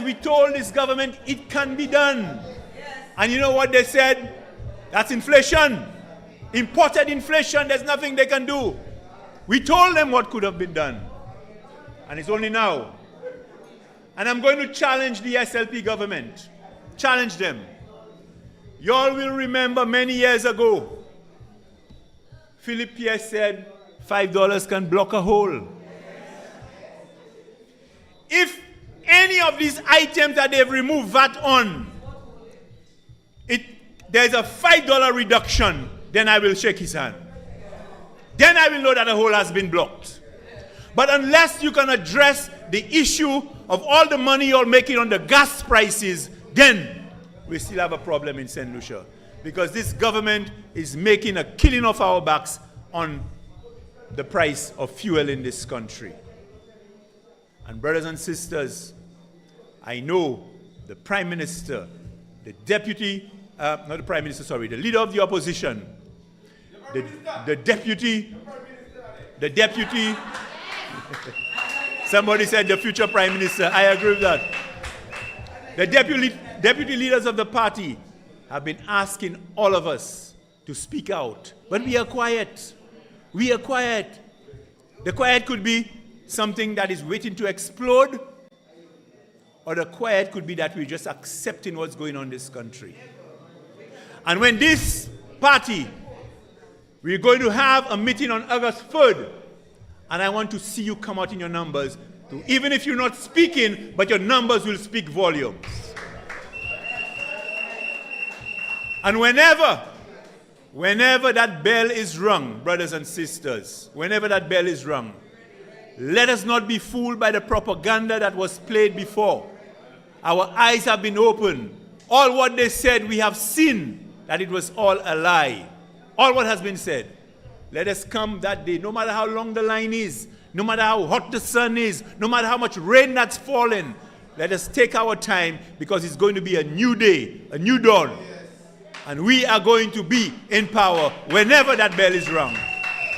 we told this government it can be done. And you know what they said? That's inflation. Imported inflation, there's nothing they can do. We told them what could have been done. And it's only now. And I'm going to challenge the SLP government. Challenge them. You all will remember many years ago, Philip Pierce said $5 can block a hole. If any of these items that they've removed VAT on, there's a $5 reduction, then I will shake his hand. Then I will know that the hole has been blocked. But unless you can address the issue of all the money you're making on the gas prices, then we still have a problem in St. Lucia. Because this government is making a killing of our backs on the price of fuel in this country. And brothers and sisters, I know the Prime Minister, the Deputy, not the Prime Minister, sorry, the Leader of the Opposition, the Deputy, somebody said the future Prime Minister, I agree with that. The deputy leaders of the party have been asking all of us to speak out. But we are quiet. We are quiet. The quiet could be something that is waiting to explode, or the quiet could be that we're just accepting what's going on in this country. And when this party, we're going to have a meeting on August 3rd, and I want to see you come out in your numbers, even if you're not speaking, but your numbers will speak volumes. And whenever that bell is rung, brothers and sisters, whenever that bell is rung, let us not be fooled by the propaganda that was played before. Our eyes have been opened. All what they said, we have seen that it was all a lie. All what has been said. Let us come that day, no matter how long the line is, no matter how hot the sun is, no matter how much rain that's fallen, let us take our time, because it's going to be a new day, a new dawn. And we are going to be in power whenever that bell is rung.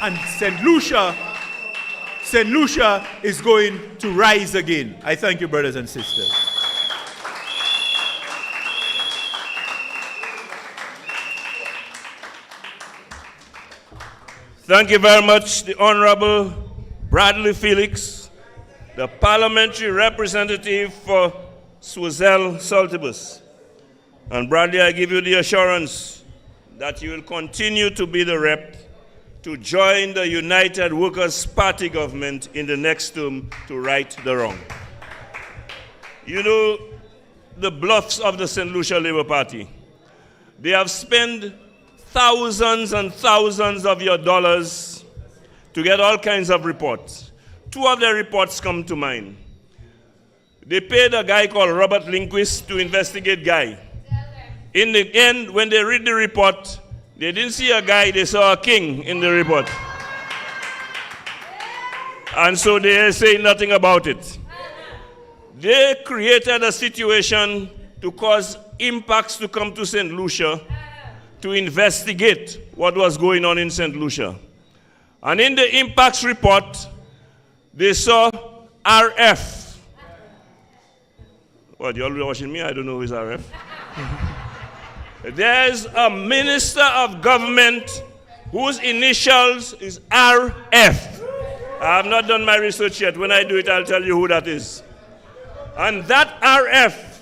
And St. Lucia is going to rise again. I thank you, brothers and sisters. Thank you very much, the Honorable Bradley Felix, the parliamentary representative for Swazel Saltibus. And Bradley, I give you the assurance that you will continue to be the rep to join the United Workers' Party government in the next term to right the wrong. You know, the bluffs of the St. Lucia Labour Party. They have spent thousands and thousands of your dollars to get all kinds of reports. Two of their reports come to mind. They paid a guy called Robert Lindquist to investigate Guy. In the end, when they read the report, they didn't see a guy, they saw a king in the report. And so they say nothing about it. They created a situation to cause impacts to come to St. Lucia to investigate what was going on in St. Lucia. And in the impacts report, they saw RF. What, you all watching me? I don't know who is RF. There's a minister of government whose initials is RF. I have not done my research yet. When I do it, I'll tell you who that is. And that RF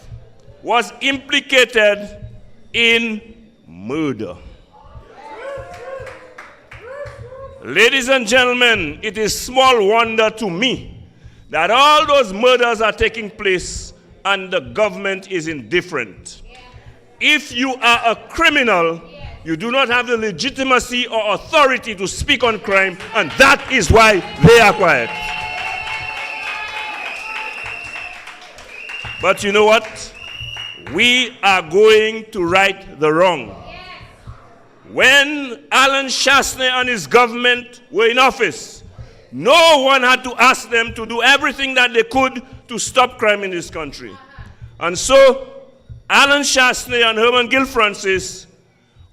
was implicated in murder. Ladies and gentlemen, it is small wonder to me that all those murders are taking place and the government is indifferent. If you are a criminal, you do not have the legitimacy or authority to speak on crime, and that is why they are quiet. But you know what? We are going to right the wrong. When Alan Shastney and his government were in office, no one had to ask them to do everything that they could to stop crime in this country. And so, Alan Shastney and Herman Gill Francis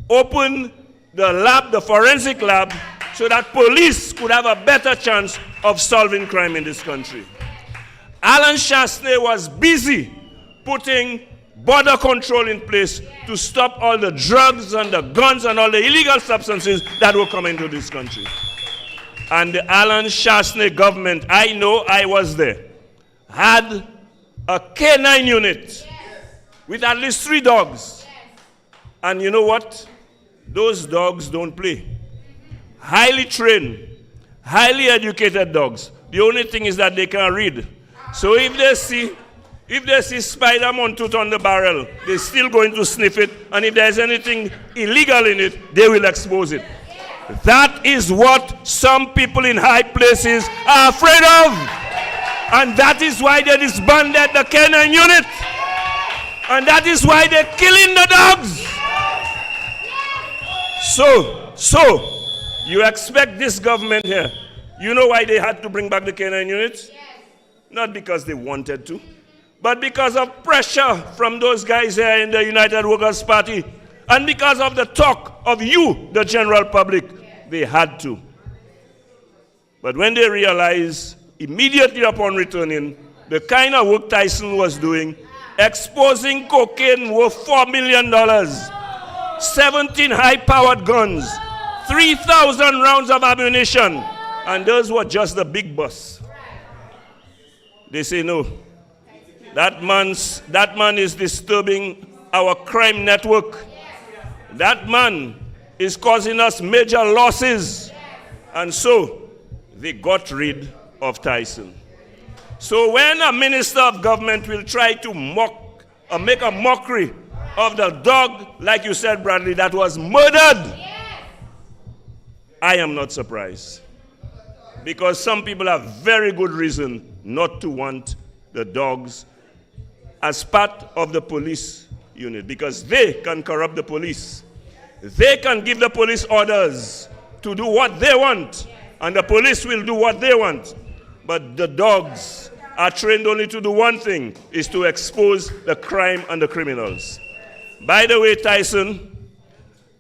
opened the lab, the forensic lab, so that police could have a better chance of solving crime in this country. Alan Shastney was busy putting border control in place to stop all the drugs and the guns and all the illegal substances that were coming to this country. and the Alan Shastney government, I know I was there, had a canine unit with at least 3 dogs. And you know what? Those dogs don't play. Highly trained, highly educated dogs. The only thing is that they can read. So if they see spider mounted on the barrel, they're still going to sniff it. And if there's anything illegal in it, they will expose it. That is what some people in high places are afraid of. And that is why they disbanded the canine unit. And that is why they're killing the dogs. So, you expect this government here. You know why they had to bring back the canine units? Not because they wanted to, but because of pressure from those guys here in the United Workers' Party. And because of the talk of you, the general public, they had to. But when they realized, immediately upon returning, the kind of work Tyson was doing, exposing cocaine worth $4 million, 17 high-powered guns, 3,000 rounds of ammunition, and those were just the big boss. They say, no, that man is disturbing our crime network. That man is causing us major losses. And so they got rid of Tyson. So when a minister of government will try to make a mockery of the dog, like you said, Bradley, that was murdered, I am not surprised. Because some people have very good reason not to want the dogs as part of the police unit, because they can corrupt the police. They can give the police orders to do what they want, and the police will do what they want. But the dogs are trained only to do one thing, is to expose the crime and the criminals. By the way, Tyson,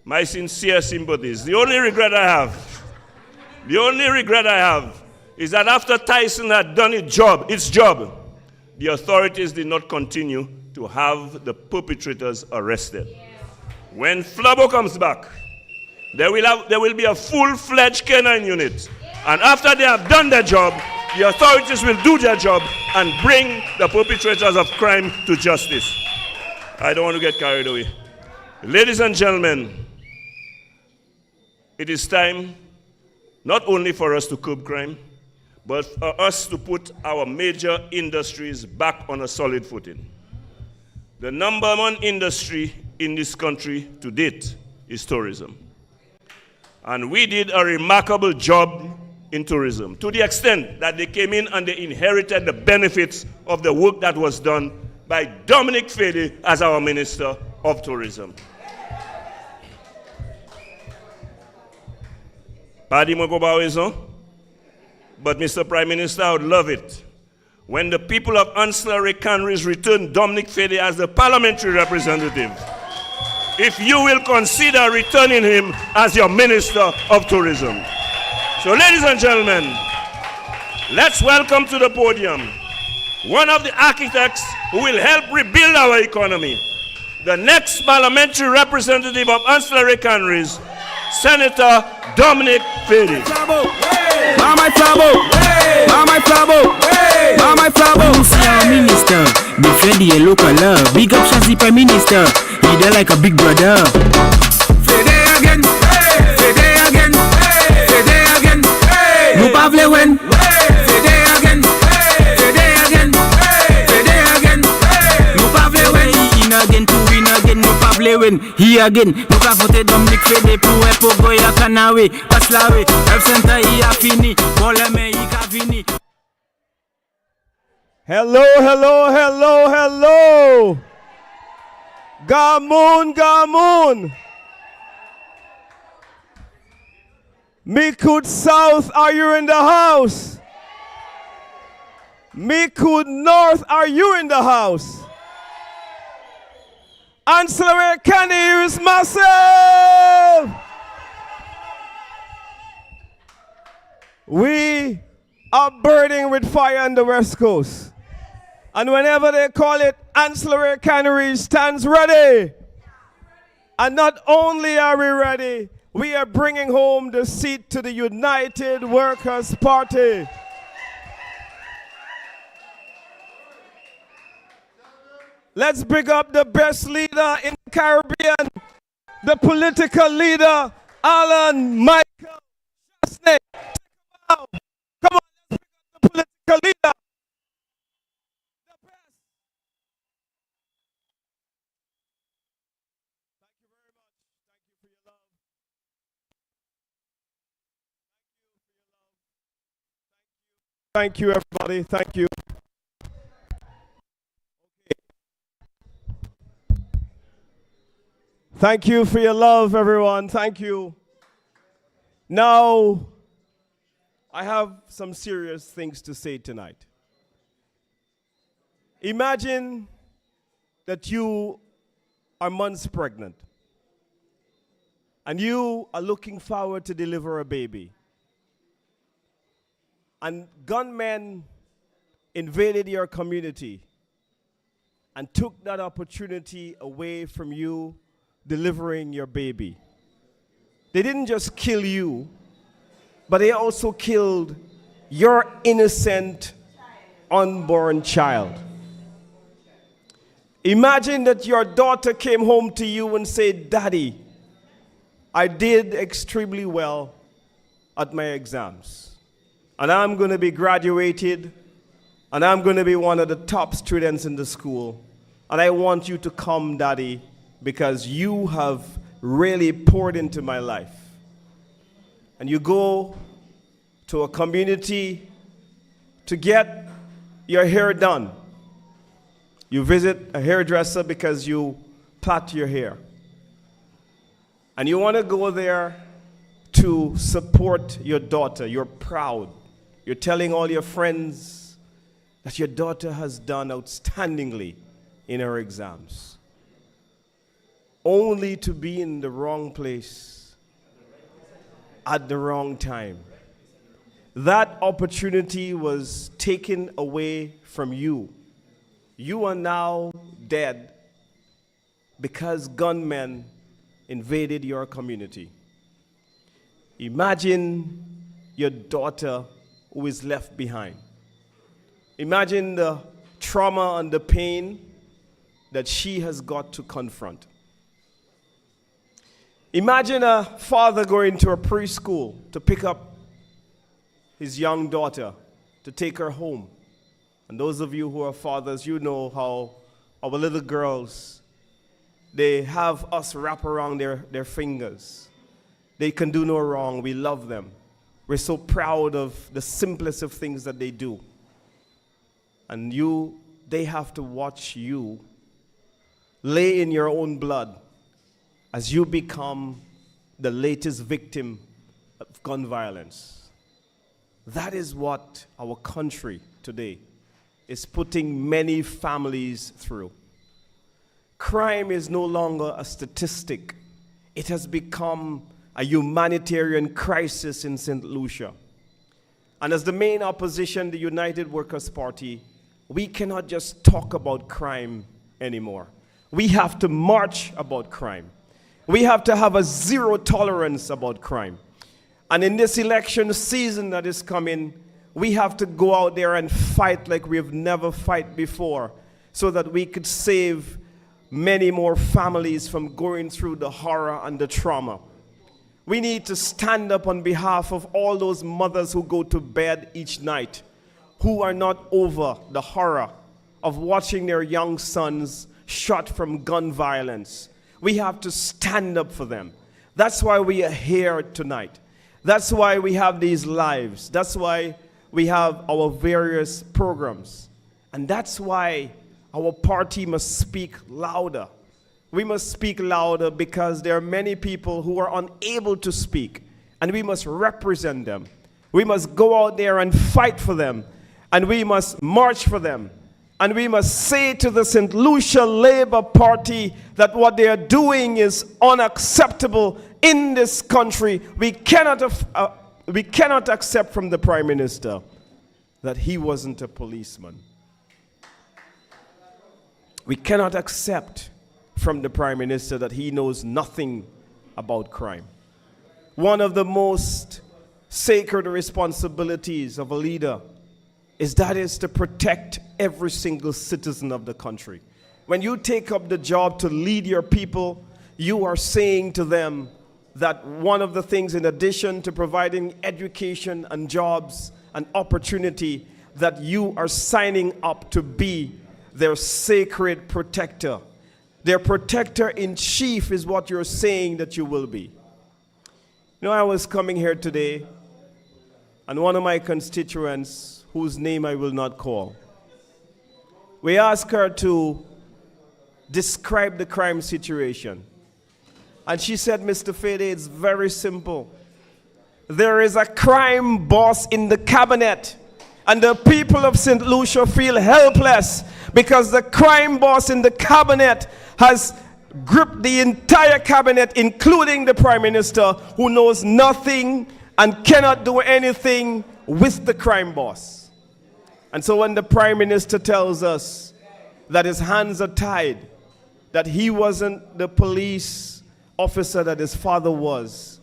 my sincere sympathies. The only regret I have is that after Tyson had done its job, the authorities did not continue to have the perpetrators arrested. When Flabo comes back, there will be a full-fledged canine unit. And after they have done their job, the authorities will do their job and bring the perpetrators of crime to justice. I don't want to get carried away. Ladies and gentlemen, it is time not only for us to curb crime, but for us to put our major industries back on a solid footing. The number one industry in this country to date is tourism. And we did a remarkable job in tourism, to the extent that they came in and they inherited the benefits of the work that was done by Dominic Fede as our Minister of Tourism. But Mr. Prime Minister, I would love it when the people of ancillary canneries return Dominic Fede as the parliamentary representative, if you will consider returning him as your Minister of Tourism. So ladies and gentlemen, let's welcome to the podium one of the architects who will help rebuild our economy, the next parliamentary representative of ancillary canneries, Senator Dominic Fede. Mama Flabo, Minister, defend the local love. Big up Shazzy Prime Minister, he there like a big brother. Fede again, no pavle when. Fede again, no pavle when. In again, to win again, no pavle when. He again, no pavote Dominic Fede, pour goya kanawe, paslawe, F center a fini, boleme ika fini. Hello. Gamoon. Micoud South, are you in the house? Micoud North, are you in the house? Ancillary Canny is massive. We are burning with fire on the West Coast. And whenever they call it, Ancillary Canneries stands ready. And not only are we ready, we are bringing home the seat to the United Workers' Party. Let's bring up the best leader in the Caribbean, the political leader, Alan Michael Chesney. Come on, let's bring up the political leader. Thank you, everybody. Thank you. Thank you for your love, everyone. Thank you. Now, I have some serious things to say tonight. Imagine that you are months pregnant and you are looking forward to deliver a baby. And gunmen invaded your community and took that opportunity away from you delivering your baby. They didn't just kill you, but they also killed your innocent unborn child. Imagine that your daughter came home to you and said, "Daddy, I did extremely well at my exams. And I'm going to be graduated, and I'm going to be one of the top students in the school. And I want you to come, Daddy, because you have really poured into my life." And you go to a community to get your hair done. You visit a hairdresser because you plait your hair. And you want to go there to support your daughter. You're proud. You're telling all your friends that your daughter has done outstandingly in her exams, only to be in the wrong place at the wrong time. That opportunity was taken away from you. You are now dead because gunmen invaded your community. Imagine your daughter who is left behind. Imagine the trauma and the pain that she has got to confront. Imagine a father going to a preschool to pick up his young daughter to take her home. And those of you who are fathers, you know how our little girls, they have us wrap around their fingers. They can do no wrong. We love them. We're so proud of the simplest of things that they do. And they have to watch you lay in your own blood as you become the latest victim of gun violence. That is what our country today is putting many families through. Crime is no longer a statistic. It has become a humanitarian crisis in St. Lucia. And as the main opposition, the United Workers' Party, we cannot just talk about crime anymore. We have to march about crime. We have to have a zero tolerance about crime. And in this election season that is coming, we have to go out there and fight like we have never fought before, so that we could save many more families from going through the horror and the trauma. We need to stand up on behalf of all those mothers who go to bed each night, who are not over the horror of watching their young sons shot from gun violence. We have to stand up for them. That's why we are here tonight. That's why we have these lives. That's why we have our various programs. And that's why our party must speak louder. We must speak louder because there are many people who are unable to speak, and we must represent them. We must go out there and fight for them, and we must march for them. And we must say to the St. Lucia Labour Party that what they are doing is unacceptable in this country. We cannot accept from the Prime Minister that he wasn't a policeman. We cannot accept from the Prime Minister that he knows nothing about crime. one of the most sacred responsibilities of a leader is to protect every single citizen of the country. When you take up the job to lead your people, you are saying to them that one of the things, in addition to providing education and jobs and opportunity, that you are signing up to be their sacred protector. Their protector in chief is what you're saying that you will be. You know, I was coming here today, and one of my constituents, whose name I will not call, we asked her to describe the crime situation. And she said, Mr. Fede, it's very simple. There is a crime boss in the cabinet, and the people of St. Lucia feel helpless because the crime boss in the cabinet has gripped the entire cabinet, including the Prime Minister, who knows nothing and cannot do anything with the crime boss. And so when the Prime Minister tells us that his hands are tied, that he wasn't the police officer that his father was,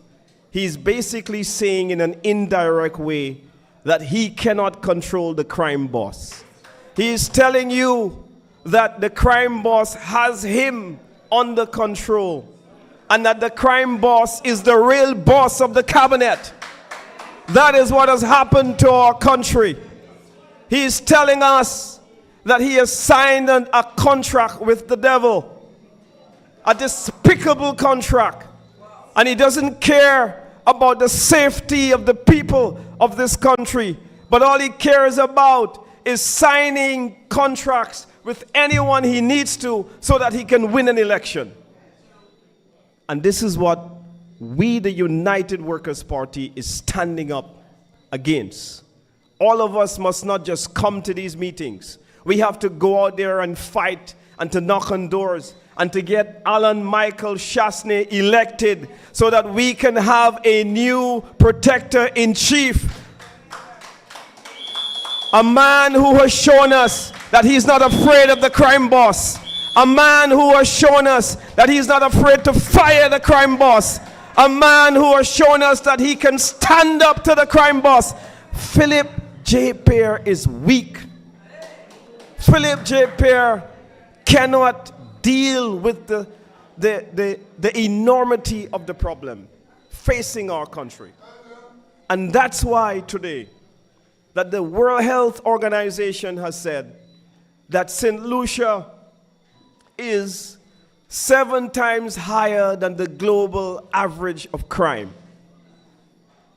he's basically saying in an indirect way that he cannot control the crime boss. He is telling you that the crime boss has him under control, and that the crime boss is the real boss of the cabinet. That is what has happened to our country. He is telling us that he has signed a contract with the devil, a despicable contract, and he doesn't care about the safety of the people of this country, but all he cares about is signing contracts with anyone he needs to so that he can win an election. And this is what we, the United Workers' Party, is standing up against. All of us must not just come to these meetings. We have to go out there and fight and to knock on doors and to get Alan Michael Chasney elected so that we can have a new protector-in-chief. A man who has shown us that he's not afraid of the crime boss. A man who has shown us that he's not afraid to fire the crime boss. A man who has shown us that he can stand up to the crime boss. Philip J. Pear is weak. Philip J. Pear cannot deal with the enormity of the problem facing our country. And that's why today that the World Health Organization has said that St. Lucia is 7 times higher than the global average of crime.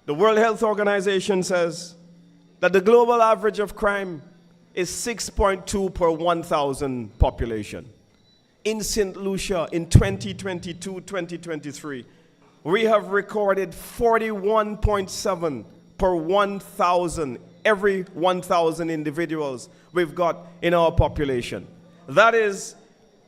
The World Health Organization says that the global average of crime is 6.2 per 1,000 population. In St. Lucia, in 2022-2023, we have recorded 41.7 per 1,000, every 1,000 individuals we've got in our population. That is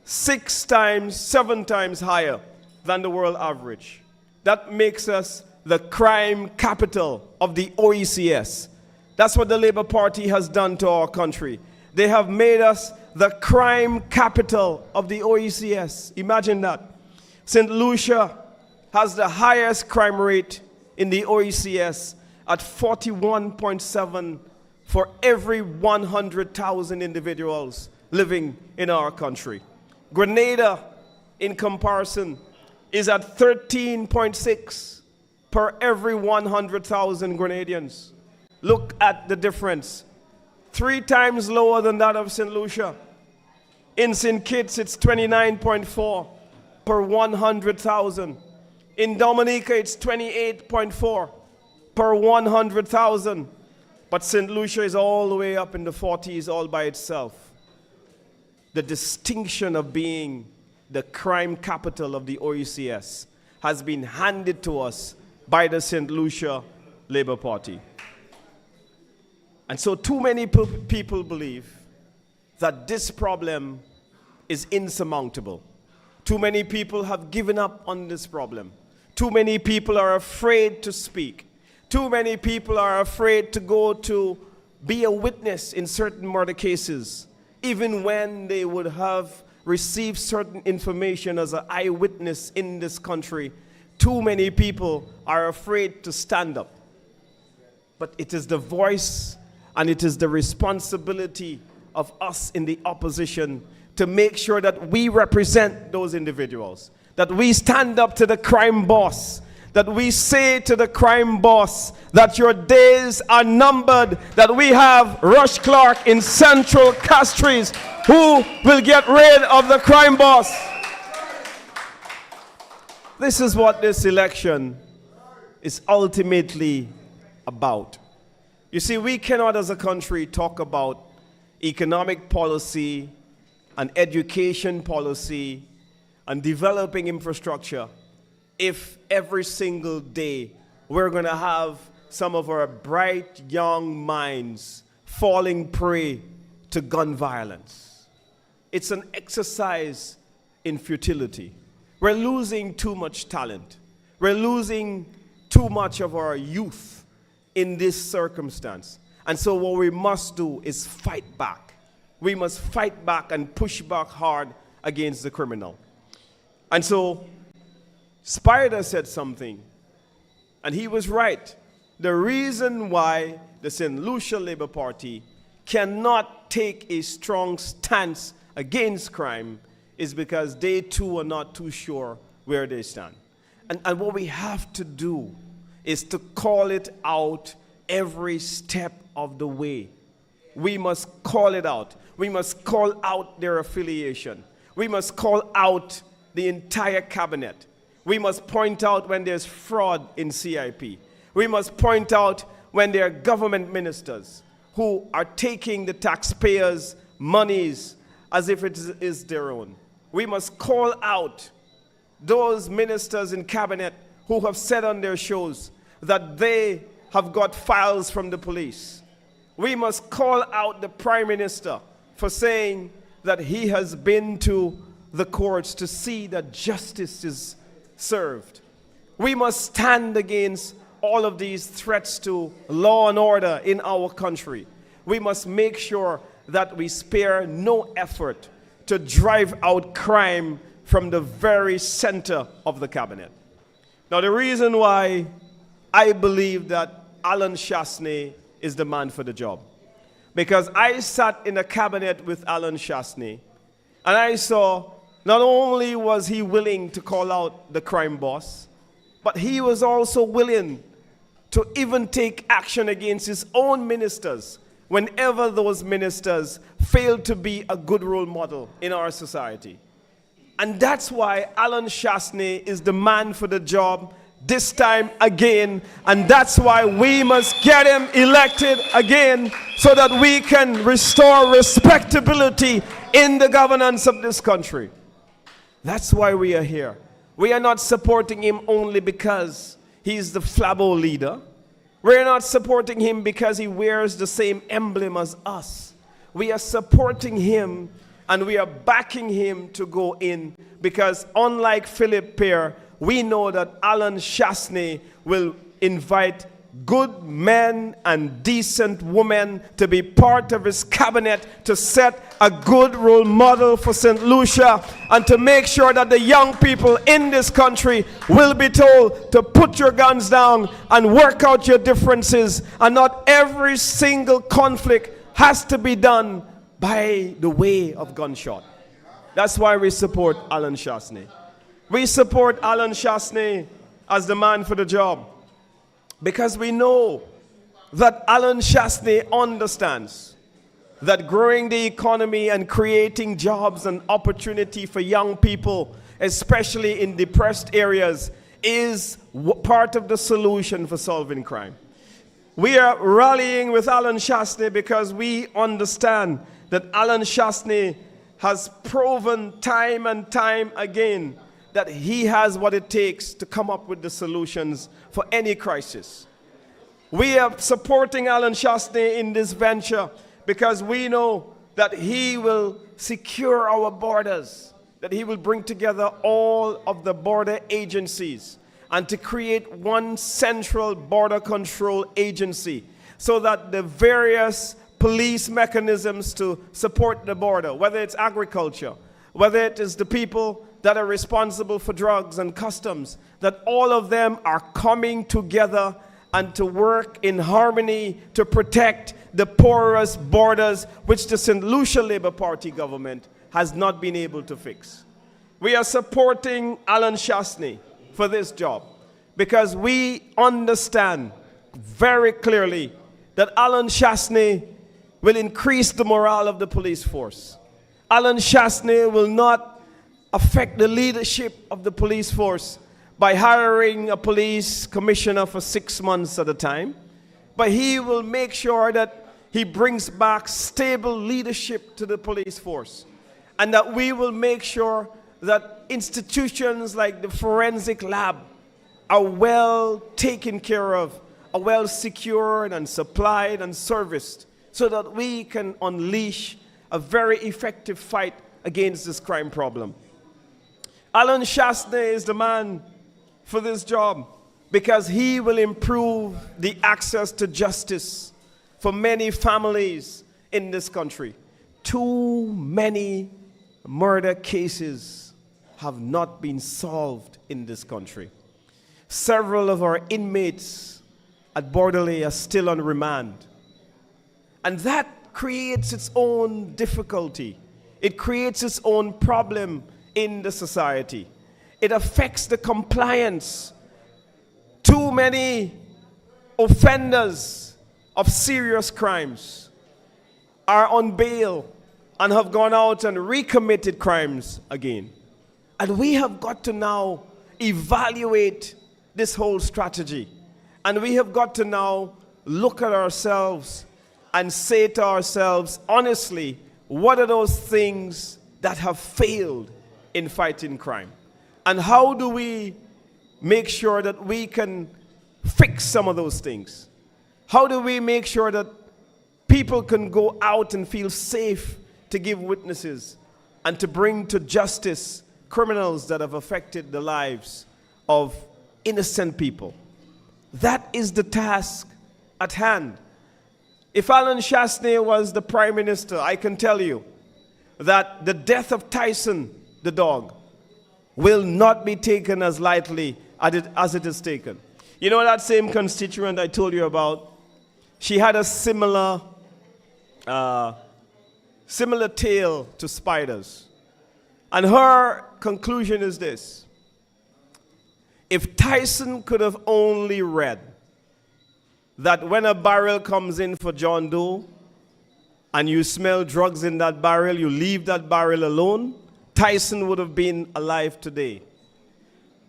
7 times higher than the world average. That makes us the crime capital of the OECS. That's what the Labour Party has done to our country. They have made us the crime capital of the OECS. Imagine that. St. Lucia has the highest crime rate in the OECS at 41.7 for every 100,000 individuals living in our country. Grenada, in comparison, is at 13.6 per every 100,000 Grenadians. Look at the difference. 3 times lower than that of St. Lucia. In St. Kitts, it's 29.4 per 100,000. In Dominica, it's 28.4 per 100,000. But St. Lucia is all the way up in the 40s all by itself. The distinction of being the crime capital of the OECS has been handed to us by the St. Lucia Labour Party. And so too many people believe that this problem is insurmountable. Too many people have given up on this problem. Too many people are afraid to speak. Too many people are afraid to go to be a witness in certain murder cases, even when they would have received certain information as an eyewitness in this country too many people are afraid to stand up. But it is the voice and it is the responsibility of us in the opposition to make sure that we represent those individuals, that we stand up to the crime boss, that we say to the crime boss that your days are numbered, that we have Rush Clark in Central Castries who will get rid of the crime boss. This is what this election is ultimately about. You see, we cannot as a country talk about economic policy and education policy and developing infrastructure if every single day we're going to have some of our bright young minds falling prey to gun violence. It's an exercise in futility. We're losing too much talent. We're losing too much of our youth in this circumstance. And so what we must do is fight back. We must fight back and push back hard against the criminal. And so Spider said something, and he was right. The reason why the St. Lucia Labour Party cannot take a strong stance against crime is because they too are not too sure where they stand. And what we have to do is to call it out every step of the way. We must call it out. We must call out their affiliation. We must call out the entire cabinet. We must point out when there's fraud in CIP. We must point out when there are government ministers who are taking the taxpayers' monies as if it is their own. We must call out those ministers in cabinet who have said on their shows that they have got files from the police. We must call out the Prime Minister for saying that he has been to the courts to see that justice is served. We must stand against all of these threats to law and order in our country. We must make sure that we spare no effort to drive out crime from the very center of the cabinet. Now, the reason why I believe that Alan Shastney is the man for the job, because I sat in a cabinet with Alan Shastney, and I saw not only was he willing to call out the crime boss, but he was also willing to even take action against his own ministers whenever those ministers failed to be a good role model in our society. And that's why Alan Shastney is the man for the job this time again. And that's why we must get him elected again so that we can restore respectability in the governance of this country. That's why we are here. We are not supporting him only because he's the Flabo leader. We're not supporting him because he wears the same emblem as us. We are supporting him and we are backing him to go in because unlike Philip Pear, we know that Alan Shastney will invite good men and decent women to be part of his cabinet to set a good role model for St. Lucia and to make sure that the young people in this country will be told to put your guns down and work out your differences, and not every single conflict has to be done by the way of gunshot. That's why we support Alan Shastney. We support Alan Shastney as the man for the job, because we know that Alan Shastney understands that growing the economy and creating jobs and opportunity for young people, especially in depressed areas, is part of the solution for solving crime. We are rallying with Alan Shastney because we understand that Alan Shastney has proven time and time again that he has what it takes to come up with the solutions for any crisis. We are supporting Alan Shastney in this venture because we know that he will secure our borders, that he will bring together all of the border agencies and to create one central border control agency so that the various police mechanisms to support the border, whether it's agriculture, whether it is the people that are responsible for drugs and customs, that all of them are coming together and to work in harmony to protect the porous borders which the St. Lucia Labour Party government has not been able to fix. We are supporting Alan Chasney for this job because we understand very clearly that Alan Chasney will increase the morale of the police force. Alan Chasney will not affect the leadership of the police force by hiring a police commissioner for 6 months at a time, but he will make sure that he brings back stable leadership to the police force, and that we will make sure that institutions like the forensic lab are well taken care of, are well secured and supplied and serviced, so that we can unleash a very effective fight against this crime problem. Alan Chasney is the man for this job because he will improve the access to justice for many families in this country. Too many murder cases have not been solved in this country. Several of our inmates at Bordelais are still on remand. And that creates its own difficulty. It creates its own problem in the society. It affects the compliance. Too many offenders of serious crimes are on bail and have gone out and recommitted crimes again. And we have got to now evaluate this whole strategy. And we have got to now look at ourselves and say to ourselves, honestly, what are those things that have failed in fighting crime? And how do we make sure that we can fix some of those things? How do we make sure that people can go out and feel safe to give witnesses and to bring to justice criminals that have affected the lives of innocent people? That is the task at hand. If Alan Chasney was the Prime Minister, I can tell you that the death of Tyson, the dog, will not be taken as lightly as it is taken. You know that same constituent I told you about? She had a similar tale to spiders. And her conclusion is this: if Tyson could have only read that when a barrel comes in for John Doe and you smell drugs in that barrel, you leave that barrel alone, Tyson would have been alive today.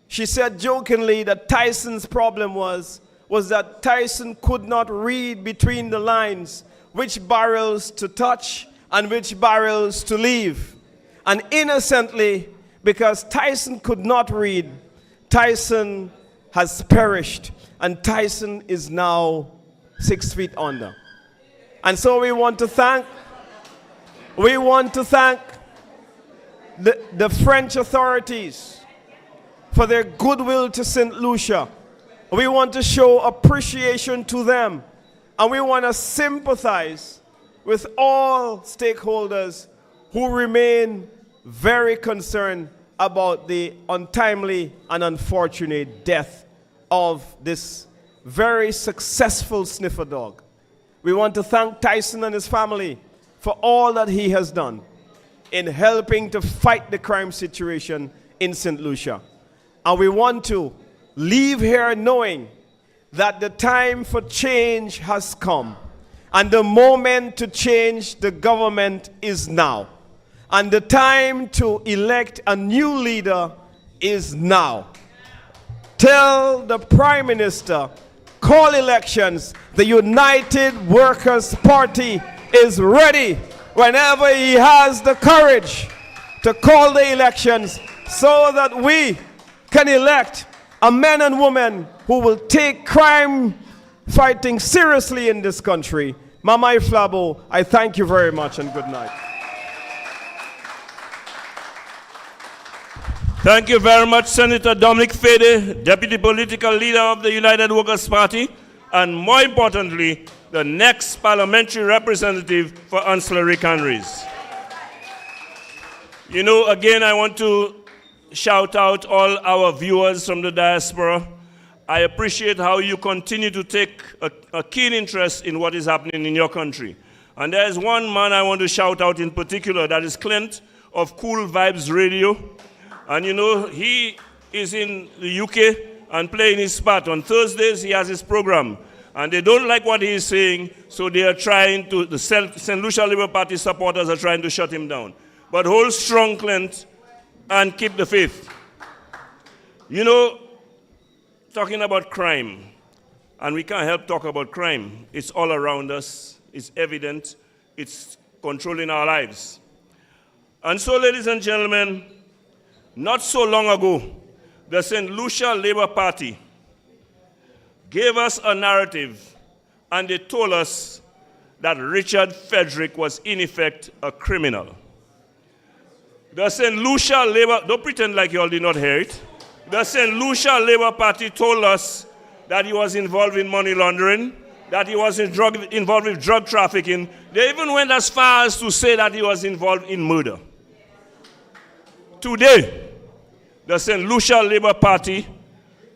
She said jokingly that Tyson's problem was that Tyson could not read between the lines which barrels to touch and which barrels to leave. And innocently, because Tyson could not read, Tyson has perished, and Tyson is now 6 feet under. And so we want to thank the French authorities for their goodwill to St. Lucia. We want to show appreciation to them, and we want to sympathize with all stakeholders who remain very concerned about the untimely and unfortunate death of this very successful sniffer dog. We want to thank Tyson and his family for all that he has done in helping to fight the crime situation in St. Lucia. And we want to leave here knowing that the time for change has come, and the moment to change the government is now. And the time to elect a new leader is now. Tell the Prime Minister, call elections. The United Workers' Party is ready whenever he has the courage to call the elections so that we can elect a man and woman who will take crime fighting seriously in this country. Mamai Flabo, I thank you very much and good night. Thank you very much, Senator Dominic Fede, Deputy Political Leader of the United Workers' Party, and more importantly, the next parliamentary representative for Ancillary Canries. You know, again, I want to shout out all our viewers from the diaspora. I appreciate how you continue to take a keen interest in what is happening in your country. And there's one man I want to shout out in particular, that is Clint of Cool Vibes Radio. And you know, he is in the UK and playing his part. On Thursdays, he has his program. And they don't like what he is saying, so they are trying to, the St. Lucia Labour Party supporters are trying to shut him down. But hold strong, Clint, and keep the faith. You know, talking about crime, and we can't help talk about crime. It's all around us. It's evident. It's controlling our lives. And so, ladies and gentlemen, not so long ago, the St. Lucia Labour Party gave us a narrative, and they told us that Richard Frederick was in effect a criminal. The St. Lucia Labour, don't pretend like you all did not hear it. The St. Lucia Labour Party told us that he was involved in money laundering, that he was involved with drug trafficking. They even went as far as to say that he was involved in murder. Today, the St. Lucia Labour Party,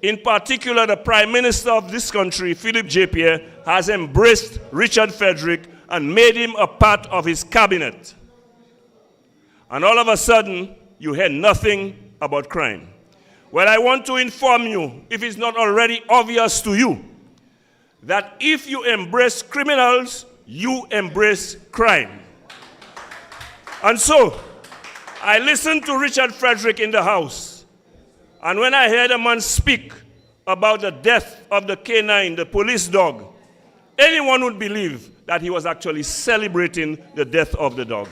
in particular the Prime Minister of this country, Philip J. Pierre, has embraced Richard Frederick and made him a part of his cabinet. And all of a sudden, you hear nothing about crime. Well, I want to inform you, if it's not already obvious to you, that if you embrace criminals, you embrace crime. And so, I listened to Richard Frederick in the House, and when I heard a man speak about the death of the canine, the police dog, anyone would believe that he was actually celebrating the death of the dog.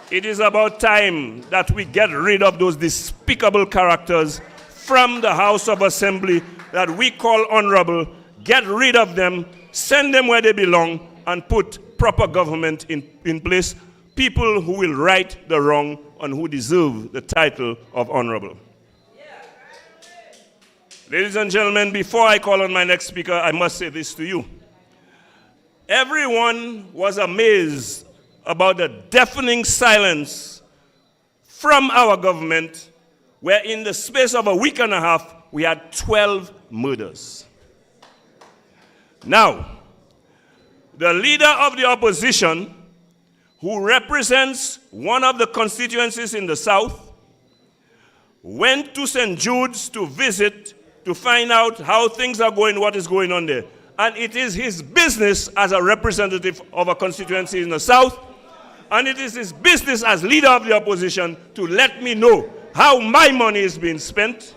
It is about time that we get rid of those despicable characters from the House of Assembly that we call honorable. Get rid of them, send them where they belong, and put proper government in place, people who will right the wrong and who deserve the title of honorable. Ladies and gentlemen, before I call on my next speaker, I must say this to you. Everyone was amazed about the deafening silence from our government, where in the space of a week and a half, we had 12 murders. Now, the leader of the opposition, who represents one of the constituencies in the South, went to St. Jude's to visit, to find out how things are going, what is going on there. And it is his business as a representative of a constituency in the South, and it is his business as leader of the opposition to let me know how my money is being spent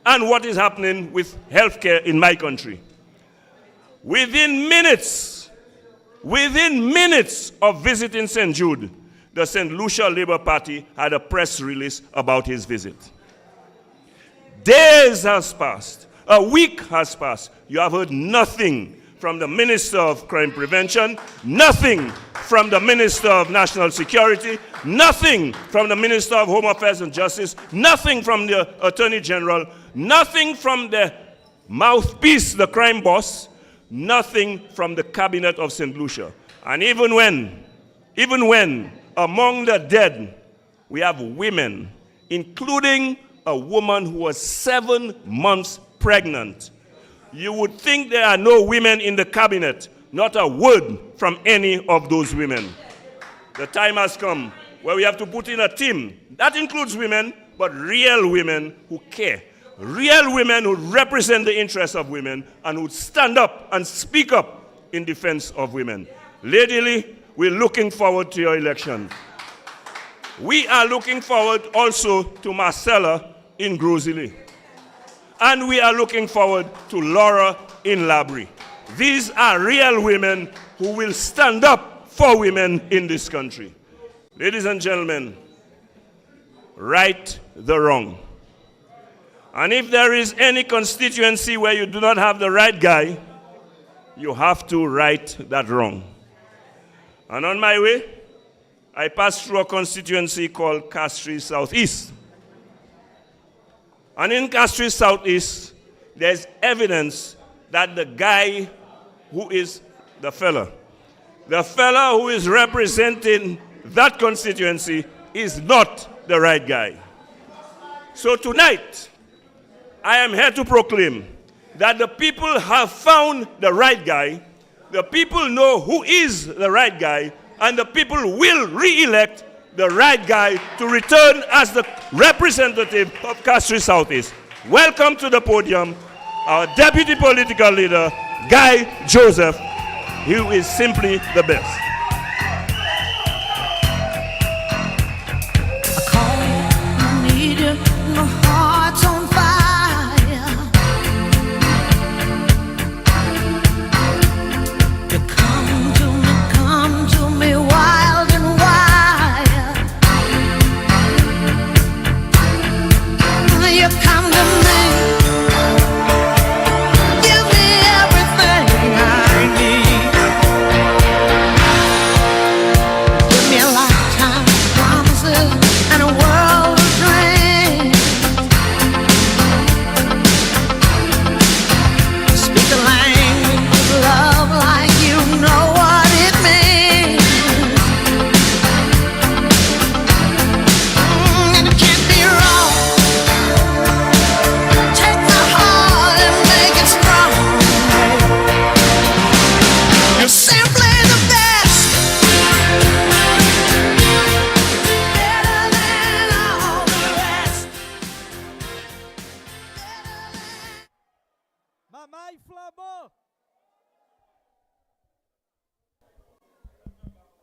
and what is happening with healthcare in my country. Within minutes of visiting St. Jude, the St. Lucia Labour Party had a press release about his visit. Days has passed. A week has passed. You have heard nothing from the Minister of Crime Prevention, nothing from the Minister of National Security, nothing from the Minister of Home Affairs and Justice, nothing from the Attorney General, nothing from the mouthpiece, the crime boss, nothing from the cabinet of St. Lucia. And even when among the dead we have women, including a woman who was 7 months pregnant, you would think there are no women in the cabinet. Not a word from any of those women. The time has come where we have to put in a team. That includes women, but real women who care. Real women who represent the interests of women and who stand up and speak up in defense of women. Lady Lee, we're looking forward to your election. We are looking forward also to Marcella in Grosily. And we are looking forward to Laura in Labrie. These are real women who will stand up for women in this country. Ladies and gentlemen, right the wrong. And if there is any constituency where you do not have the right guy, you have to right that wrong. And on my way, I passed through a constituency called Castries Southeast. And in Castries Southeast, there's evidence that the guy who is the fella who is representing that constituency is not the right guy. So tonight, I am here to proclaim that the people have found the right guy, the people know who is the right guy, and the people will re-elect the right guy to return as the representative of Constiuency Southeast. Welcome to the podium, our deputy political leader, Guy Joseph, who is simply the best.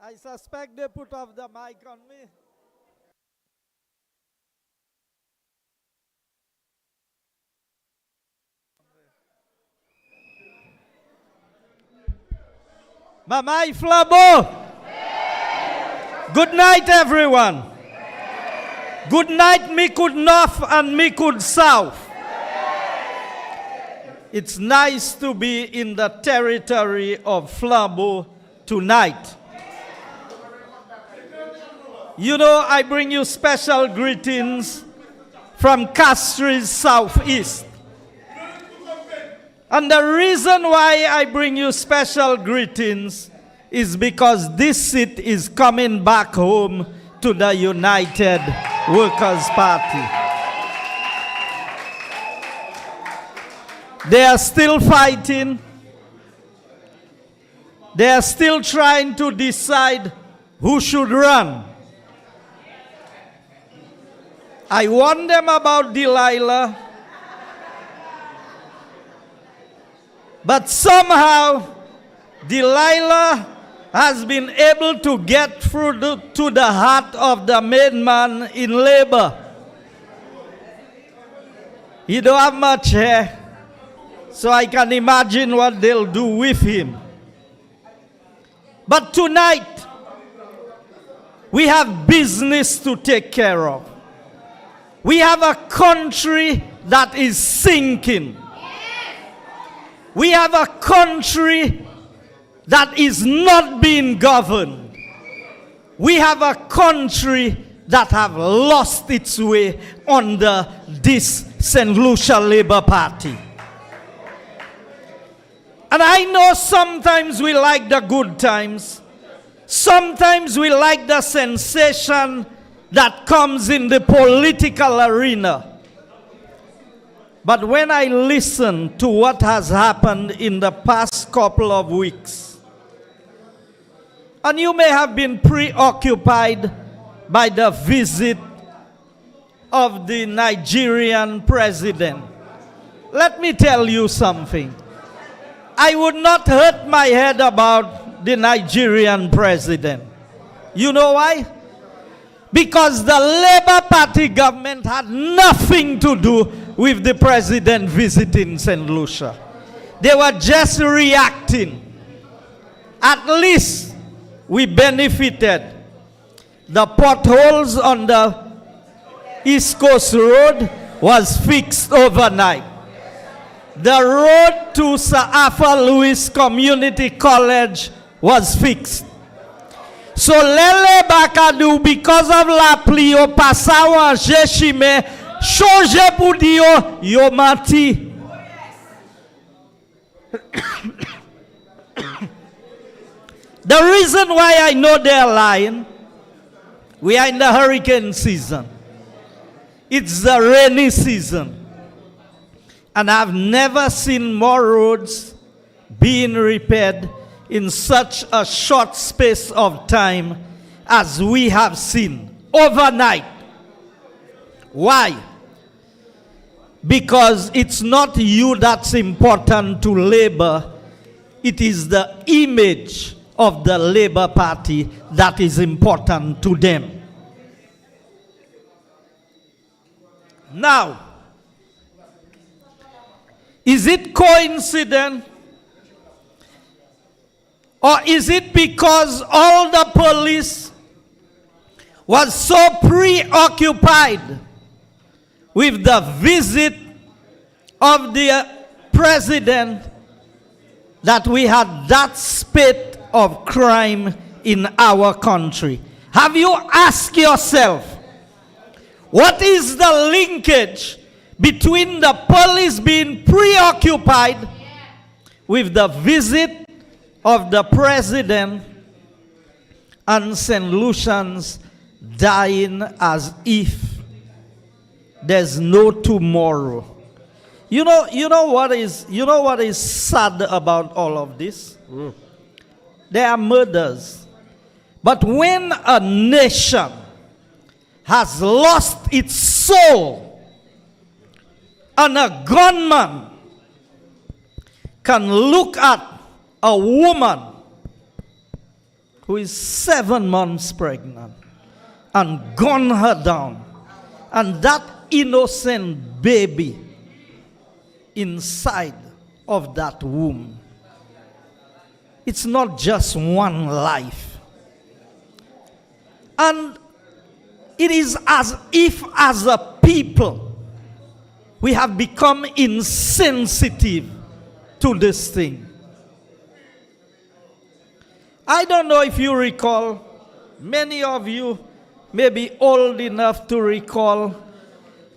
I suspect they put off the mic on me. Mamai Flabo. Good night, everyone. Good night, Micoud North and Micoud South. It's nice to be in the territory of Flabo tonight. You know, I bring you special greetings from Constiuency Southeast. And the reason why I bring you special greetings is because this seat is coming back home to the United Workers' Party. They are still fighting. They are still trying to decide who should run. I warned them about Delilah, but somehow Delilah has been able to get through to the heart of the main man in labor. He don't have much hair, so I can imagine what they'll do with him. But tonight, we have business to take care of. We have a country that is sinking. We have a country that is not being governed. We have a country that have lost its way under this St. Lucia Labour Party. And I know sometimes we like the good times. Sometimes we like the sensation that comes in the political arena. But when I listen to what has happened in the past couple of weeks, and you may have been preoccupied by the visit of the Nigerian president, let me tell you something. I would not hurt my head about the Nigerian president. You know why? Because the Labour Party government had nothing to do with the president visiting St. Lucia. They were just reacting. At least we benefited. The potholes on the East Coast Road was fixed overnight. The road to Sir Arthur Lewis Community College was fixed. So Lele Bakadou, because of la pli yo pasawa jeshime, change pour dire yo mati. The reason why I know they're lying We are in the hurricane season. It's the rainy season. And I've never seen more roads being repaired in such a short space of time as we have seen overnight. Why? Because it's not you that's important to Labour. It is the image of the Labour Party that is important to them. Now, is it coincidence, or is it because all the police was so preoccupied with the visit of the president that we had that spate of crime in our country? Have you asked yourself, what is the linkage between the police being preoccupied with the visit of the president and St. Lucians dying as if there's no tomorrow? You know what is sad about all of this? There are murders. But when a nation has lost its soul and a gunman can look at a woman who is 7 months pregnant and gun her down, and that innocent baby inside of that womb, it's not just one life. And it is as if as a people we have become insensitive to this thing. I don't know if you recall, many of you may be old enough to recall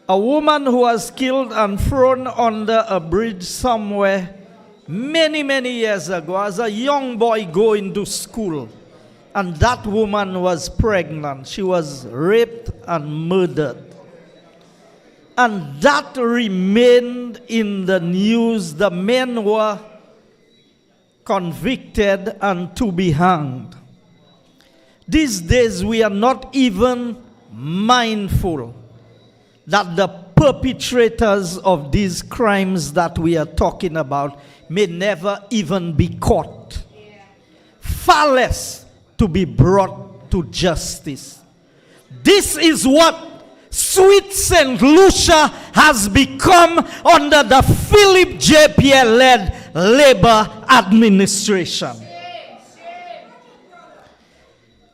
a woman who was killed and thrown under a bridge somewhere many years ago as a young boy going to school. And that woman was pregnant. She was raped and murdered. And that remained in the news. The men were convicted and to be hanged. These days we are not even mindful that the perpetrators of these crimes that we are talking about may never even be caught. Far less to be brought to justice. This is what sweet St. Lucia has become under the Philip J. Pierre-led Labour administration.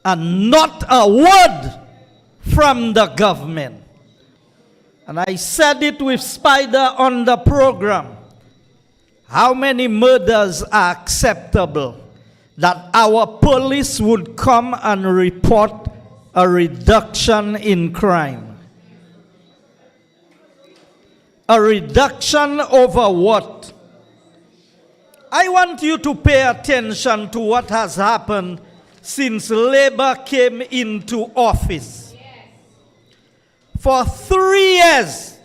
And not a word from the government. And I said it with Spider on the program. How many murders are acceptable that our police would come and report a reduction in crime? A reduction over what? I want you to pay attention to what has happened since Labour came into office. For 3 years,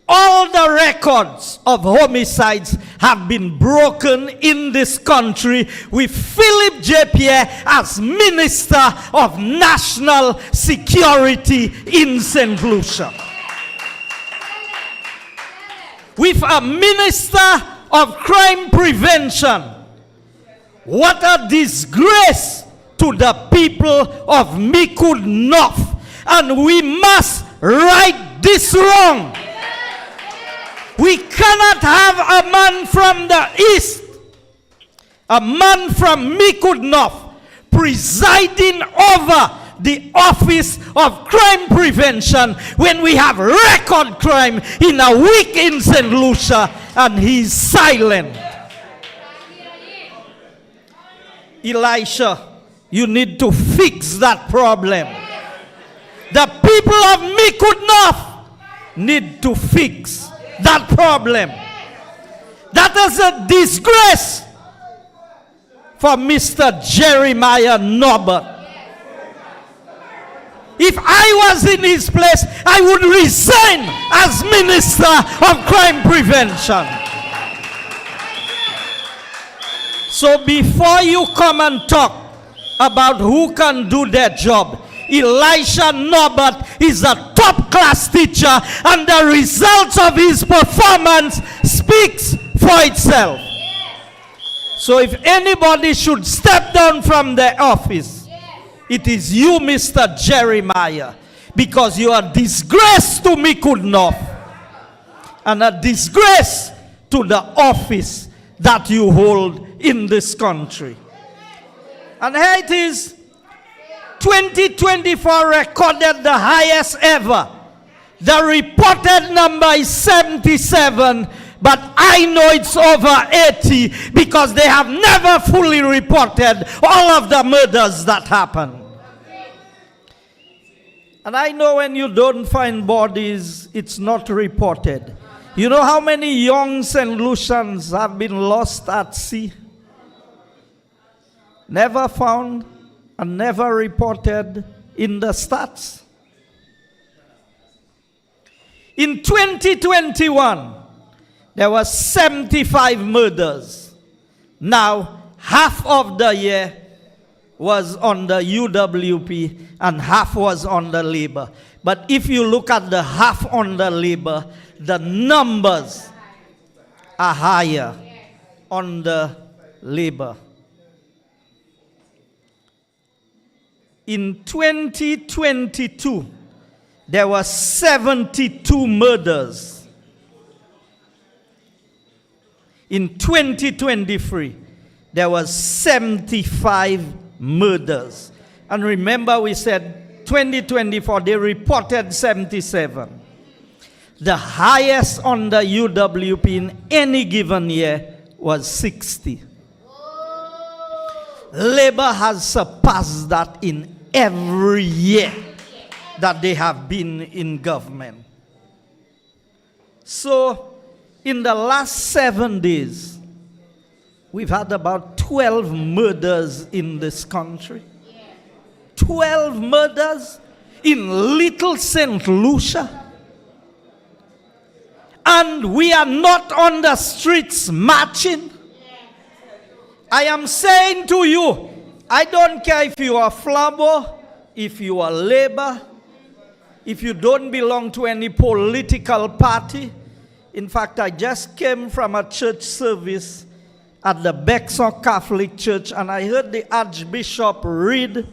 all the records of homicides have been broken in this country with Philip J. Pierre as Minister of National Security in St. Lucia. With a Minister of Crime Prevention. What a disgrace to the people of Micoud North. And we must right this wrong. We cannot have a man from the east, a man from Micoud North, presiding over the Office of Crime Prevention when we have record crime in a week in St. Lucia and he's silent. Elisha, you need to fix that problem. The people of Micoud North need to fix that problem. That is a disgrace for Mr. Jeremiah Norbert. If I was in his place, I would resign as Minister of Crime Prevention. So before you come and talk about who can do their job, Elisha Norbert is a top-class teacher, and the results of his performance speaks for itself. So if anybody should step down from their office, it is you, Mr. Jeremiah, because you are a disgrace to Micoud North and a disgrace to the office that you hold in this country. And here it is, 2024 recorded the highest ever. The reported number is 77, but I know it's over 80 because they have never fully reported all of the murders that happened. And I know when you don't find bodies, it's not reported. You know how many young St. Lucians have been lost at sea? Never found and never reported in the stats. In 2021, there were 75 murders. Now, half of the year was on the UWP and half was on the labor. But if you look at the half on the labor, the numbers are higher on the labor. In 2022, there were 72 murders. In 2023, there was 75 murders. And remember, we said 2024, they reported 77. The highest on the UWP in any given year was 60. Labor has surpassed that in every year that they have been in government. So, in the last 7 days, we've had about 12 murders in this country. 12 murders in Little St. Lucia. And we are not on the streets marching. I am saying to you, I don't care if you are Flabo, if you are Labor, if you don't belong to any political party. In fact, I just came from a church service at the Bexar Catholic Church, and I heard the Archbishop read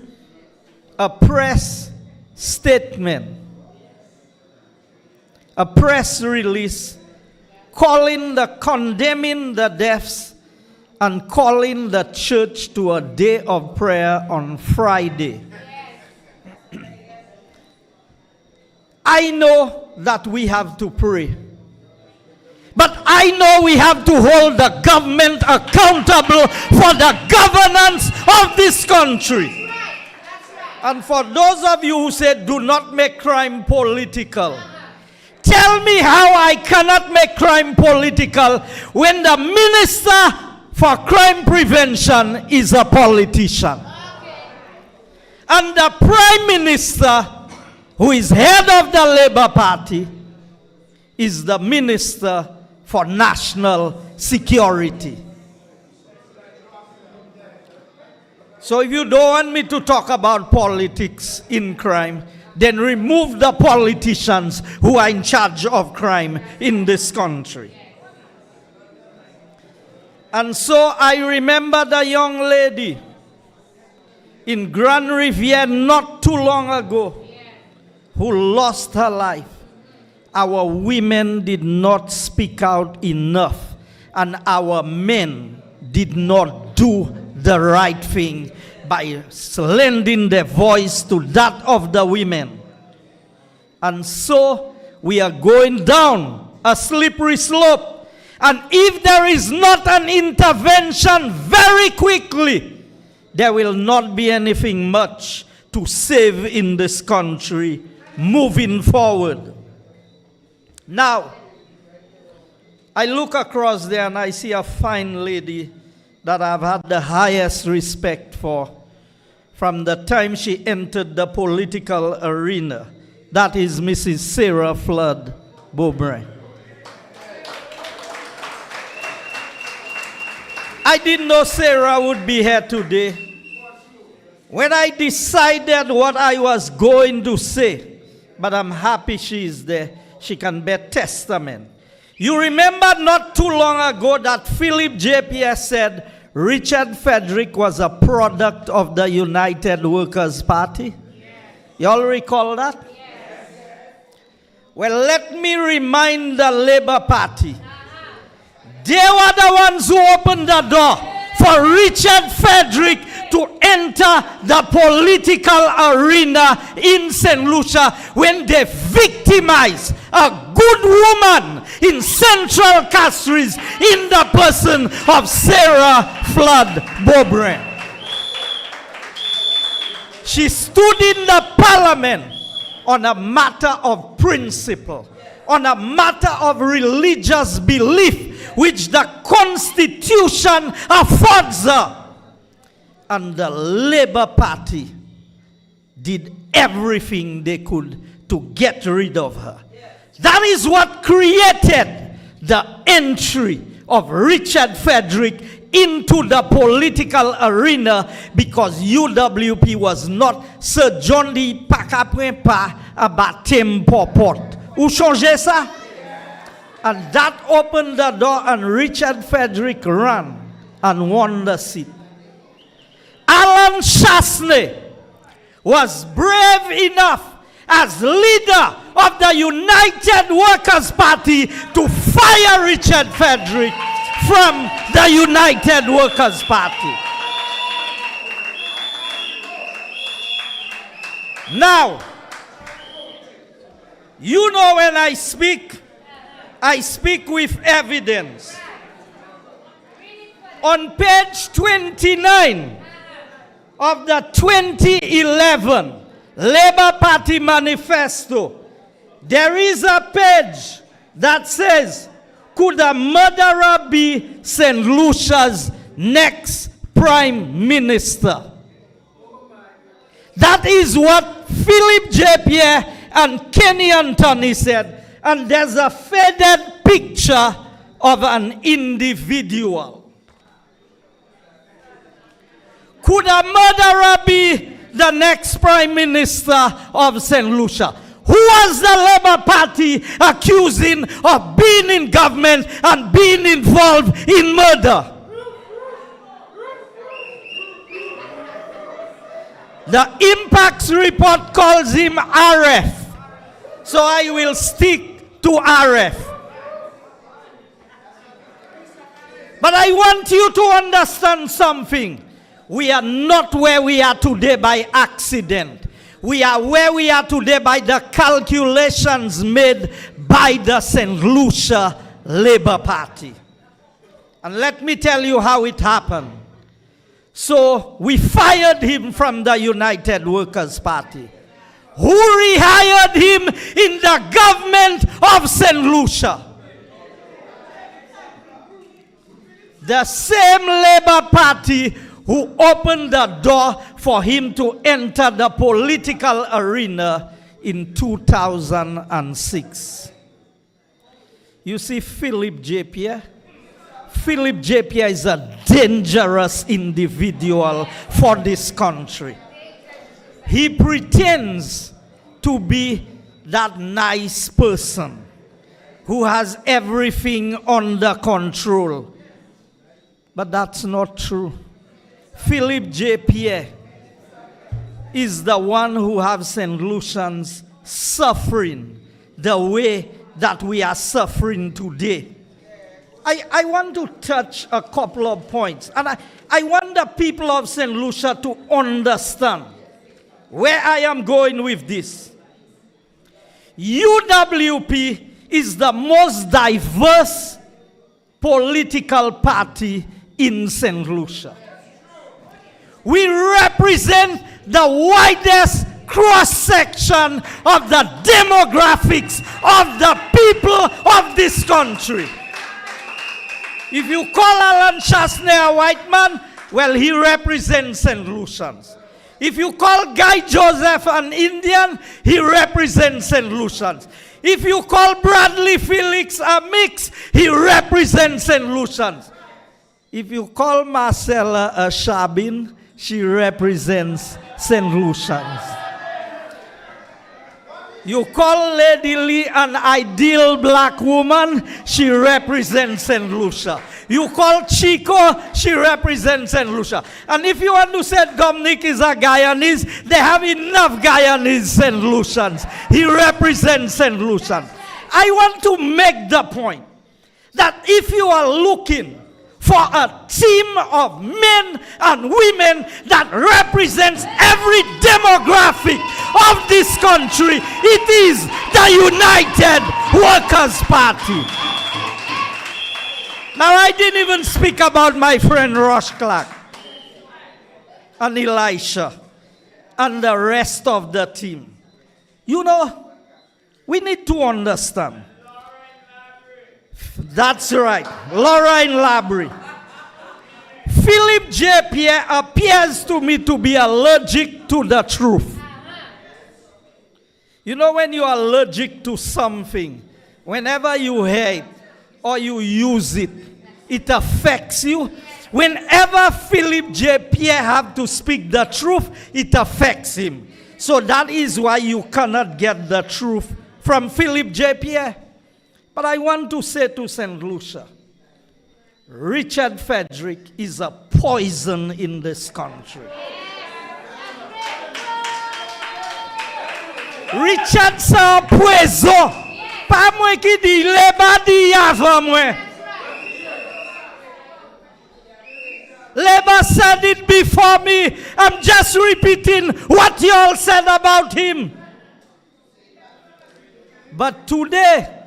a press statement, a press release, condemning the deaths and calling the church to a day of prayer on Friday. I know that we have to pray. But I know we have to hold the government accountable for the governance of this country. And for those of you who said do not make crime political, tell me how I cannot make crime political when the Minister for Crime Prevention is a politician. And the Prime Minister, who is head of the Labour Party, is the Minister for National Security. So if you don't want me to talk about politics in crime, then remove the politicians who are in charge of crime in this country. And so I remember the young lady in Grand Riviere not too long ago who lost her life. Our women did not speak out enough, and our men did not do the right thing by lending their voice to that of the women. And so we are going down a slippery slope. And if there is not an intervention very quickly, there will not be anything much to save in this country moving forward. Now, I look across there and I see a fine lady that I've had the highest respect for from the time she entered the political arena. That is Mrs. Sarah Flood Beaubrun. I didn't know Sarah would be here today. When I decided what I was going to say, but I'm happy she is there. She can bear testament. You remember not too long ago that Philip J. Pierre said Richard Frederick was a product of the United Workers' Party? You all recall that? Well, let me remind the Labour Party. They were the ones who opened the door for Richard Frederick to enter the political arena in St. Lucia when they victimized a good woman in Central Castries in the person of Sarah Flood Beaubrun. She stood in the parliament on a matter of principle, on a matter of religious belief, which the Constitution affords her. And the Labour Party did everything they could to get rid of her. That is what created the entry of Richard Frederick into the political arena, because UWP was not Sir John D. Pakapwepa Abatem Popot. Ou change ça? And that opened the door, and Richard Frederick ran and won the seat. Alan Chasney was brave enough as leader of the United Workers' Party to fire Richard Frederick from the United Workers' Party. Now, you know when I speak with evidence. On page 29 of the 2011 Labour Party manifesto, there is a page that says, could a murderer be St. Lucia's next prime minister? That is what Philip J. Pierre and Kenny Anthony said. And there's a faded picture of an individual. Could a murderer be the next prime minister of St. Lucia? Who was the Labour Party accusing of being in government and being involved in murder? The Impacts report calls him RF. So I will stick to RF. But I want you to understand something. We are not where we are today by accident. We are where we are today by the calculations made by the St. Lucia Labour Party. And let me tell you how it happened. So we fired him from the United Workers' Party. Who rehired him in the government of St. Lucia? The same Labour Party who opened the door for him to enter the political arena in 2006. You see, Philip J. Pierre is a dangerous individual for this country. He pretends to be that nice person who has everything under control. But that's not true. Philip J. Pierre is the one who has St. Lucians suffering the way that we are suffering today. I want to touch a couple of points. And I want the people of St. Lucia to understand where I am going with this. UWP is the most diverse political party in St. Lucia. We represent the widest cross-section of the demographics of the people of this country. If you call Alan Chasney a white man, well, he represents St. Lucians. If you call Guy Joseph an Indian, he represents St. Lucians. If you call Bradley Felix a mix, he represents St. Lucians. If you call Marcella a Shabin, she represents St. Lucians. You call Lady Lee an ideal black woman, she represents St. Lucia. You call Chico, she represents St. Lucia. And if you want to say Dominic is a Guyanese, they have enough Guyanese St. Lucians. He represents St. Lucian. I want to make the point that if you are looking for a team of men and women that represents every demographic of this country, it is the United Workers' Party. Now, I didn't even speak about my friend Rush Clark and Elisha and the rest of the team. You know, we need to understand. That's right, Lorraine Labrie. Philip J. Pierre appears to me to be allergic to the truth. You know, when you are allergic to something, whenever you hear it or you use it, it affects you. Whenever Philip J. Pierre have to speak the truth, it affects him. So that is why you cannot get the truth from Philip J. Pierre. But I want to say to St. Lucia, Richard Frederick is a poison in this country. Richard c'est un poison. Pas moi qui dis, les badi avant moi. Leba said it before me. I'm just repeating what you all said about him. But today,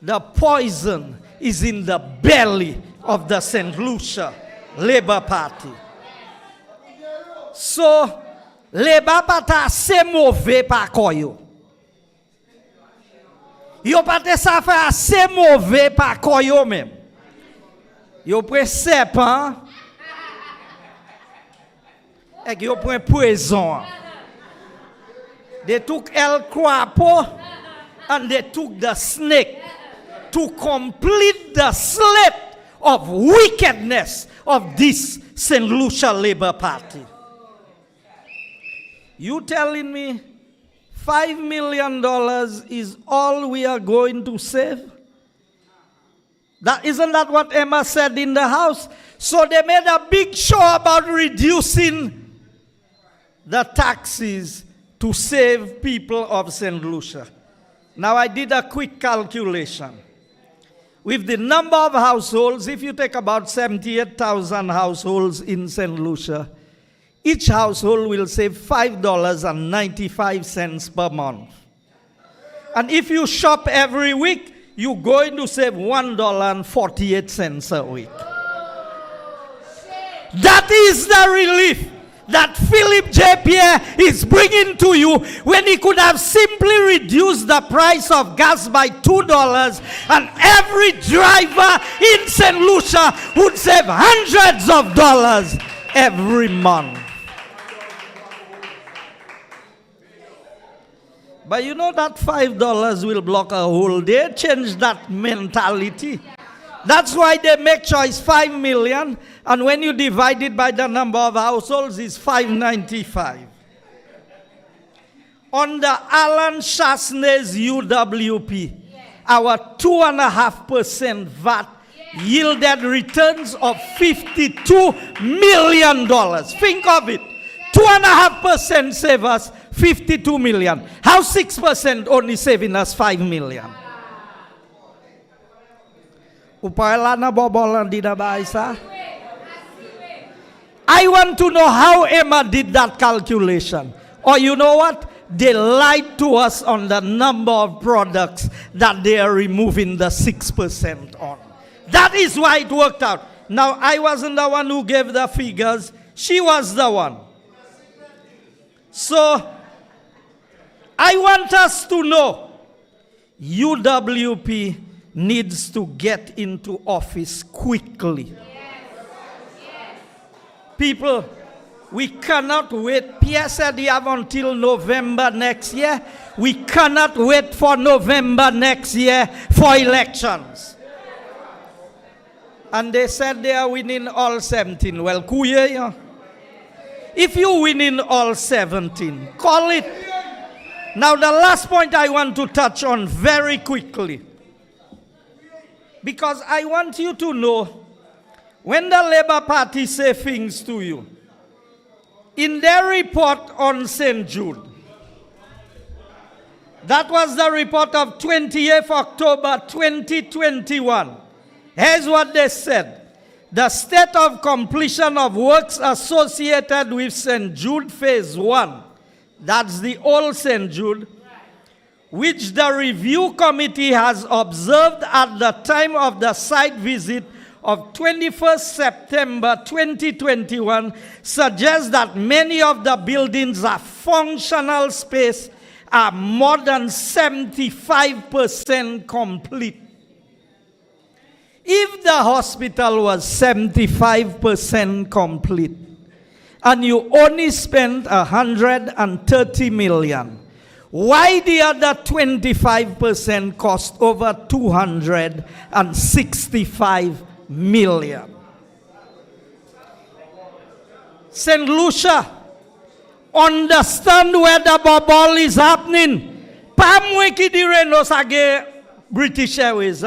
the poison is in the belly of the St. Lucia Labour Party. So, Labour Party assez mauvais par koyo. Yo pate sa fait assez mauvais par koyo même. Yo pre serpent et yo pre poison. They took El Quapo and they took the snake to complete the slate of wickedness of this St. Lucia Labour Party. You telling me $5 million is all we are going to save? Isn't that what Emma said in the House? So they made a big show about reducing the taxes to save people of St. Lucia. Now I did a quick calculation. With the number of households, if you take about 78,000 households in St. Lucia, each household will save $5.95 per month. And if you shop every week, you're going to save $1.48 a week. That is the relief that Philip J. Pierre is bringing to you when he could have simply reduced the price of gas by $2 and every driver in St. Lucia would save hundreds of dollars every month. But you know that $5 will block a whole day. Change that mentality. That's why they make sure it's 5 million, and when you divide it by the number of households, it's 595. Under Alan Chasney's UWP, our 2.5% VAT yielded returns of $52 million. Think of it. 2.5% save us $52 million. How 6% only saving us $5 million? I want to know how Emma did that calculation. Or you know what? They lied to us on the number of products that they are removing the 6% on. That is why it worked out. Now, I wasn't the one who gave the figures. She was the one. So, I want us to know UWP needs to get into office quickly. People, We cannot wait. Pierre said you have until November next year. We cannot wait for November next year for elections. And they said they are winning all 17. Well, kuye, if you win in all 17, call it. Now, the last point I want to touch on very quickly, because I want you to know, when the Labour Party say things to you, in their report on St. Jude, that was the report of 28th October 2021. Here's what they said. The state of completion of works associated with St. Jude Phase 1, that's the old St. Jude, which the review committee has observed at the time of the site visit of 21st September 2021, suggests that many of the buildings are functional space, are more than 75% complete. If the hospital was 75% complete, and you only spent 130 million, why the other 25% cost over 265 million? St. Lucia, understand where the bubble is happening. Pamweki di Reno sage British Airways.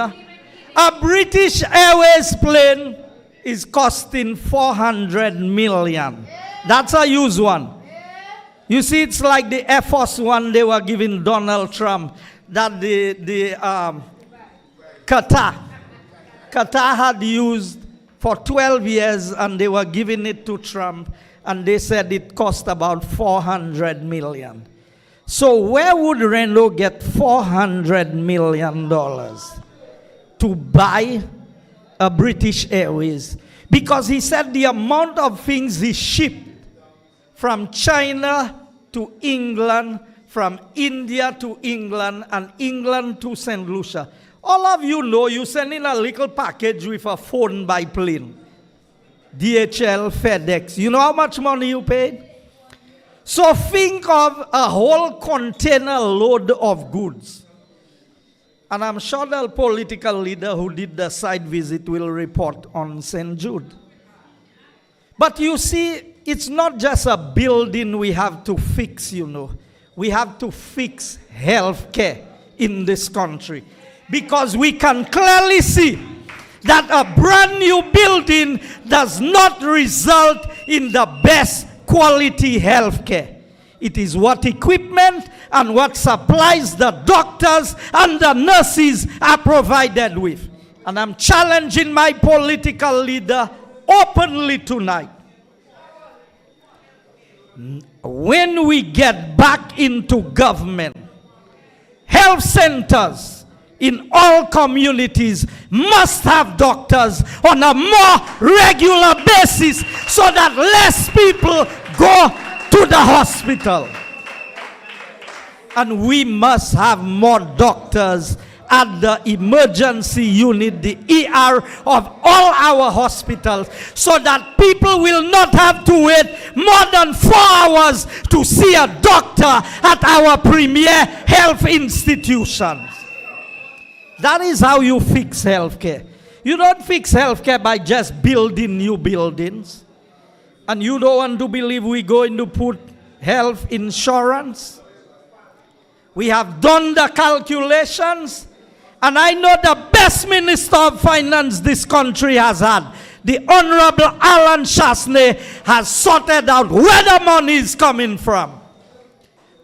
A British Airways plane is costing 400 million. That's a used one. You see, it's like the Air Force One they were giving Donald Trump, that the Qatar had used for 12 years, and they were giving it to Trump, and they said it cost about 400 million. So where would Reno get $400 million to buy a British Airways? Because he said the amount of things he shipped from China to England, from India to England, and England to St. Lucia. All of you know you send in a little package with a phone by plane. DHL, FedEx. You know how much money you paid? So think of a whole container load of goods. And I'm sure the political leader who did the site visit will report on St. Jude. But you see, it's not just a building we have to fix, you know. We have to fix healthcare in this country. Because we can clearly see that a brand new building does not result in the best quality healthcare. It is what equipment and what supplies the doctors and the nurses are provided with. And I'm challenging my political leader openly tonight. When we get back into government, health centers in all communities must have doctors on a more regular basis so that less people go to the hospital. And we must have more doctors at the emergency unit, the ER of all our hospitals, so that people will not have to wait more than 4 hours to see a doctor at our premier health institutions. That is how you fix healthcare. You don't fix healthcare by just building new buildings. And you don't want to believe we're going to put health insurance? We have done the calculations, and I know the best Minister of Finance this country has had, the Honorable Alan Chasney, has sorted out where the money is coming from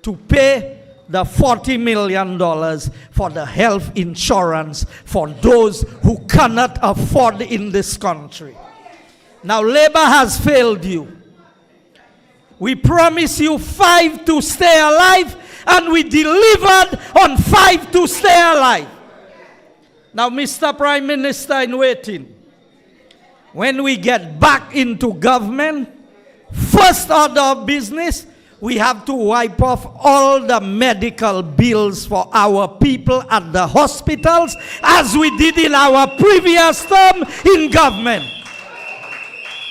to pay the $40 million for the health insurance for those who cannot afford in this country. Now, Labour has failed you. We promised you 5 to stay alive, and we delivered on 5 to stay alive. Now, Mr. Prime Minister in waiting, when we get back into government, first order of business, we have to wipe off all the medical bills for our people at the hospitals, as we did in our previous term in government.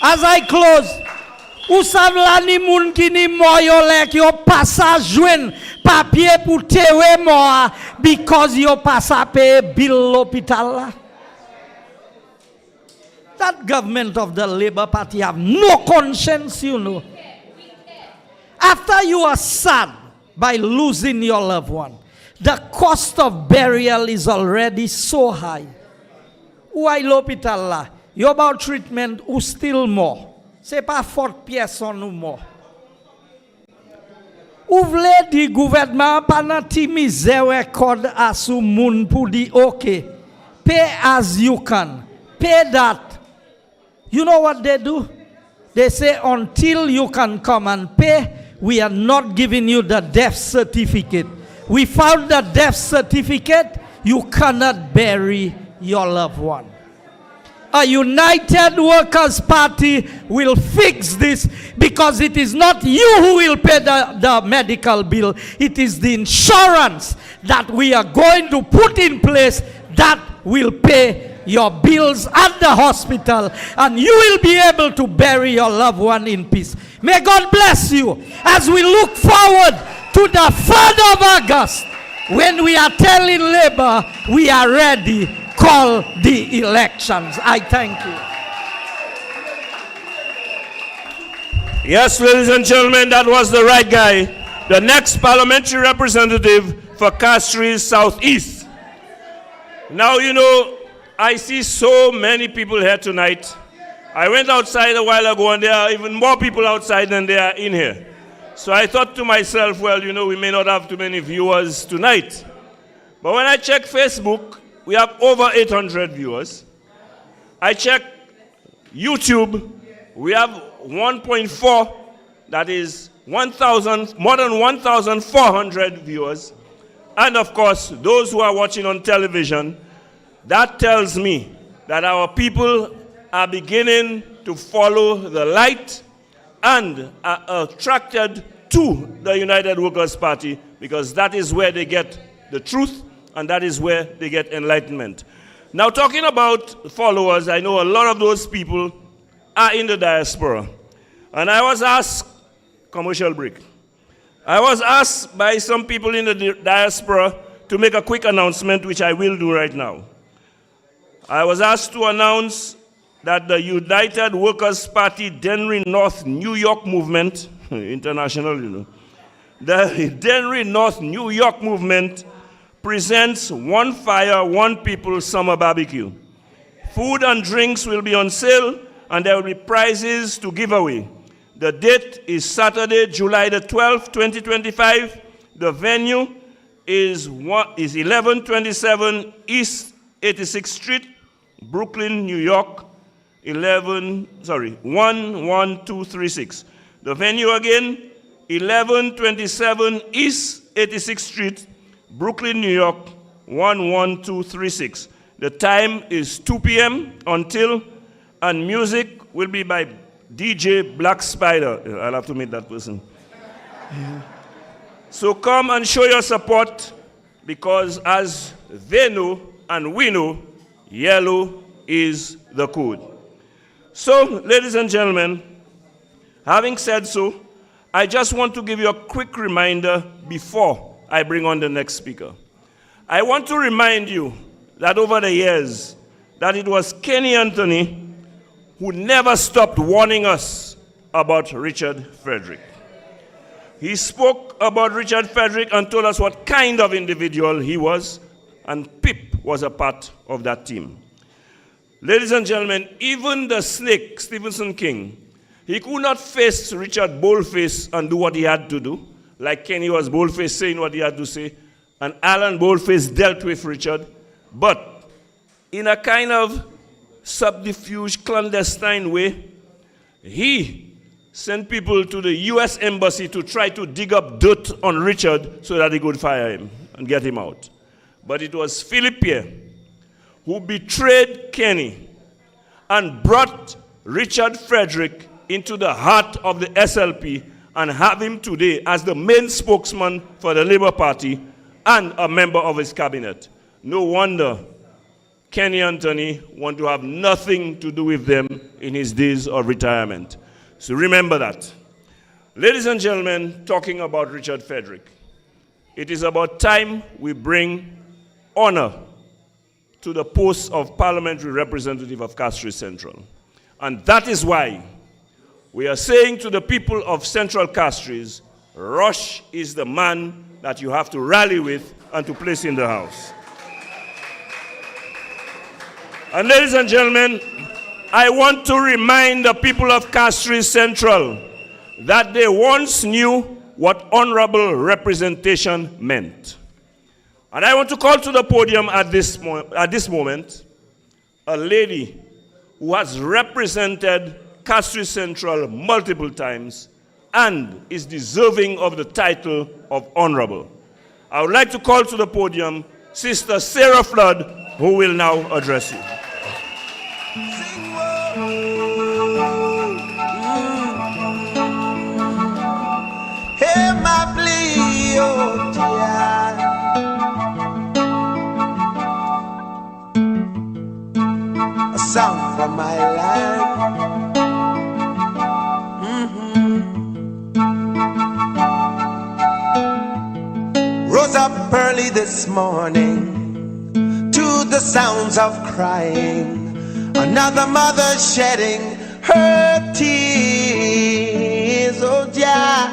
As I close, Ou sav la ni moun ki ni mort yo lek yo passa jwen papier pour tewe mort because yo passa pay bill l'hôpital la. That government of the Labour Party have no conscience, you know. After you are sad by losing your loved one, the cost of burial is already so high. Ou ay l'hôpital la, yo about treatment ou still more. C'est pas forte pièce ou more. Ou vle di gouvernement pa nan ti misère record asou moun pou di okay. Pay as you can. Pay that. You know what they do? They say until you can come and pay, we are not giving you the death certificate. Without the death certificate, you cannot bury your loved one. A united workers' party will fix this because it is not you who will pay the medical bill. It is the insurance that we are going to put in place that will pay your bills at the hospital, and you will be able to bury your loved one in peace. May God bless you as we look forward to the 3rd of August when we are telling Labour we are ready. Call the elections. I thank you. Yes, ladies and gentlemen, that was the right guy. The next parliamentary representative for Castries Southeast. Now, you know, I see so many people here tonight. I went outside a while ago and there are even more people outside than there are in here. So I thought to myself, well, you know, we may not have too many viewers tonight. But when I check Facebook, we have over 800 viewers. I check YouTube, we have 1.4, that is 1,000, more than 1,400 viewers. And of course, those who are watching on television, that tells me that our people are beginning to follow the light and are attracted to the United Workers' Party because that is where they get the truth and that is where they get enlightenment. Now, talking about followers, I know a lot of those people are in the diaspora. And I was asked, commercial break, I was asked by some people in the diaspora to make a quick announcement, which I will do right now. I was asked to announce that the United Workers' Party Dennery North New York movement, international, you know, the Dennery North New York movement presents One Fire, One People Summer Barbecue. Food and drinks will be on sale and there will be prizes to give away. The date is Saturday, July the 12th, 2025. The venue is 1127 East 86th Street, Brooklyn, New York, 11236. The venue again, 1127 East 86th Street, Brooklyn, New York, 11236. The time is 2 p.m. until, and music will be by DJ Black Spider. I'll have to meet that person. So come and show your support because as they know and we know, yellow is the code. So, ladies and gentlemen, having said so, I just want to give you a quick reminder before I bring on the next speaker. I want to remind you that over the years, that it was Kenny Anthony who never stopped warning us about Richard Frederick. He spoke about Richard Frederick and told us what kind of individual he was, and Pip was a part of that team. Ladies and gentlemen, even the snake, Stephen King, he could not face Richard boldface and do what he had to do, like Kenny was boldface saying what he had to say, and Alan boldface dealt with Richard, but in a kind of subterfuge, clandestine way, he sent people to the U.S. Embassy to try to dig up dirt on Richard so that he could fire him and get him out. But it was Philip Pierre who betrayed Kenny and brought Richard Frederick into the heart of the SLP and have him today as the main spokesman for the Labour Party and a member of his cabinet. No wonder Kenny Anthony wanted to have nothing to do with them in his days of retirement. So remember that. Ladies and gentlemen, talking about Richard Frederick, it is about time we bring honor to the post of parliamentary representative of Castries Central. And that is why we are saying to the people of Central Castries, Rush is the man that you have to rally with and to place in the House. And ladies and gentlemen, I want to remind the people of Castries Central that they once knew what honorable representation meant. And I want to call to the podium at this moment a lady who has represented Castries Central multiple times and is deserving of the title of honorable. I would like to call to the podium Sister Sarah Flood, who will now address you. Hey, my plea, oh dear. A song from my land. Rose up early this morning to the sounds of crying. Another mother shedding her tears. Oh dear.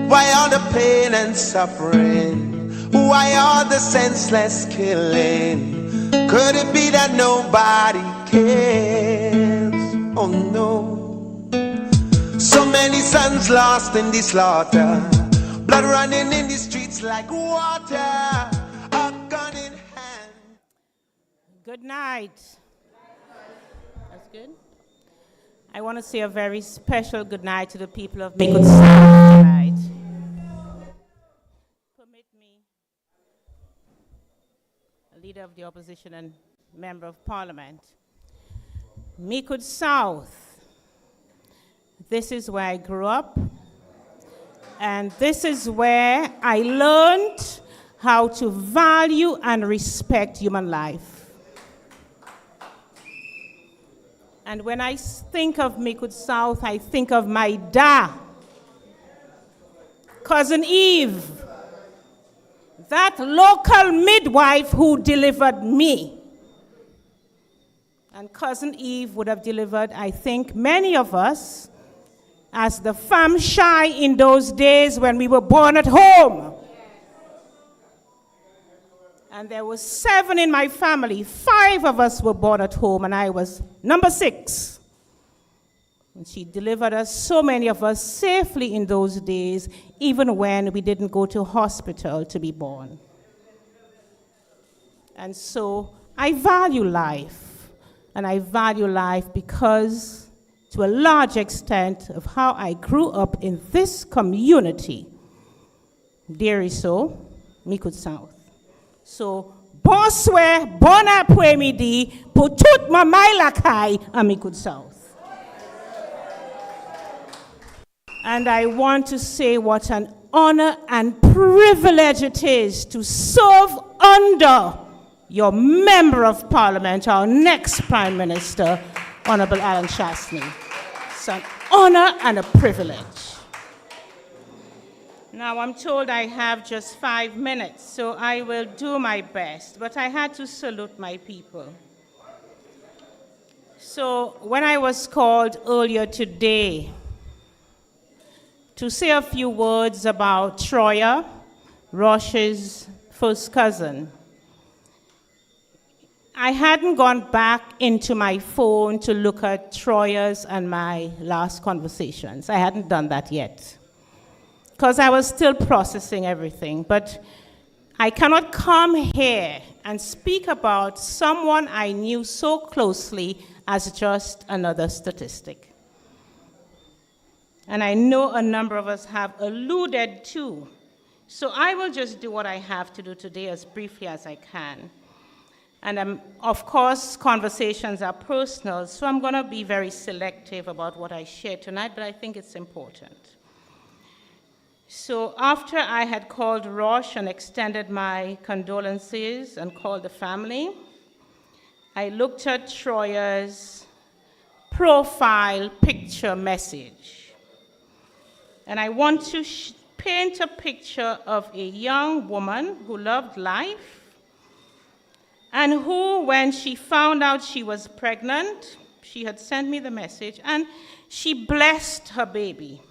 Why all the pain and suffering? Why all the senseless killing? Could it be that nobody cares? Oh no. So many sons lost in the slaughter, blood running in the streets like water, a gun in hand. Good night. That's good. I want to say a very special good night to the people of Micoud South tonight. Permit me, a leader of the opposition and member of parliament. Micoud South, this is where I grew up, and this is where I learned how to value and respect human life. And when I think of Micoud South, I think of my dad, Cousin Eve, that local midwife who delivered me. And Cousin Eve would have delivered, I think, many of us as the femme shy in those days when we were born at home. And there were 7 in my family. 5 of us were born at home, and I was number 6. And she delivered us, so many of us, safely in those days, even when we didn't go to hospital to be born. And so I value life. And I value life because, to a large extent, of how I grew up in this community. Dear so, Micoud South. So, bonsoir, bon après-midi, pour toute ma mailakay à Micoud South. And I want to say what an honor and privilege it is to serve under your member of parliament, our next prime minister, Honorable Alan Chastney. It's an honor and a privilege. Now, I'm told I have just 5 minutes, so I will do my best, but I had to salute my people. So, when I was called earlier today to say a few words about Troya, Rush's first cousin, I hadn't gone back into my phone to look at Troya's and my last conversations. I hadn't done that yet, because I was still processing everything. But I cannot come here and speak about someone I knew so closely as just another statistic. And I know a number of us have alluded to. So I will just do what I have to do today as briefly as I can. And of course, conversations are personal, so I'm going to be very selective about what I share tonight, but I think it's important. So after I had called Rush and extended my condolences and called the family, I looked at Troya's profile picture message. And I want to paint a picture of a young woman who loved life and who, when she found out she was pregnant, she had sent me the message and she blessed her baby.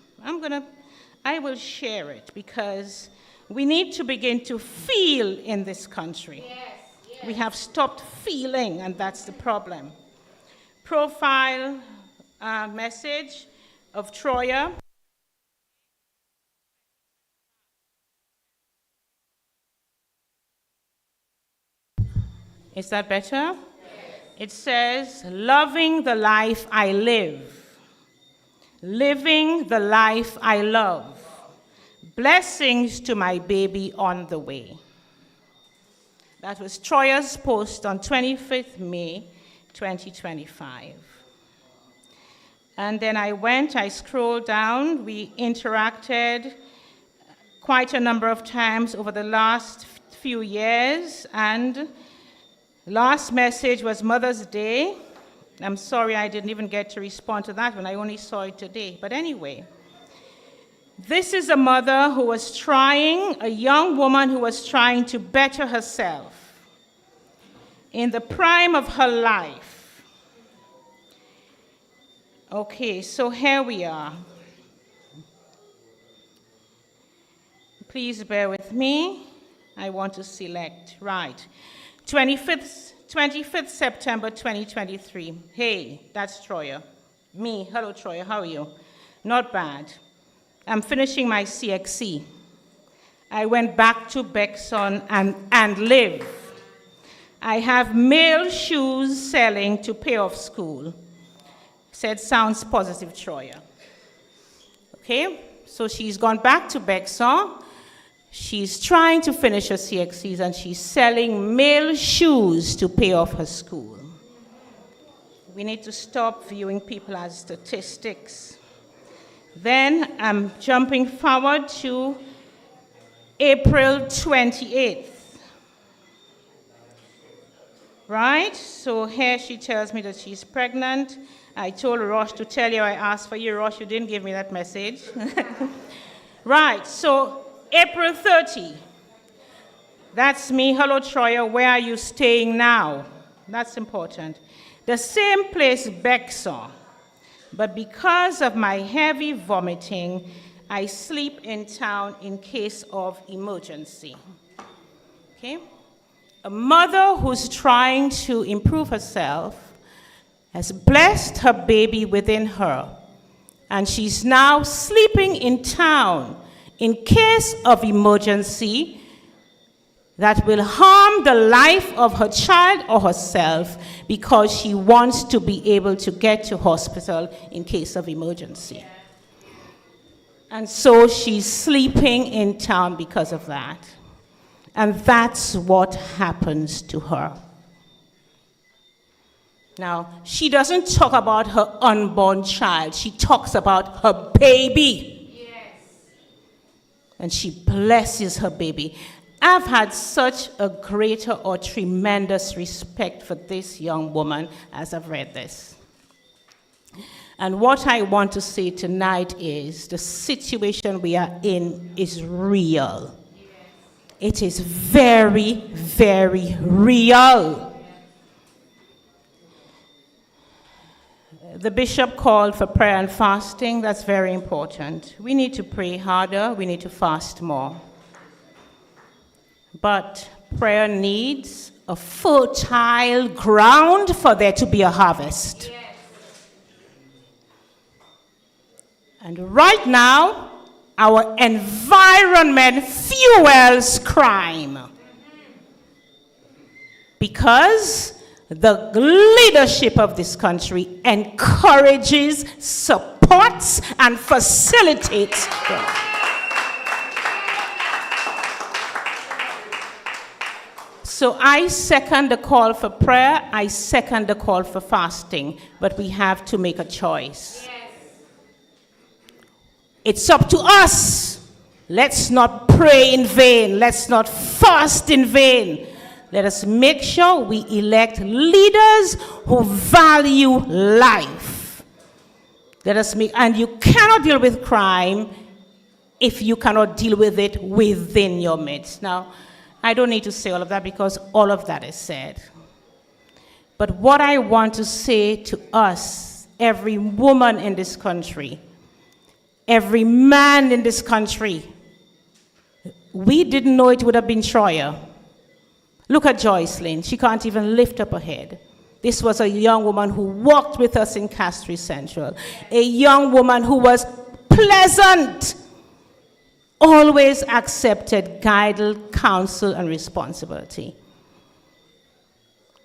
I will share it because we need to begin to feel in this country. Yes. We have stopped feeling, and that's the problem. Profile message of Troya. Is that better? Yes. It says, loving the life I live, living the life I love, blessings to my baby on the way. That was Troya's post on 25th May, 2025. And then I scrolled down, we interacted quite a number of times over the last few years, and last message was Mother's Day. I'm sorry I didn't even get to respond to that one. I only saw it today. But anyway, this is a mother who was trying, a young woman who was trying to better herself in the prime of her life. Okay, so here we are. Please bear with me. I want to select, right. 25th September 2023. Hey, that's Troya. Me. Hello, Troya. How are you? Not bad. I'm finishing my CXC. I went back to Bexon and live. I have male shoes selling to pay off school. Said, sounds positive, Troya. Okay, so she's gone back to Bexon. She's trying to finish her CXCs and she's selling male shoes to pay off her school. We need to stop viewing people as statistics. Then I'm jumping forward to April 28th. Right? So here she tells me that she's pregnant. I told Rosh to tell you I asked for you. Rosh, you didn't give me that message. Right, so April 30. That's me. Hello, Troya. Where are you staying now? That's important. The same place, Bexon. But because of my heavy vomiting, I sleep in town in case of emergency. Okay? A mother who's trying to improve herself has blessed her baby within her, and she's now sleeping in town in case of emergency that will harm the life of her child or herself because she wants to be able to get to hospital in case of emergency. And so she's sleeping in town because of that. And that's what happens to her. Now, she doesn't talk about her unborn child. She talks about her baby. And she blesses her baby. I've had such a greater or tremendous respect for this young woman as I've read this. And what I want to say tonight is the situation we are in is real. It is very, very real. The bishop called for prayer and fasting. That's very important. We need to pray harder. We need to fast more. But prayer needs a fertile ground for there to be a harvest. Yes. And right now, our environment fuels crime. Because the leadership of this country encourages, supports, and facilitates them. So I second the call for prayer, I second the call for fasting, but we have to make a choice. Yes. It's up to us. Let's not pray in vain. Let's not fast in vain. Let us make sure we elect leaders who value life And you cannot deal with crime if you cannot deal with it within your midst. Now, I don't need to say all of that because all of that is said. But what I want to say to us, every woman in this country, every man in this country, we didn't know it would have been Troya. Look at Joycelyn. She can't even lift up her head. This was a young woman who walked with us in Castries Central. A young woman who was pleasant, always accepted guidance, counsel, and responsibility.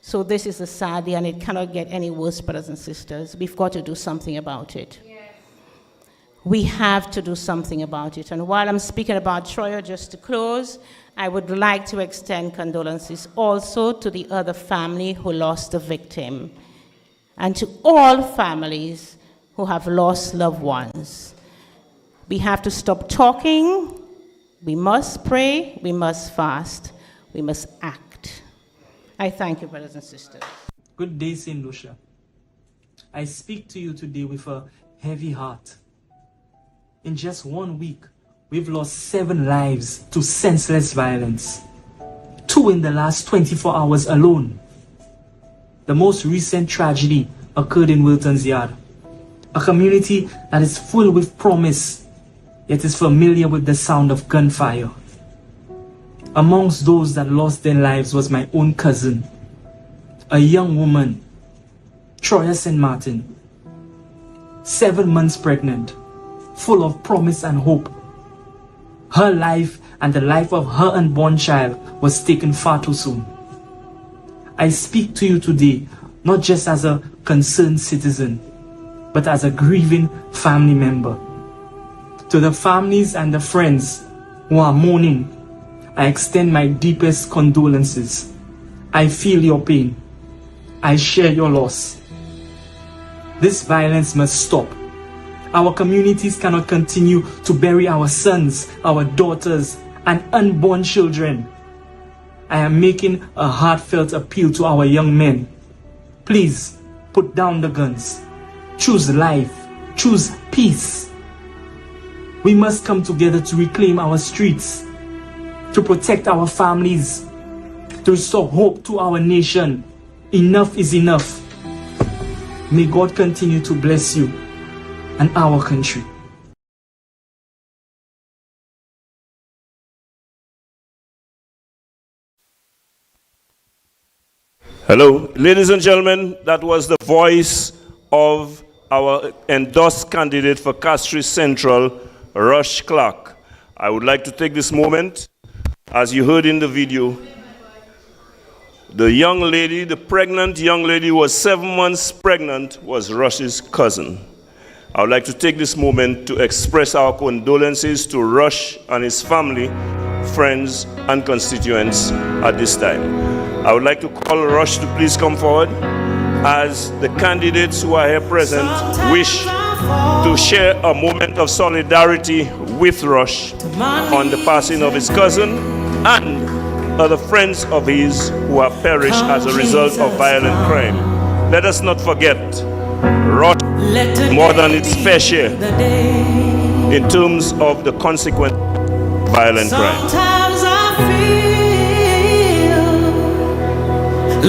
So this is a sad day, and it cannot get any worse, brothers and sisters. We've got to do something about it. We have to do something about it. And while I'm speaking about Troya, just to close, I would like to extend condolences also to the other family who lost a victim, and to all families who have lost loved ones. We have to stop talking. We must pray. We must fast. We must act. I thank you, brothers and sisters. Good day, St. Lucia. I speak to you today with a heavy heart. In just 1 week, we've lost 7 lives to senseless violence. 2 in the last 24 hours alone. The most recent tragedy occurred in Wilton's Yard, a community that is full with promise, yet is familiar with the sound of gunfire. Amongst those that lost their lives was my own cousin, a young woman, Troya St. Martin, 7 months pregnant, full of promise and hope. Her life and the life of her unborn child was taken far too soon. I speak to you today, not just as a concerned citizen, but as a grieving family member. To the families and the friends who are mourning, I extend my deepest condolences. I feel your pain. I share your loss. This violence must stop. Our communities cannot continue to bury our sons, our daughters, and unborn children. I am making a heartfelt appeal to our young men. Please, put down the guns. Choose life. Choose peace. We must come together to reclaim our streets, to protect our families, to restore hope to our nation. Enough is enough. May God continue to bless you and our country. Hello, ladies and gentlemen, that was the voice of our endorsed candidate for Castries Central, Rush Clark. I would like to take this moment, as you heard in the video, the young lady, the pregnant young lady who was 7 months pregnant, was Rush's cousin. I would like to take this moment to express our condolences to Rush and his family, friends, and constituents at this time. I would like to call Rush to please come forward, as the candidates who are here present wish to share a moment of solidarity with Rush on the passing of his cousin and other friends of his who have perished as a result of violent crime. Let us not forget, Rush more than its fair share in terms of the consequent violent crime. Sometimes I feel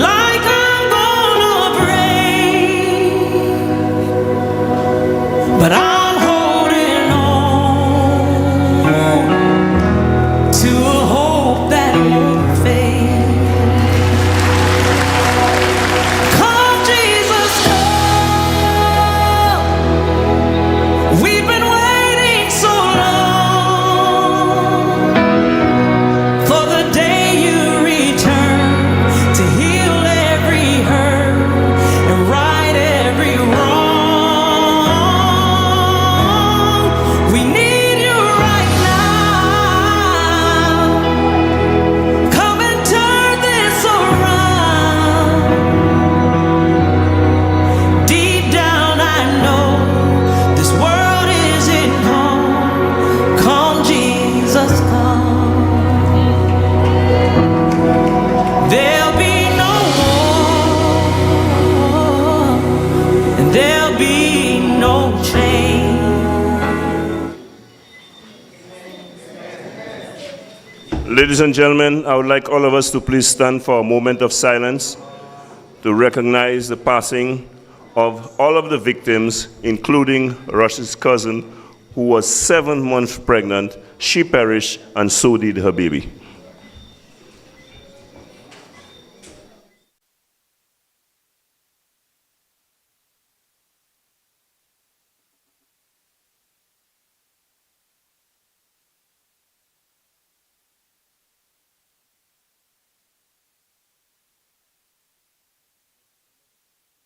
like I'm gonna break, but I'm holding on to a hope that won't fade. Come, Jesus, come. We've been waiting so long for the day you return to heal Ladies and gentlemen, I would like all of us to please stand for a moment of silence to recognize the passing of all of the victims, including Rush's cousin, who was 7 months pregnant. She perished, and so did her baby.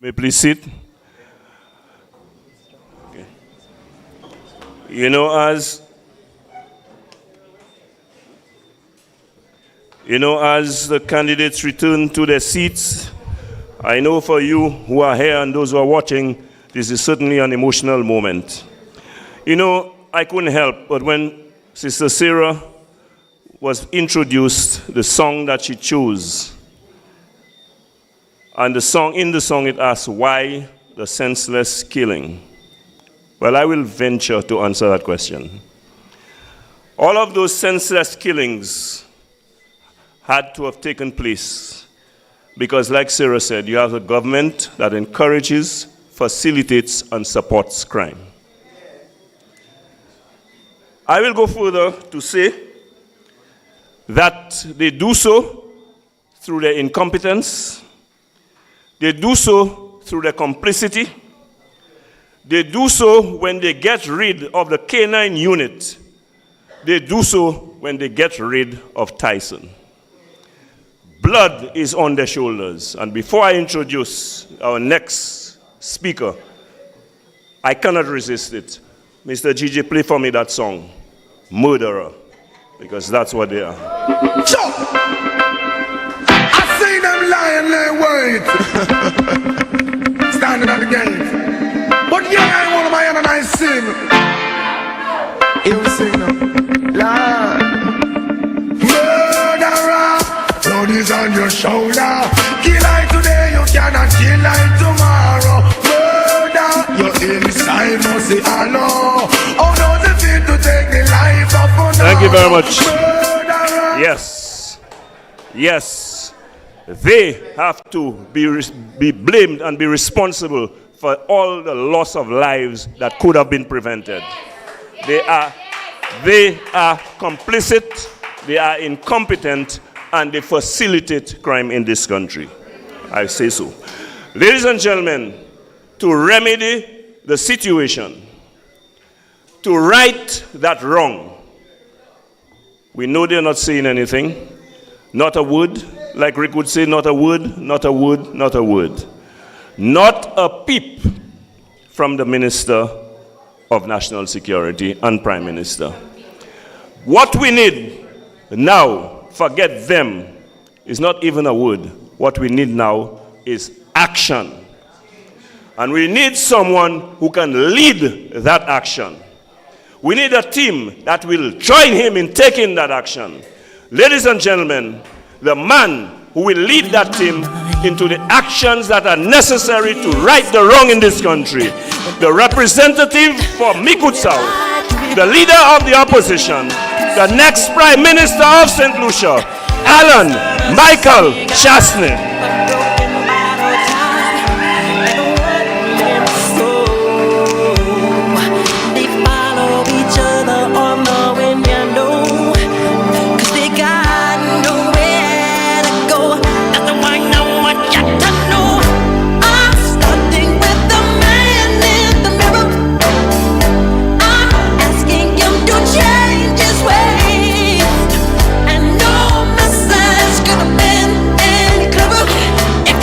May please sit. Okay. You know, as the candidates return to their seats, I know for you who are here and those who are watching, this is certainly an emotional moment. You know, I couldn't help, but when Sister Sarah was introduced, the song that she chose, and in the song it asks, why the senseless killing? Well, I will venture to answer that question. All of those senseless killings had to have taken place because, like Sarah said, you have a government that encourages, facilitates, and supports crime. I will go further to say that they do so through their incompetence. They do so through their complicity. They do so when they get rid of the canine unit. They do so when they get rid of Tyson. Blood is on their shoulders. And before I introduce our next speaker, I cannot resist it. Mr. Gigi, play for me that song, Murderer, because that's what they are. See them lying there wait standing at the gate. But yeah, I ain't one of my hand and I sing. Here we sing now. Lord, murderer, blood is on your shoulder. Kill I today, you cannot kill I tomorrow. Murder, your inside must say hello. Oh, no, the thing to take the life of another. Thank you very much. Murderer. Yes. Yes. They have to be blamed and be responsible for all the loss of lives that could have been prevented. They are complicit, they are incompetent, and they facilitate crime in this country. I say so. Ladies and gentlemen, to remedy the situation, to right that wrong, we know they're not saying anything, not a word. Like Rick would say, not a word, not a word, not a word. Not a peep from the Minister of National Security and Prime Minister. What we need now, forget them, is not even a word. What we need now is action. And we need someone who can lead that action. We need a team that will join him in taking that action. Ladies and gentlemen, the man who will lead that team into the actions that are necessary to right the wrong in this country. The representative for Micoud South, the leader of the opposition, the next Prime Minister of St. Lucia, Alan Michael Chasney. If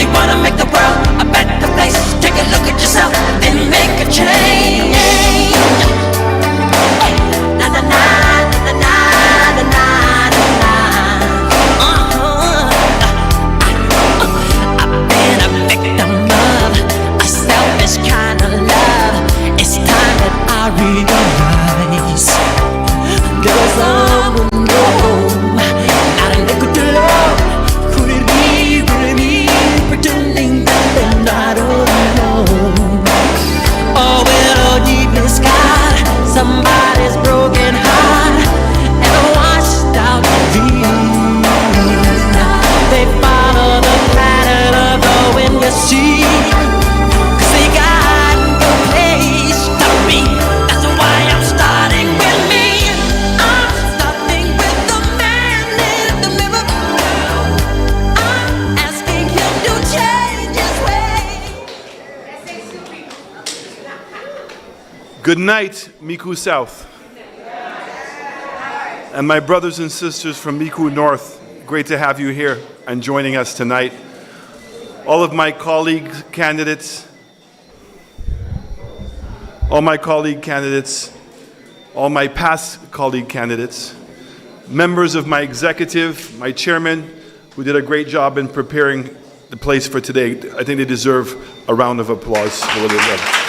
Good night, Micoud South. And my brothers and sisters from Micoud North, great to have you here and joining us tonight. All of my colleague candidates, all my past colleague candidates, members of my executive, my chairman, who did a great job in preparing the place for today. I think they deserve a round of applause for what they've done.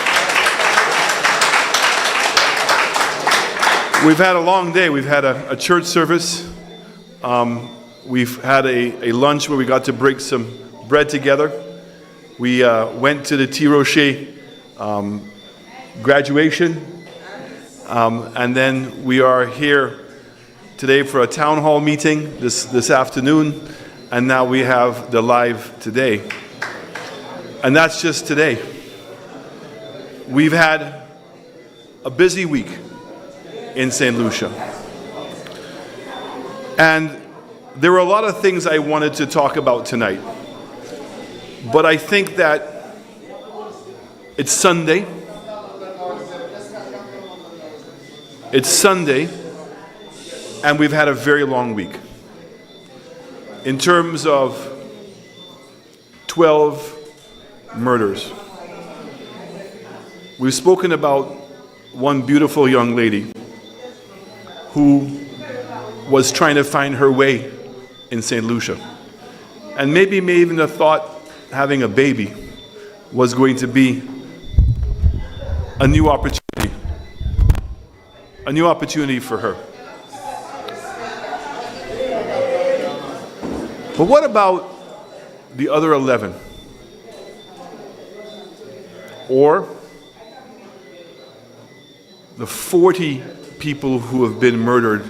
We've had a long day. We've had a church service. We've had a lunch where we got to break some bread together. We went to the T. Rocher graduation. And then we are here today for a town hall meeting this afternoon. And now we have the live today. And that's just today. We've had a busy week in St. Lucia. And there were a lot of things I wanted to talk about tonight. But I think that it's Sunday. It's Sunday, and we've had a very long week. In terms of 12 murders. We've spoken about one beautiful young lady who was trying to find her way in St. Lucia. And maybe may even have thought having a baby was going to be a new opportunity for her. But what about the other 11? Or the 40 people who have been murdered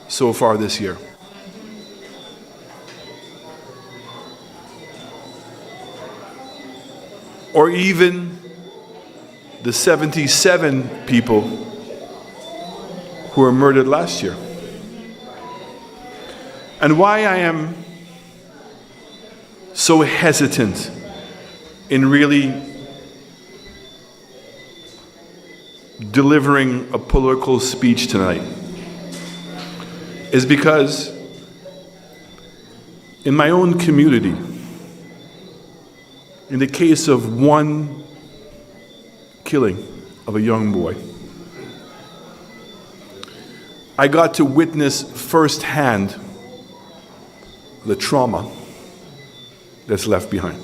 so far this year? Or even the 77 people who were murdered last year? And why I am so hesitant in really delivering a political speech tonight is because in my own community, in the case of one killing of a young boy, I got to witness firsthand the trauma that's left behind.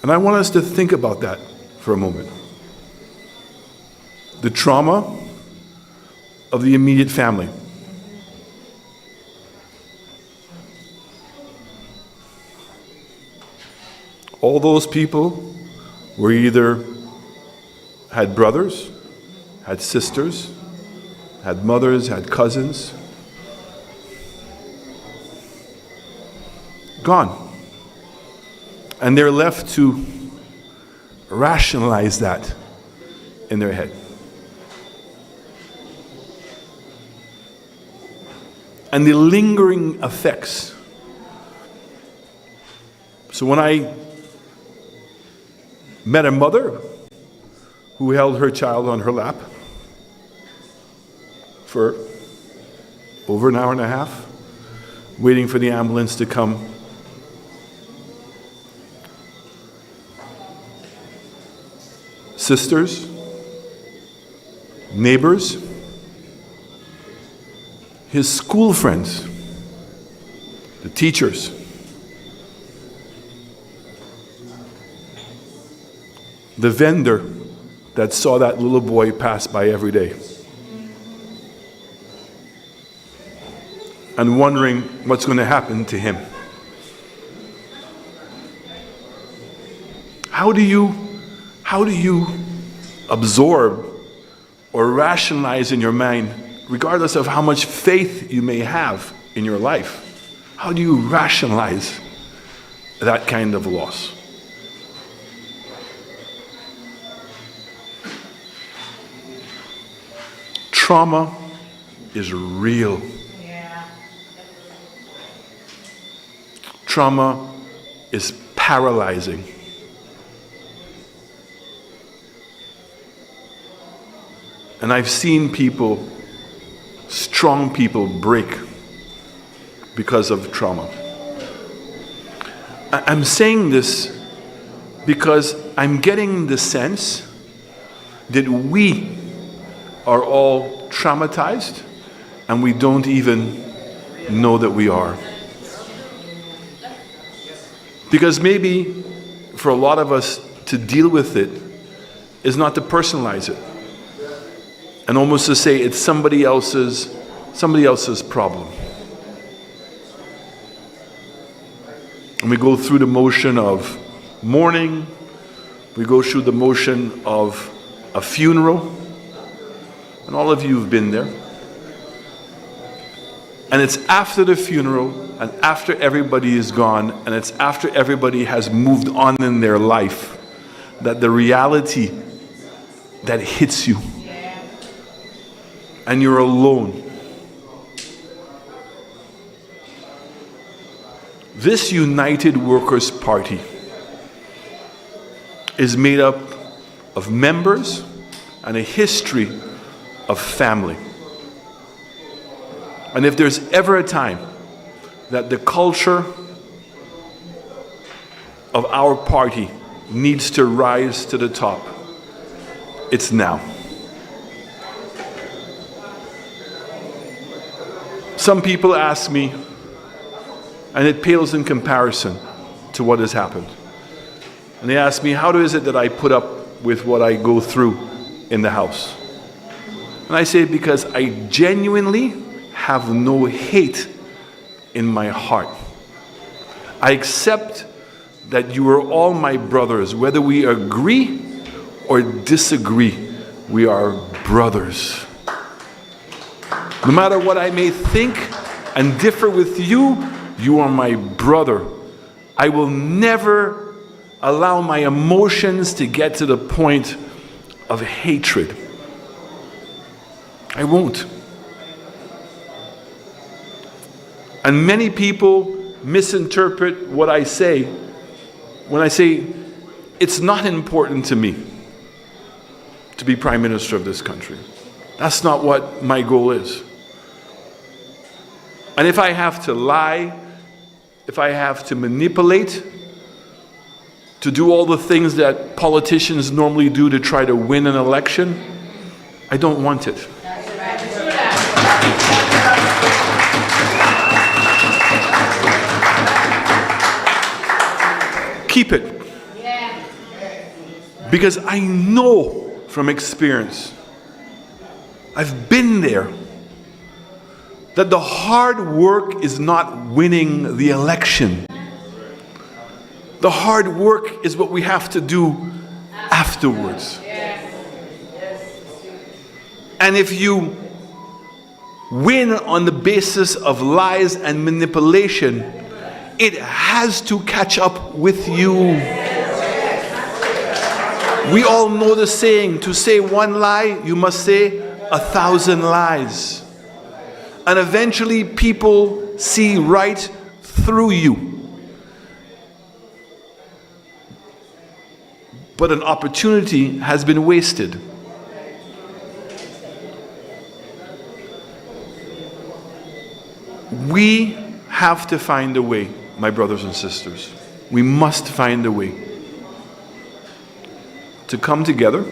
And I want us to think about that for a moment. The trauma of the immediate family. All those people were either had brothers, had sisters, had mothers, had cousins. Gone. And they're left to rationalize that in their head. And the lingering effects. So when I met a mother who held her child on her lap for over an hour and a half, waiting for the ambulance to come, sisters, neighbors, his school friends, the teachers, the vendor that saw that little boy pass by every day, and wondering what's going to happen to him. How do you absorb or rationalize in your mind, regardless of how much faith you may have in your life, how do you rationalize that kind of loss? Trauma is real. Trauma is paralyzing. And I've seen people, strong people, break because of trauma. I'm saying this because I'm getting the sense that we are all traumatized and we don't even know that we are. Because maybe for a lot of us to deal with it is not to personalize it and almost to say it's somebody else's problem. And we go through the motion of mourning, we go through the motion of a funeral, and all of you have been there. And it's after the funeral, and after everybody is gone, and it's after everybody has moved on in their life, that the reality that hits you. And you're alone. This United Workers' Party is made up of members and a history of family. And if there's ever a time that the culture of our party needs to rise to the top, it's now. Some people ask me, and it pales in comparison to what has happened. And they ask me, how is it that I put up with what I go through in the house? And I say, because I genuinely have no hate in my heart. I accept that you are all my brothers. Whether we agree or disagree, we are brothers. No matter what I may think and differ with you, you are my brother. I will never allow my emotions to get to the point of hatred. I won't. And many people misinterpret what I say when I say it's not important to me to be Prime Minister of this country. That's not what my goal is. And if I have to lie, if I have to manipulate, to do all the things that politicians normally do to try to win an election, I don't want it. Keep it. Because I know from experience, I've been there, that the hard work is not winning the election. The hard work is what we have to do afterwards. And if you win on the basis of lies and manipulation, it has to catch up with you. We all know the saying, to say one lie, you must say 1,000 lies. And eventually people see right through you. But an opportunity has been wasted. We have to find a way, my brothers and sisters. We must find a way to come together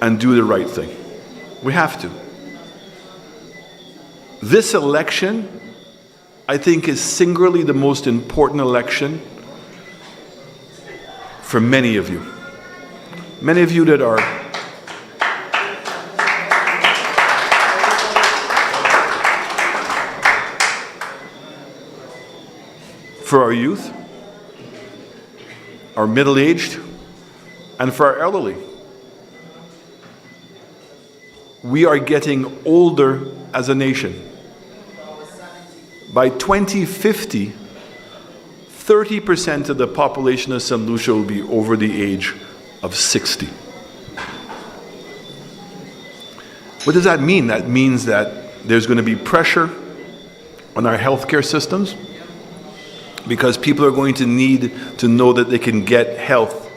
and do the right thing. We have to. This election, I think, is singularly the most important election for many of you. Many of you that are for our youth, our middle-aged, and for our elderly. We are getting older as a nation. By 2050, 30% of the population of St. Lucia will be over the age of 60. What does that mean? That means that there's going to be pressure on our healthcare systems because people are going to need to know that they can get health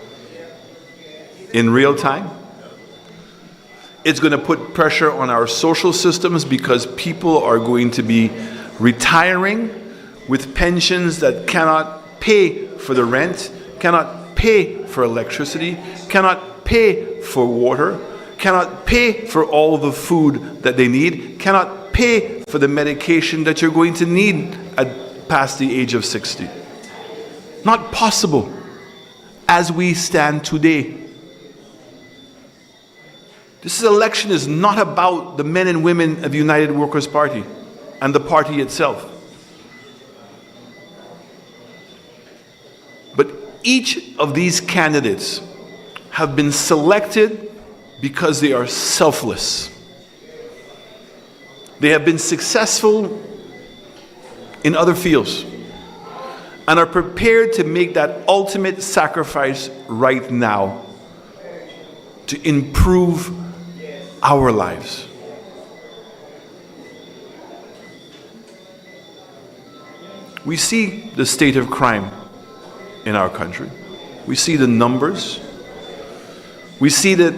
in real time. It's going to put pressure on our social systems because people are going to be retiring with pensions that cannot pay for the rent, cannot pay for electricity, cannot pay for water, cannot pay for all the food that they need, cannot pay for the medication that you're going to need past the age of 60. Not possible as we stand today. This election is not about the men and women of the United Workers' Party and the party itself. But each of these candidates have been selected because they are selfless. They have been successful in other fields and are prepared to make that ultimate sacrifice right now to improve our lives. We see the state of crime in our country. We see the numbers. We see that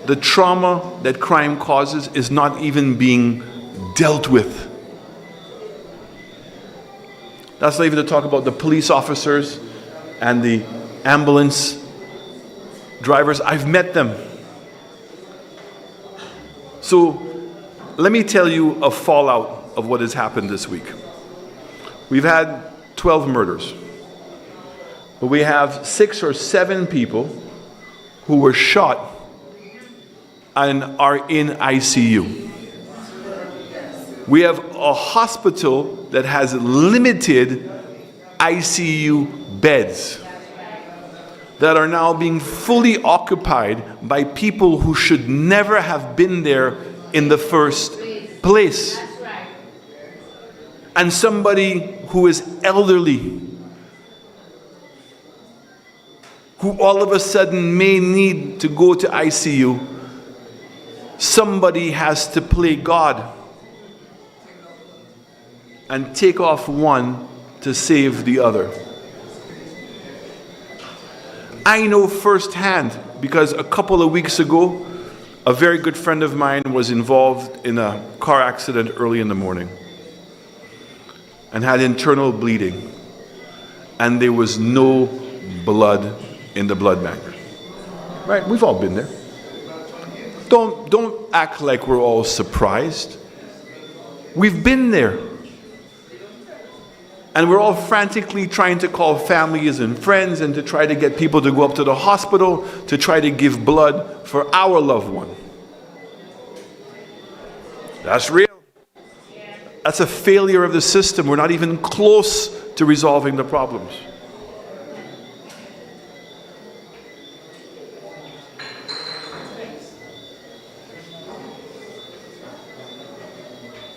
the trauma that crime causes is not even being dealt with. That's not even to talk about the police officers and the ambulance drivers. I've met them. So let me tell you a fallout of what has happened this week. We've had 12 murders, but we have 6 or 7 people who were shot and are in ICU. We have a hospital that has limited ICU beds that are now being fully occupied by people who should never have been there in the first place. And somebody who is elderly, who all of a sudden may need to go to ICU, somebody has to play God and take off one to save the other. I know firsthand because a couple of weeks ago, a very good friend of mine was involved in a car accident early in the morning and had internal bleeding, and there was no blood in the blood bank. Right? We've all been there. Don't act like we're all surprised. We've been there. And we're all frantically trying to call families and friends and to try to get people to go up to the hospital to try to give blood for our loved one. That's real. That's a failure of the system. We're not even close to resolving the problems.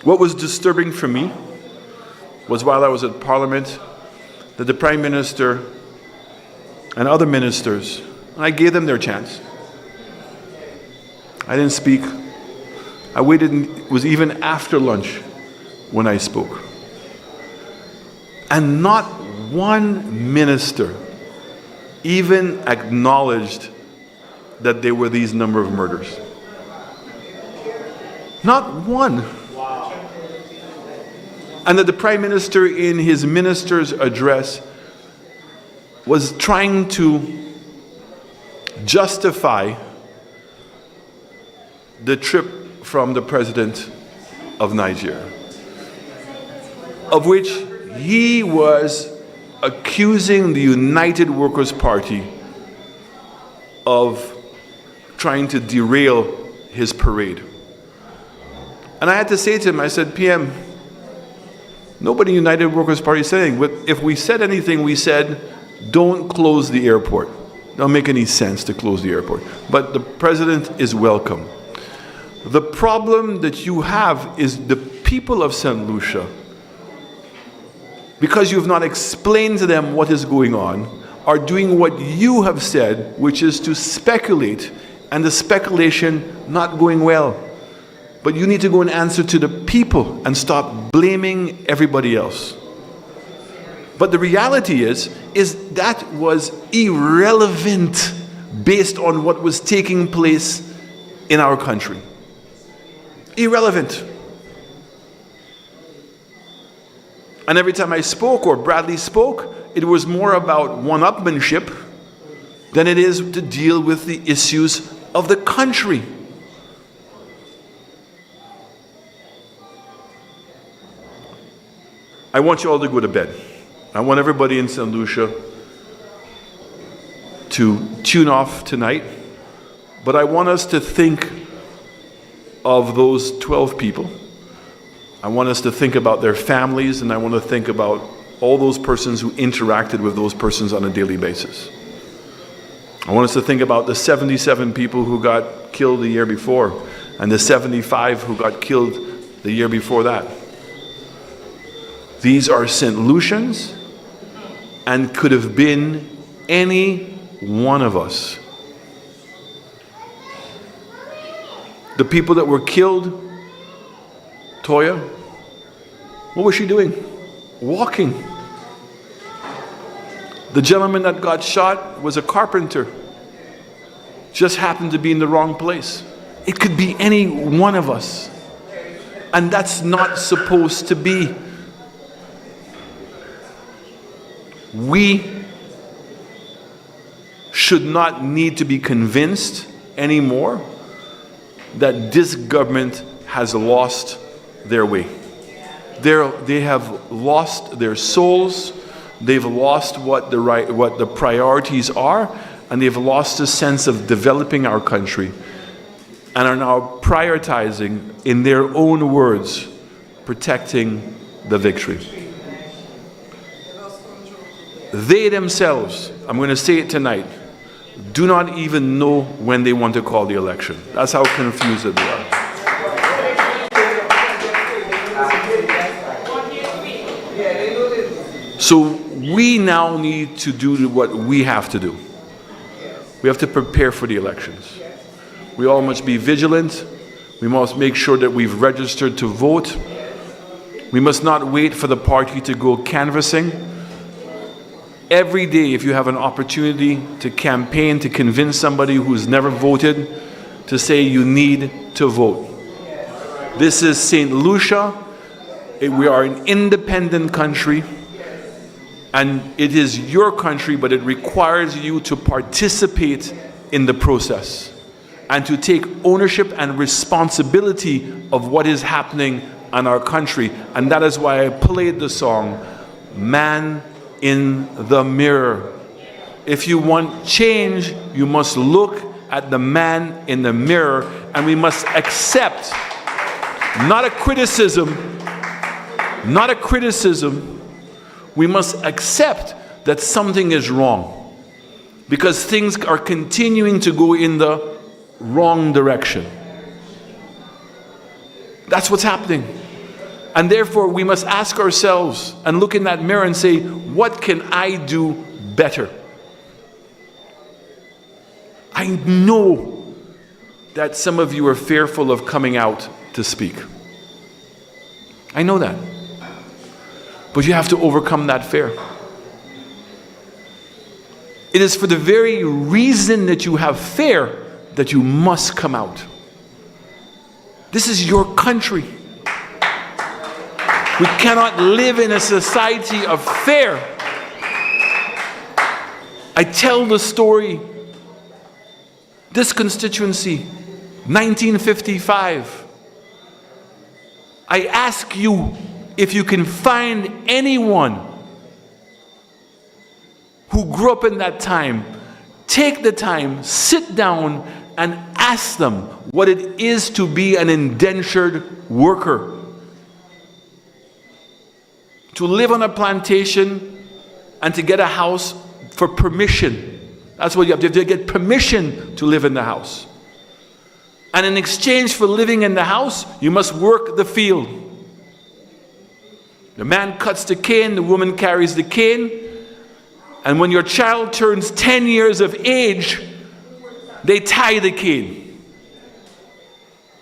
What was disturbing for me was while I was at Parliament, that the Prime Minister and other ministers, and I gave them their chance. I didn't speak. I waited, it was even after lunch when I spoke. And not one minister even acknowledged that there were these number of murders. Not one. And that the Prime Minister in his minister's address was trying to justify the trip from the President of Nigeria, of which he was accusing the United Workers' Party of trying to derail his parade. And I had to say to him, I said, PM, nobody in the United Workers' Party is saying, if we said anything, we said, don't close the airport. It don't make any sense to close the airport. But the President is welcome. The problem that you have is the people of St. Lucia, because you have not explained to them what is going on, are doing what you have said, which is to speculate, and the speculation not going well. But you need to go and answer to the people and stop blaming everybody else. But the reality is that was irrelevant based on what was taking place in our country. Irrelevant. And every time I spoke or Bradley spoke, it was more about one-upmanship than it is to deal with the issues of the country. I want you all to go to bed. I want everybody in St. Lucia to tune off tonight, but I want us to think of those 12 people. I want us to think about their families, and I want to think about all those persons who interacted with those persons on a daily basis. I want us to think about the 77 people who got killed the year before, and the 75 who got killed the year before that. These are St. Lucians, and could have been any one of us. The people that were killed, Toya, what was she doing? Walking. The gentleman that got shot was a carpenter. Just happened to be in the wrong place. It could be any one of us. And that's not supposed to be. We should not need to be convinced anymore that this government has lost their way. They have lost their souls. They've lost what the priorities are, and they've lost a sense of developing our country, and are now prioritizing, in their own words, protecting the victory. They themselves, I'm going to say it tonight, do not even know when they want to call the election. That's how confused they are. So we now need to do what we have to do. We have to prepare for the elections. We all must be vigilant. We must make sure that we've registered to vote. We must not wait for the party to go canvassing. Every day, if you have an opportunity to campaign, to convince somebody who's never voted, to say you need to vote. This is St. Lucia. We are an independent country, and it is your country, but it requires you to participate in the process and to take ownership and responsibility of what is happening in our country. And that is why I played the song, Man in the Mirror. If you want change, you must look at the man in the mirror, and we must accept, not a criticism, we must accept that something is wrong, because things are continuing to go in the wrong direction. That's what's happening. And therefore, we must ask ourselves and look in that mirror and say, what can I do better? I know that some of you are fearful of coming out to speak. I know that. But you have to overcome that fear. It is for the very reason that you have fear that you must come out. This is your country. We cannot live in a society of fear. I tell the story, this constituency, 1955. I ask you if you can find anyone who grew up in that time, take the time, sit down and ask them what it is to be an indentured worker. To live on a plantation and to get a house for permission. That's what you have to get permission to live in the house. And in exchange for living in the house, you must work the field. The man cuts the cane, the woman carries the cane, and when your child turns 10 years of age, they tie the cane.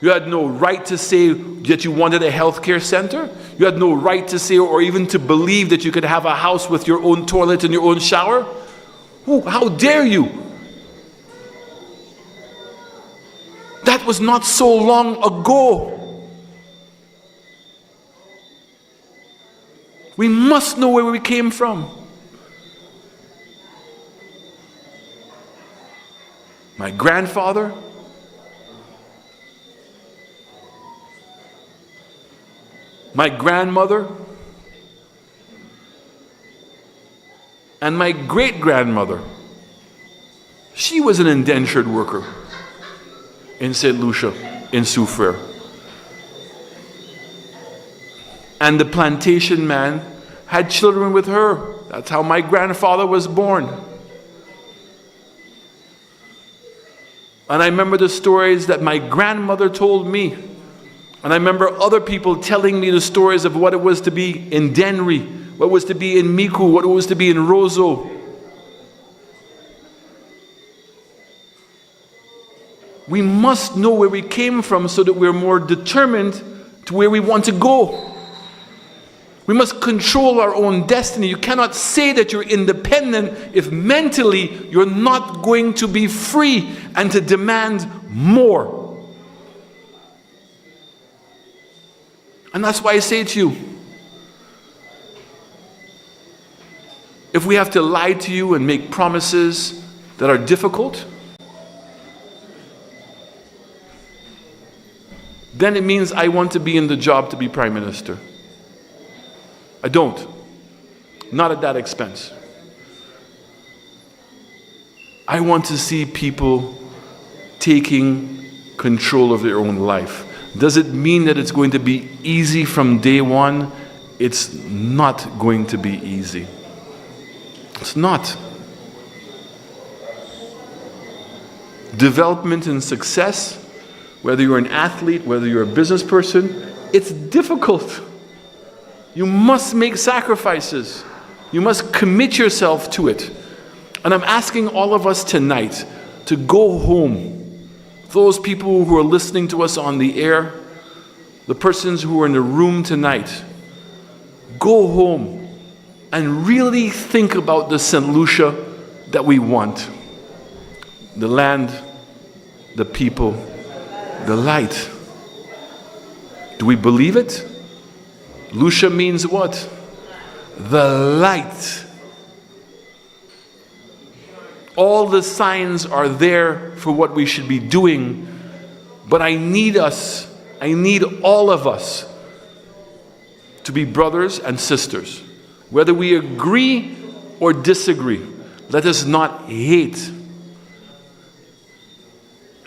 You had no right to say that you wanted a healthcare center. You had no right to say or even to believe that you could have a house with your own toilet and your own shower. How dare you? That was not so long ago. We must know where we came from. My grandfather, my grandmother, and my great-grandmother, she was an indentured worker in St. Lucia, in Soufriere. And the plantation man had children with her. That's how my grandfather was born. And I remember the stories that my grandmother told me. And I remember other people telling me the stories of what it was to be in Dennery, what it was to be in Micoud, what it was to be in Roseau. We must know where we came from so that we're more determined to where we want to go. We must control our own destiny. You cannot say that you're independent if mentally you're not going to be free and to demand more. And that's why I say to you, if we have to lie to you and make promises that are difficult, then it means I want to be in the job to be Prime Minister. I don't. Not at that expense. I want to see people taking control of their own life. Does it mean that it's going to be easy from day one? It's not going to be easy. It's not. Development and success, whether you're an athlete, whether you're a business person, it's difficult. You must make sacrifices. You must commit yourself to it. And I'm asking all of us tonight to go home. Those people who are listening to us on the air, the persons who are in the room tonight, go home and really think about the St. Lucia that we want. The land, the people, the light. Do we believe it? Lucia means what? The light. All the signs are there for what we should be doing, but I need all of us to be brothers and sisters. Whether we agree or disagree, let us not hate.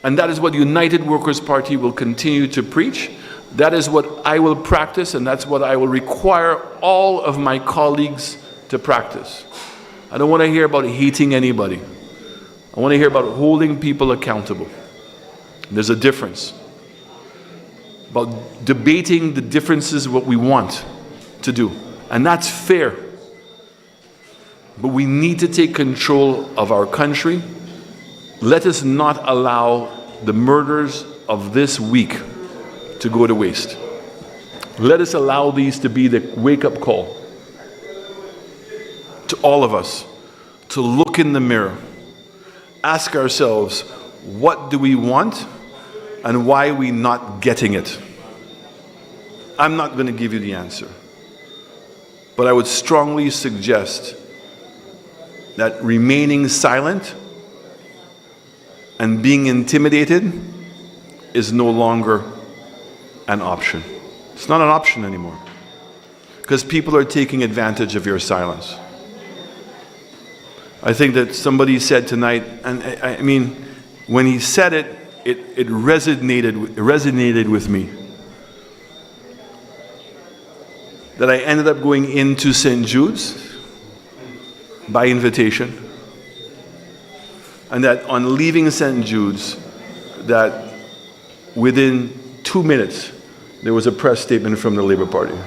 And that is what the United Workers' Party will continue to preach. That is what I will practice, and that's what I will require all of my colleagues to practice. I don't want to hear about hating anybody. I want to hear about holding people accountable. There's a difference. About debating the differences of what we want to do. And that's fair. But we need to take control of our country. Let us not allow the murders of this week to go to waste. Let us allow these to be the wake-up call to all of us to look in the mirror, ask ourselves, what do we want and why are we not getting it? I'm not going to give you the answer, but I would strongly suggest that remaining silent and being intimidated is no longer an option. It's not an option anymore. Because people are taking advantage of your silence. I think that somebody said tonight, and I mean, when he said it, it resonated with me. That I ended up going into St. Jude's by invitation. And that on leaving St. Jude's, that within 2 minutes, there was a press statement from the Labour Party.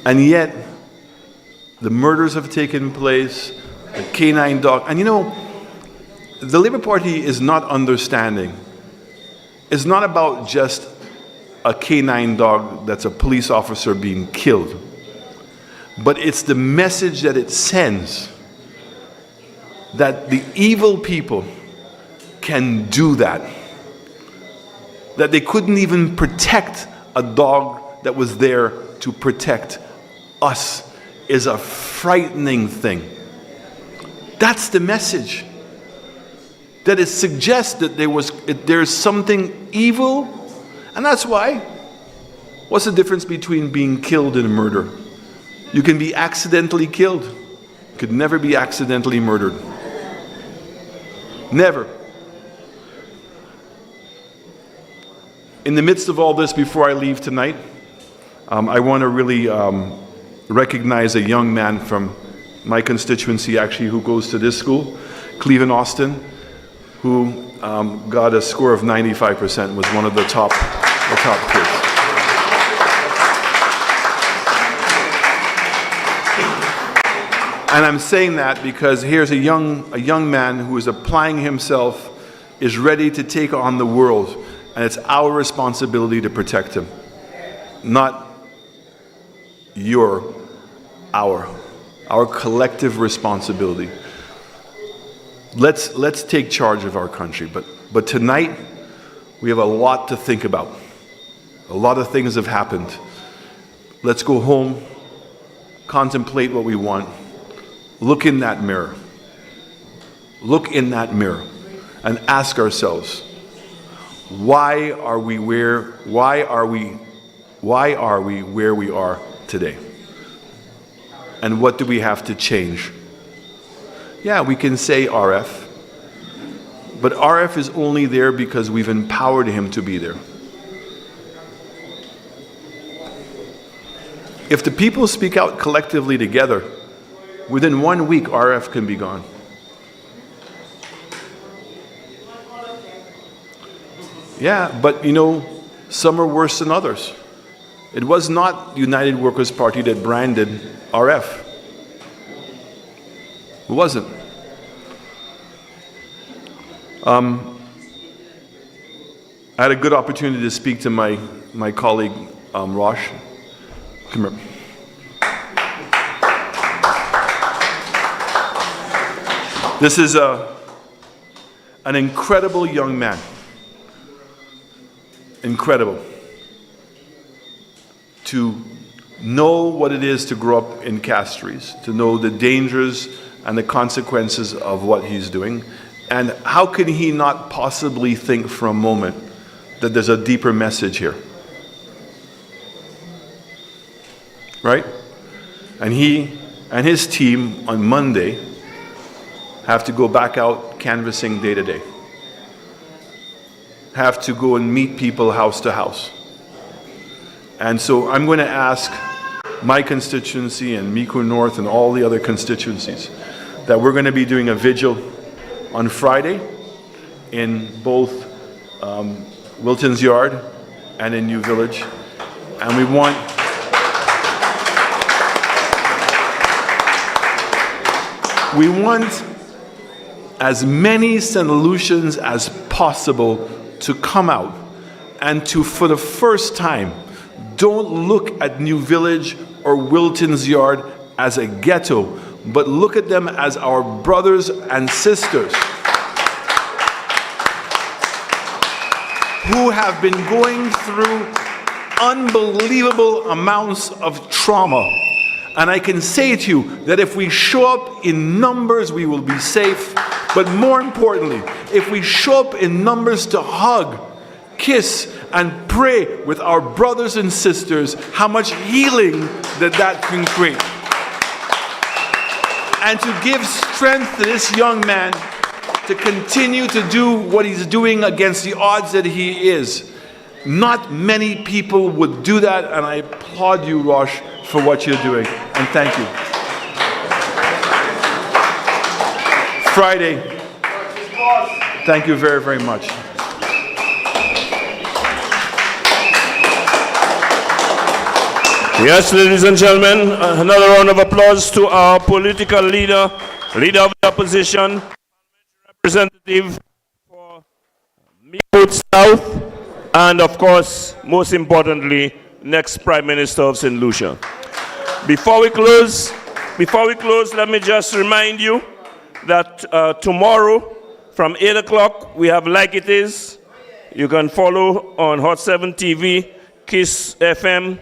And yet, the murders have taken place, the canine dog, and you know, the Labour Party is not understanding. It's not about just a canine dog that's a police officer being killed, but it's the message that it sends that the evil people can do that. that they couldn't even protect a dog that was there to protect us is a frightening thing. That's the message. That it suggests that there's something evil, and that's why. What's the difference between being killed and murder? You can be accidentally killed. You could never be accidentally murdered. Never. In the midst of all this, before I leave tonight, I want to really recognize a young man from my constituency, actually, who goes to this school, Cleveland Austin, who got a score of 95%, was one of the top kids. And I'm saying that because here's a young man who is applying himself, is ready to take on the world, and it's our responsibility to protect him. Not our collective responsibility. Let's take charge of our country. But tonight, we have a lot to think about. A lot of things have happened. Let's go home, contemplate what we want. Look in that mirror. Look in that mirror and ask ourselves, why are we where we are today? And what do we have to change? Yeah, we can say RF, but RF is only there because we've empowered him to be there. If the people speak out collectively together, within 1 week, RF can be gone. Yeah, but some are worse than others. It was not United Workers' Party that branded RF. It wasn't. I had a good opportunity to speak to my colleague, Rosh. Come here. This is an incredible young man. Incredible. To know what it is to grow up in Castries, to know the dangers and the consequences of what he's doing. And how can he not possibly think for a moment that there's a deeper message here? Right? And he and his team on Monday have to go back out canvassing day to day. Have to go and meet people house to house. And so I'm going to ask my constituency and Micoud North and all the other constituencies that we're going to be doing a vigil on Friday in both Wilton's Yard and in New Village. And we want as many St. Lucians as possible to come out and to, for the first time, don't look at New Village or Wilton's Yard as a ghetto, but look at them as our brothers and sisters who have been going through unbelievable amounts of trauma. And I can say to you that if we show up in numbers, we will be safe. But more importantly, if we show up in numbers to hug, kiss, and pray with our brothers and sisters, how much healing that can create. And to give strength to this young man to continue to do what he's doing against the odds that he is. Not many people would do that, and I applaud you, Rosh, for what you're doing. And thank you. Friday. Thank you very, very much. Yes, ladies and gentlemen, another round of applause to our political leader, leader of the opposition, representative for Micoud South, and of course, most importantly, next Prime Minister of St. Lucia. Before we close, let me just remind you that tomorrow from 8 o'clock we have Like It Is You can follow on Hot 7 TV, Kiss FM,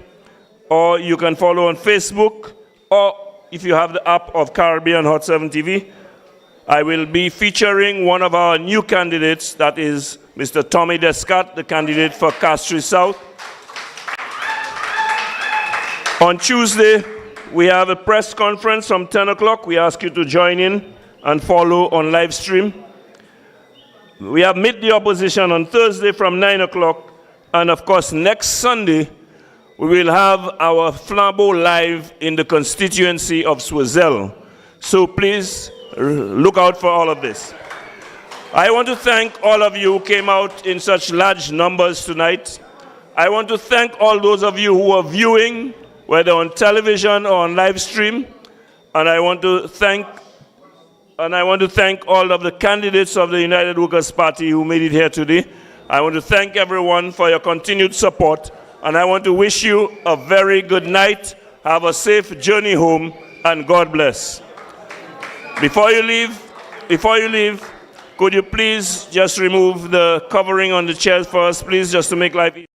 or you can follow on Facebook, or if you have the app of Caribbean Hot 7 TV. I will be featuring one of our new candidates, that is Mr. Tommy Descat, the candidate for Micoud South. On Tuesday, we have a press conference from 10 o'clock. We ask you to join in and follow on live stream. We have Meet the Opposition on Thursday from 9 o'clock. And of course, next Sunday, we will have our flambeau live in the constituency of Swazel. So please look out for all of this. I want to thank all of you who came out in such large numbers tonight. I want to thank all those of you who are viewing, whether on television or on live stream. And I want to thank all of the candidates of the United Workers' Party who made it here today. I want to thank everyone for your continued support. And I want to wish you a very good night. Have a safe journey home, and God bless. Before you leave, could you please just remove the covering on the chairs for us, please, just to make life easier?